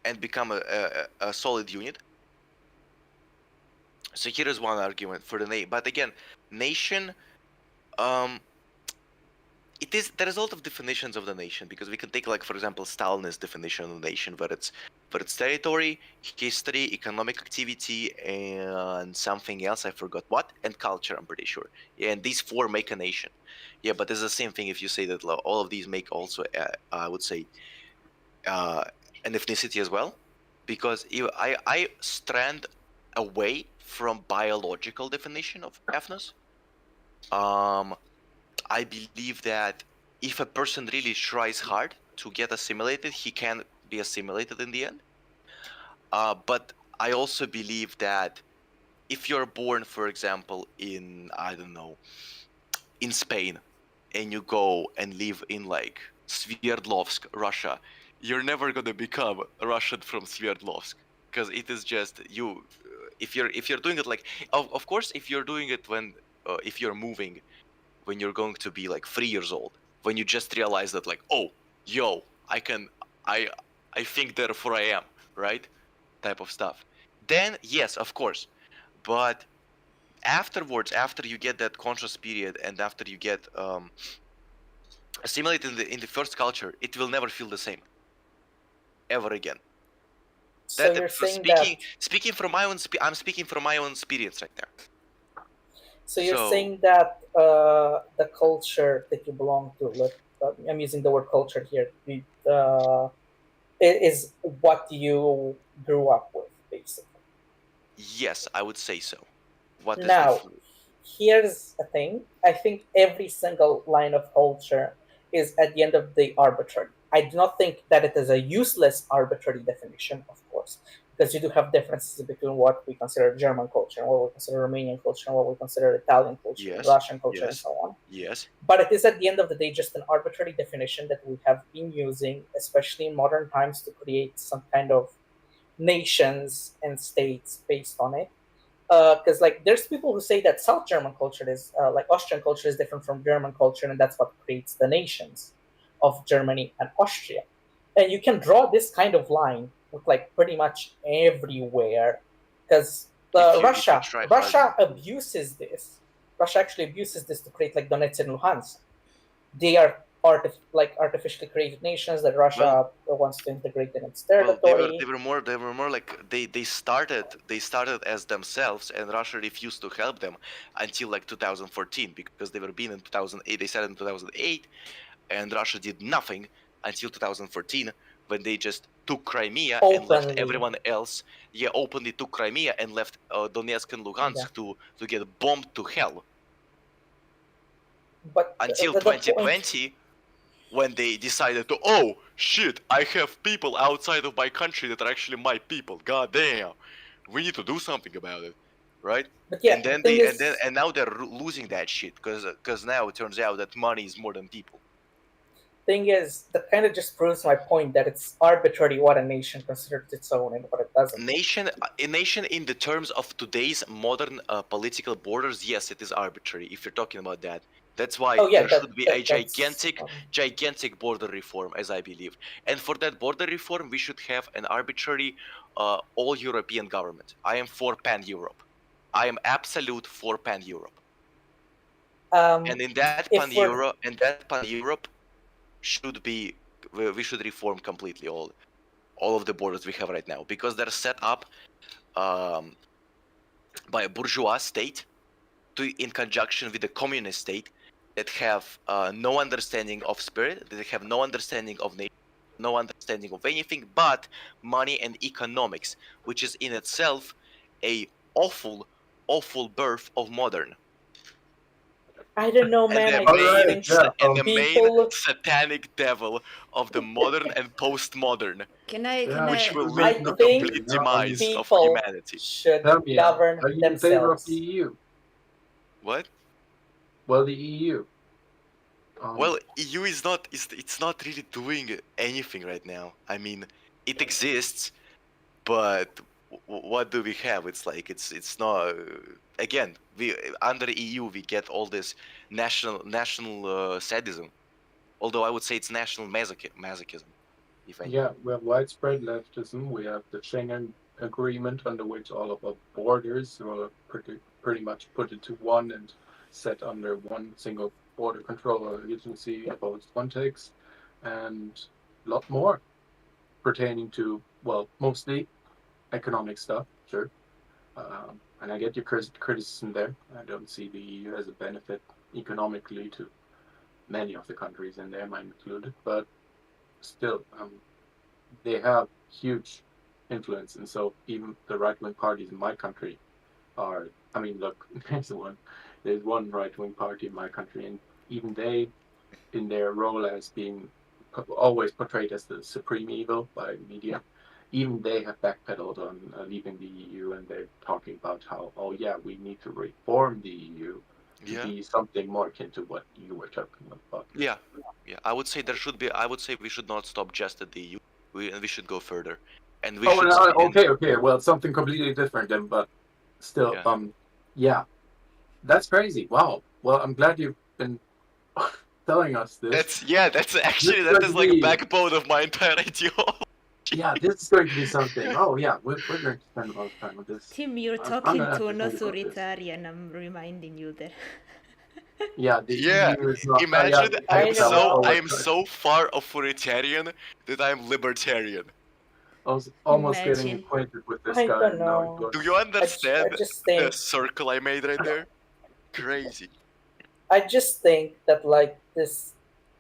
Speaker 2: and become a solid unit. So here is one argument for the nation. But again, nation, there is a lot of definitions of the nation, because we can take, like, for example, Stalinist definition of the nation, where it's territory, history, economic activity, and something else, I forgot what, and culture, I'm pretty sure. Yeah, and these four make a nation. Yeah, but it's the same thing if you say that all of these make also, I would say, an ethnicity as well, because I strand away from biological definition of ethnos. I believe that if a person really tries hard to get assimilated, he can be assimilated in the end. But I also believe that if you're born, for example, in, I don't know, in Spain, and you go and live in, like, Sverdlovsk, Russia, you're never gonna become a Russian from Sverdlovsk, because it is just you. If you're doing it, like, of course, if you're doing it when if you're moving, when you're going to be like 3 years old, when you just realize that, like, oh, yo, I think therefore I am, right? Type of stuff. Then yes, of course. But afterwards, after you get that conscious period, and after you get assimilated in the first culture, it will never feel the same ever again.
Speaker 4: So you're saying
Speaker 2: speaking from my own I'm speaking from my own experience right there.
Speaker 4: So you're saying that the culture that you belong to, I'm using the word culture here, is what you grew up with, basically.
Speaker 2: Yes, I would say so.
Speaker 4: Now, here's a thing. I think every single line of culture is, at the end of the day, arbitrary. I do not think that it is a useless arbitrary definition, of course, because you do have differences between what we consider German culture and what we consider Romanian culture and what we consider Italian culture, and Russian culture, and so on.
Speaker 2: Yes.
Speaker 4: But it is, at the end of the day, just an arbitrary definition that we have been using, especially in modern times, to create some kind of nations and states based on it. Because like there's people who say that South German culture is like Austrian culture is different from German culture, and that's what creates the nations of Germany and Austria. And you can draw this kind of line with like pretty much everywhere, because
Speaker 2: if you try hard
Speaker 4: Russia
Speaker 2: enough.
Speaker 4: abuses this. Russia actually abuses this to create like Donetsk and Luhansk. They are artificially created nations that Russia wants to integrate in its
Speaker 2: Well,
Speaker 4: territory.
Speaker 2: they were more like they started as themselves, and Russia refused to help them until like 2014, because they were being in 2008. They started in 2008, and Russia did nothing until 2014, when they just took Crimea and left
Speaker 4: Openly.
Speaker 2: everyone else. Yeah, openly took Crimea and left Donetsk and Luhansk to get bombed to hell.
Speaker 4: But
Speaker 2: Until
Speaker 4: the point,
Speaker 2: 2020, when they decided to, oh shit, I have people outside of my country that are actually my people. God damn, we need to do something about it, right?
Speaker 4: but yeah,
Speaker 2: And then
Speaker 4: the thing
Speaker 2: they
Speaker 4: is,
Speaker 2: and now they're losing that shit, because now it turns out that money is more than people.
Speaker 4: that kind of just proves my point that it's arbitrary what a nation considers its own and what it doesn't.
Speaker 2: A nation in the terms of today's modern political borders, yes, it is arbitrary. If you're talking about that, that's why there should be a gigantic border reform, as I believe. And for that border reform, we should have an arbitrary, all-European government. I am for pan-Europe. I am absolute for pan-Europe. And in that pan-Europe should be, we should reform completely all of the borders we have right now, because they're set up by a bourgeois state in conjunction with a communist state that have no understanding of spirit, that have no understanding of nature, no understanding of anything but money and economics, which is in itself a awful birth of modern.
Speaker 4: I don't know, man.
Speaker 2: And the main satanic devil of the modern and postmodern, which will lead to complete demise of humanity.
Speaker 4: Should govern
Speaker 3: are you
Speaker 4: themselves.
Speaker 3: in favor of the EU?
Speaker 2: What?
Speaker 3: Well, the EU.
Speaker 2: Well, EU is not. It's not really doing anything right now. I mean, it exists, but what do we have? It's like it's not. Again, we under EU we get all this national sadism. Although I would say it's national masochism. If I
Speaker 3: we have widespread leftism. We have the Schengen Agreement, under which all of our borders were pretty much put into one and set under one single border control agency opposed Frontex, and a lot more pertaining to, well, mostly economic stuff, sure. And I get your criticism there. I don't see the EU as a benefit economically to many of the countries in there, mine included, but still, they have huge influence, and so even the right-wing parties in my country are, I mean, look, there's one right-wing party in my country, and even they, in their role as being always portrayed as the supreme evil by media, even they have backpedaled on leaving the EU, and they're talking about how, oh yeah, we need to reform the EU to be something more akin to what you were talking about.
Speaker 2: Yeah. I would say we should not stop just at the EU. We should go further, and we should.
Speaker 3: Okay. Well, something completely different then, but still, yeah, that's crazy. Wow. Well, I'm glad you've been telling us this.
Speaker 2: That is like the backbone of my entire ideology.
Speaker 3: Yeah, this is going to be something. Oh yeah, we're going to spend a lot of time on this.
Speaker 1: Tim, you're talking to an authoritarian. I'm reminding you there.
Speaker 3: Yeah.
Speaker 2: Imagine I am so far authoritarian that I'm libertarian.
Speaker 3: I was almost getting acquainted with this guy.
Speaker 4: Don't know.
Speaker 2: Do you understand the circle I made right there? Crazy.
Speaker 4: I just think that like this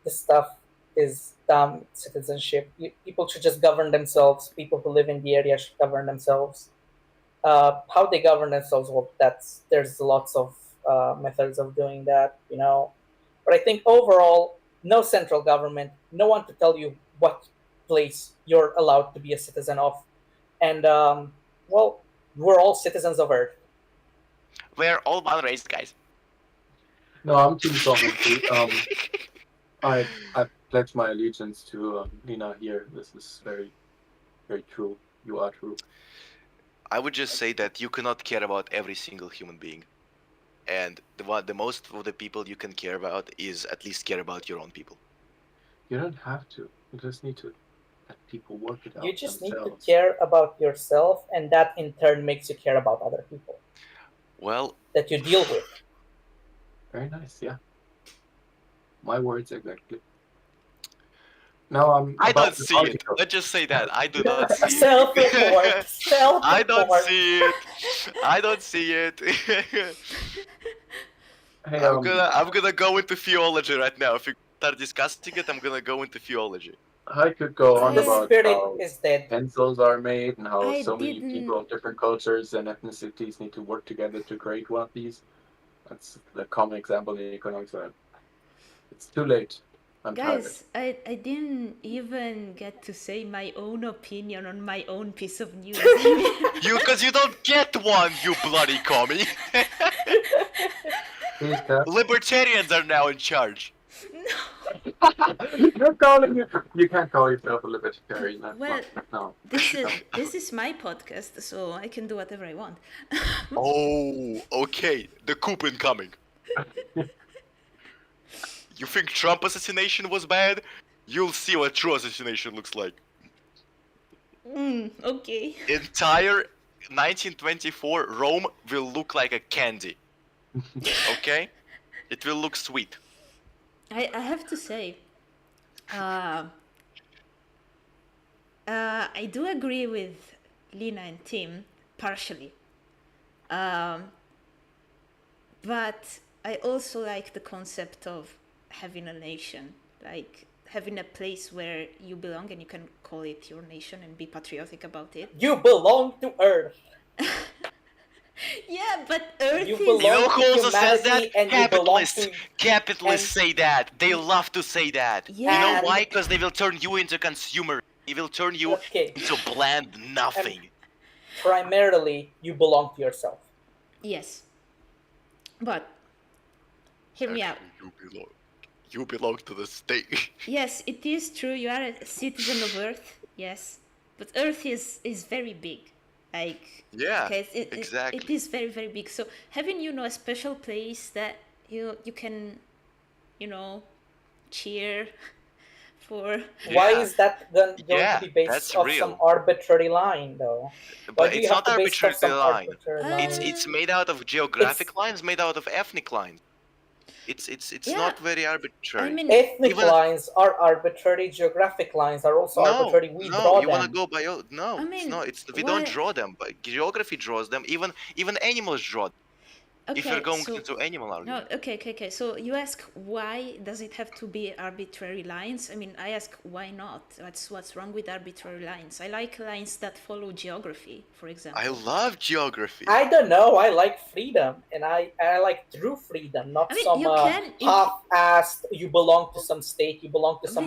Speaker 4: stuff is dumb citizenship. People should just govern themselves. People who live in the area should govern themselves. How they govern themselves, well, there's lots of methods of doing that, you know. But I think overall, no central government, no one to tell you what place you're allowed to be a citizen of. And, well, we're all citizens of Earth.
Speaker 2: We're all one race, guys.
Speaker 3: No, I'm team sovereignty. I pledge my allegiance to Lina here. This is very, very true. You are true.
Speaker 2: I would just say that you cannot care about every single human being, and the most of the people you can care about is at least care about your own people.
Speaker 3: You don't have to. You just need to let people work it out
Speaker 4: You just need to
Speaker 3: themselves.
Speaker 4: care about yourself, and that in turn makes you care about other people
Speaker 2: Well,
Speaker 4: that you deal with.
Speaker 3: Very nice, yeah. My words exactly. Now I'm
Speaker 2: I
Speaker 3: about
Speaker 2: don't
Speaker 3: this
Speaker 2: see it.
Speaker 3: article.
Speaker 2: Let's just say that I do not see it.
Speaker 4: Self-report. Self-report.
Speaker 2: I don't see it. I don't see it.
Speaker 3: Hey,
Speaker 2: I'm gonna go into theology right now. If you start discussing it, I'm gonna go into theology.
Speaker 3: I could go on
Speaker 4: The
Speaker 3: about
Speaker 4: spirit
Speaker 3: how
Speaker 4: is dead.
Speaker 3: pencils are made and how
Speaker 1: I
Speaker 3: so many
Speaker 1: didn't-
Speaker 3: people of different cultures and ethnicities need to work together to create one of these. That's the common example in economics. It's too late. I'm tired.
Speaker 1: Guys, I didn't even get to say my own opinion on my own piece of news.
Speaker 2: Because you don't get one, you bloody commie.
Speaker 3: Please, Kat.
Speaker 2: Libertarians are now in charge.
Speaker 3: You're calling it. You can't call yourself a libertarian. That's
Speaker 1: Well,
Speaker 3: no.
Speaker 1: this is my podcast, so I can do whatever I want.
Speaker 2: Oh, okay. The coup incoming. You think Trump assassination was bad? You'll see what true assassination looks like.
Speaker 1: Okay.
Speaker 2: Entire 1924 Rome will look like a candy. Okay? It will look sweet.
Speaker 1: I have to say, I do agree with Lina and Tim partially, but I also like the concept of having a nation, like having a place where you belong and you can call it your nation and be patriotic about it.
Speaker 4: You belong to Earth.
Speaker 1: Yeah, but Earth
Speaker 4: You
Speaker 1: is...
Speaker 4: belong
Speaker 2: You know who
Speaker 4: to
Speaker 2: also says that?
Speaker 4: humanity and you belong
Speaker 2: Capitalists.
Speaker 4: to...
Speaker 2: Capitalists
Speaker 4: and-
Speaker 2: say that. They love to say that. You know
Speaker 1: Yeah.
Speaker 2: why? Because they will turn you into consumer. They will turn you
Speaker 4: Okay.
Speaker 2: into bland nothing.
Speaker 4: Primarily, you belong to yourself.
Speaker 1: Yes. But, hear me out.
Speaker 2: Actually, you belong to the state.
Speaker 1: Yes, it is true. You are a citizen of Earth. Yes, but Earth is very big. Like
Speaker 2: Yeah,
Speaker 1: okay,
Speaker 2: exactly.
Speaker 1: it is very very big. So having a special place that you can cheer for.
Speaker 4: Why
Speaker 2: Yeah.
Speaker 4: is that going
Speaker 2: Yeah,
Speaker 4: to be based
Speaker 2: that's
Speaker 4: off
Speaker 2: real.
Speaker 4: some arbitrary line, though? Why
Speaker 2: But
Speaker 4: do
Speaker 2: it's
Speaker 4: you have
Speaker 2: not
Speaker 4: to base it off some
Speaker 2: arbitrary line.
Speaker 4: arbitrary line?
Speaker 2: It's made out of geographic lines, made out of ethnic lines. It's
Speaker 1: Yeah.
Speaker 2: not very arbitrary.
Speaker 1: I mean,
Speaker 4: Ethnic
Speaker 2: Even-
Speaker 4: lines are arbitrary. Geographic lines are also arbitrary. We draw
Speaker 2: you wanna
Speaker 4: them.
Speaker 2: go by no,
Speaker 1: I
Speaker 2: it's
Speaker 1: mean,
Speaker 2: not. It's we
Speaker 1: why-
Speaker 2: don't draw them, but geography draws them. Even animals draw them.
Speaker 1: okay,
Speaker 2: If you're going
Speaker 1: so,
Speaker 2: into animal
Speaker 1: no,
Speaker 2: argument.
Speaker 1: okay. So you ask why does it have to be arbitrary lines? I mean, I ask why not? What's wrong with arbitrary lines? I like lines that follow geography, for example.
Speaker 2: I love geography.
Speaker 4: I don't know. I like freedom, and I like true freedom, not
Speaker 1: I mean,
Speaker 4: some
Speaker 1: you can-
Speaker 4: half-assed. You belong to some state. You belong to some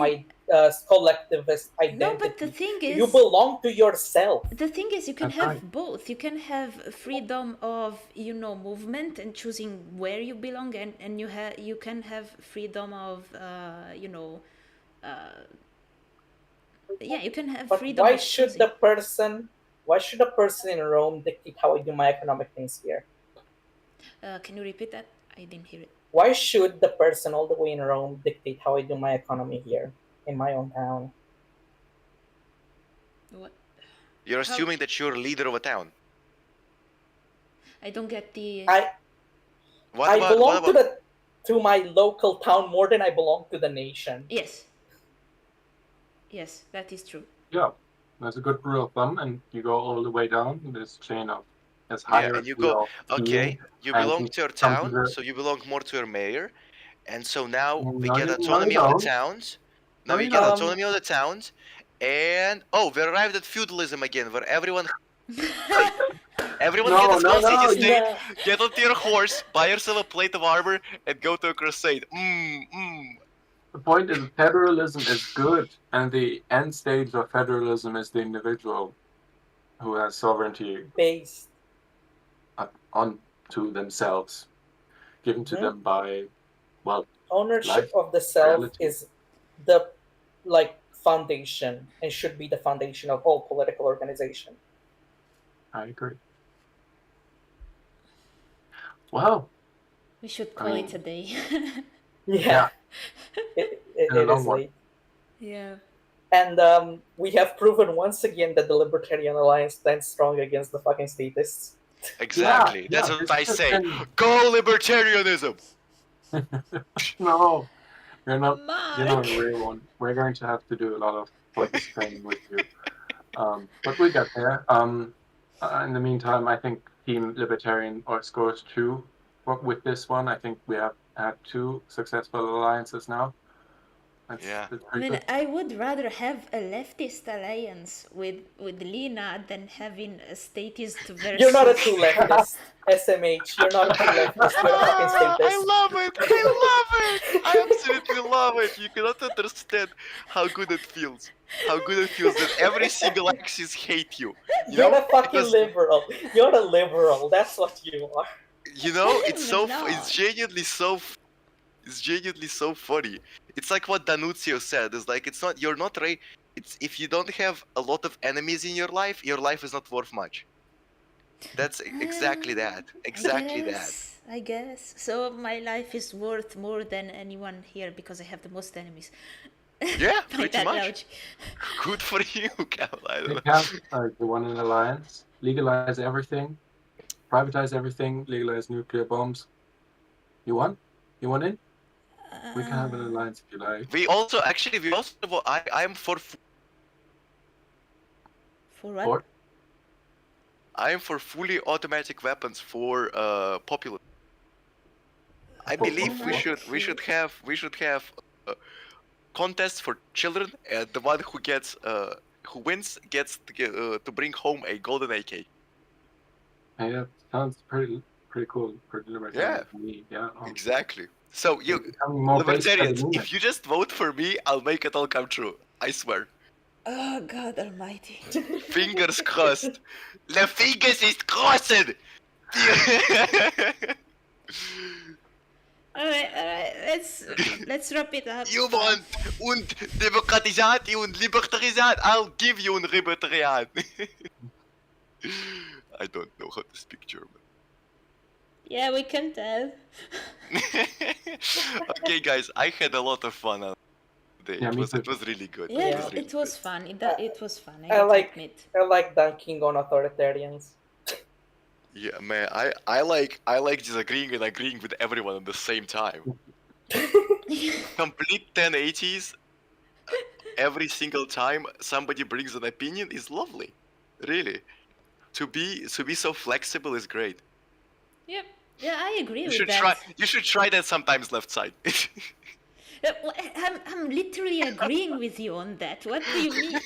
Speaker 4: collectivist identity.
Speaker 1: No, but the thing is,
Speaker 4: you belong to yourself.
Speaker 1: the thing is, you can
Speaker 3: That's
Speaker 1: have
Speaker 3: right.
Speaker 1: both. You can have freedom of movement and choosing where you belong, and you can have freedom of you can have
Speaker 4: But
Speaker 1: freedom.
Speaker 4: why
Speaker 1: of
Speaker 4: should
Speaker 1: choosing.
Speaker 4: the person? Why should a person in Rome dictate how I do my economic things here?
Speaker 1: Can you repeat that? I didn't hear it.
Speaker 4: Why should the person all the way in Rome dictate how I do my economy here in my own town?
Speaker 1: What?
Speaker 2: You're
Speaker 1: How-
Speaker 2: assuming that you're a leader of a town.
Speaker 1: I don't get the.
Speaker 4: I belong to my local town more than I belong to the nation.
Speaker 1: Yes. Yes, that is true.
Speaker 3: Yeah, that's a good rule of thumb, and you go all the way down this chain of as
Speaker 2: Yeah,
Speaker 3: higher.
Speaker 2: and you go, okay, you
Speaker 3: and
Speaker 2: belong
Speaker 3: you
Speaker 2: to your
Speaker 3: come to
Speaker 2: town,
Speaker 3: the-
Speaker 2: so you belong more to your mayor, and so now we
Speaker 3: No,
Speaker 2: get
Speaker 3: you-
Speaker 2: autonomy
Speaker 3: no,
Speaker 2: of
Speaker 3: you
Speaker 2: the
Speaker 3: don't.
Speaker 2: towns. Now
Speaker 3: No,
Speaker 2: we
Speaker 3: you
Speaker 2: get
Speaker 4: don't.
Speaker 2: autonomy of the towns, and we arrived at feudalism again, where everyone
Speaker 3: No,
Speaker 2: get a small
Speaker 3: no,
Speaker 2: city state,
Speaker 4: Yeah.
Speaker 2: get onto your horse, buy yourself a plate of armor, and go to a crusade.
Speaker 3: The point is, federalism is good, and the end stage of federalism is the individual who has sovereignty
Speaker 4: Based.
Speaker 3: onto themselves, given to
Speaker 4: Mhm.
Speaker 3: them by, well,
Speaker 4: Ownership
Speaker 3: Life,
Speaker 4: of the self
Speaker 3: reality.
Speaker 4: is the foundation and should be the foundation of all political organization.
Speaker 3: I agree. Well,
Speaker 1: We should
Speaker 3: I
Speaker 1: call
Speaker 3: mean,
Speaker 1: it a day.
Speaker 4: Yeah,
Speaker 3: and a
Speaker 4: it
Speaker 3: long
Speaker 4: is
Speaker 3: one.
Speaker 4: late.
Speaker 1: Yeah.
Speaker 4: And we have proven once again that the Libertarian Alliance stands strong against the fucking statists.
Speaker 2: Exactly. That's
Speaker 3: yeah,
Speaker 2: what
Speaker 3: this
Speaker 2: I
Speaker 3: has
Speaker 2: say.
Speaker 3: been-
Speaker 2: Go libertarianism.
Speaker 3: No, you're not
Speaker 1: Mark!
Speaker 3: a real one. We're going to have to do a lot of focus training with you. But we got there. In the meantime, I think Team Libertarian scores 2 with this one. I think we have had 2 successful alliances now. That's
Speaker 2: Yeah.
Speaker 1: I
Speaker 3: pretty
Speaker 1: mean,
Speaker 3: good.
Speaker 1: I would rather have a leftist alliance with Lina than having a statist versus.
Speaker 4: You're not a true leftist, SMH. You're not a true leftist. You're a fucking statist.
Speaker 2: I love it. I love it. I absolutely love it. You cannot understand how good it feels. How good it feels that every single axis hate you.
Speaker 4: You're a fucking
Speaker 2: Because,
Speaker 4: liberal. You're a liberal. That's what you are.
Speaker 2: it's so
Speaker 1: No.
Speaker 2: it's genuinely so it's genuinely so funny. It's like what Danuzio said. It's like you're not right. It's if you don't have a lot of enemies in your life is not worth much. That's exactly that. Exactly that.
Speaker 1: I guess. So my life is worth more than anyone here because I have the most enemies.
Speaker 2: Yeah,
Speaker 1: By
Speaker 2: pretty
Speaker 1: that
Speaker 2: much.
Speaker 1: logic.
Speaker 2: Good for you, Cal. I don't
Speaker 3: We
Speaker 2: know.
Speaker 3: have the one in alliance, legalize everything, privatize everything, legalize nuclear bombs. You want? You want in? We can have an alliance if you like.
Speaker 2: We also I'm for
Speaker 1: For what?
Speaker 3: Or
Speaker 2: I am for fully automatic weapons for popular. I
Speaker 3: For
Speaker 2: believe we should have contests for children, and the one who wins gets to bring home a golden AK.
Speaker 3: Hey, that sounds pretty cool, pretty libertarian
Speaker 2: Yeah.
Speaker 3: to me. Yeah.
Speaker 2: Exactly. So you
Speaker 3: becoming more
Speaker 2: libertarians,
Speaker 3: based
Speaker 2: if you just vote for me, I'll make it all come true. I swear.
Speaker 1: Oh God Almighty!
Speaker 2: Fingers crossed. The fingers is crossed.
Speaker 1: Alright, let's wrap it up.
Speaker 2: You want und demokratisat und libertarisat. I'll give you un libertarian. I don't know how to speak German.
Speaker 1: Yeah, we can tell.
Speaker 2: Okay, guys, I had a lot of fun today.
Speaker 3: Yeah,
Speaker 2: It
Speaker 3: me
Speaker 2: was
Speaker 3: too.
Speaker 2: really good.
Speaker 1: Yeah,
Speaker 4: Yeah.
Speaker 1: it was fun. It was fun. I
Speaker 4: I
Speaker 1: have to
Speaker 4: like
Speaker 1: admit.
Speaker 4: I like dunking on authoritarians.
Speaker 2: Yeah, man, I like disagreeing and agreeing with everyone at the same time. Complete 1080s every single time somebody brings an opinion is lovely. Really. To be so flexible is great.
Speaker 1: Yep. Yeah, I agree
Speaker 2: You
Speaker 1: with
Speaker 2: should
Speaker 1: that.
Speaker 2: you should try that sometimes, left side.
Speaker 1: I'm literally agreeing with you on that. What do you mean?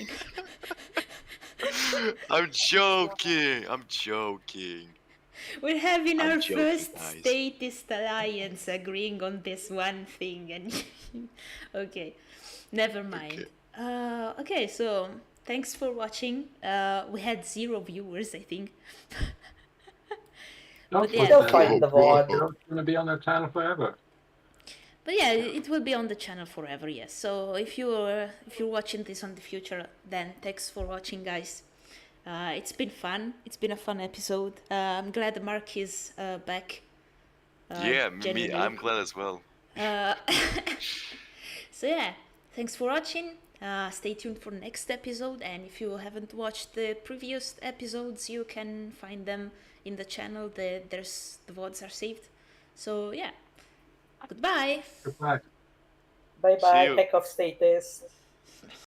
Speaker 2: I'm joking. I'm joking.
Speaker 1: We're having
Speaker 2: I'm
Speaker 1: our
Speaker 2: joking,
Speaker 1: first
Speaker 2: guys.
Speaker 1: statist alliance agreeing on this one thing, and okay, never mind. Okay, so thanks for watching. We had 0 viewers, I think.
Speaker 3: Don't
Speaker 1: But yeah.
Speaker 4: They'll find the VOD.
Speaker 3: They're gonna be on their channel forever.
Speaker 1: But yeah, it will be on the channel forever. Yes. So if you're watching this on the future, then thanks for watching, guys. It's been fun. It's been a fun episode. I'm glad Mark is back.
Speaker 2: Yeah, me.
Speaker 1: genuinely.
Speaker 2: I'm glad as well.
Speaker 1: So yeah, thanks for watching. Stay tuned for next episode, and if you haven't watched the previous episodes, you can find them in the channel. The VODs are saved. So yeah, goodbye.
Speaker 3: Goodbye.
Speaker 4: Bye
Speaker 2: See
Speaker 4: bye.
Speaker 2: you.
Speaker 4: Heck of status.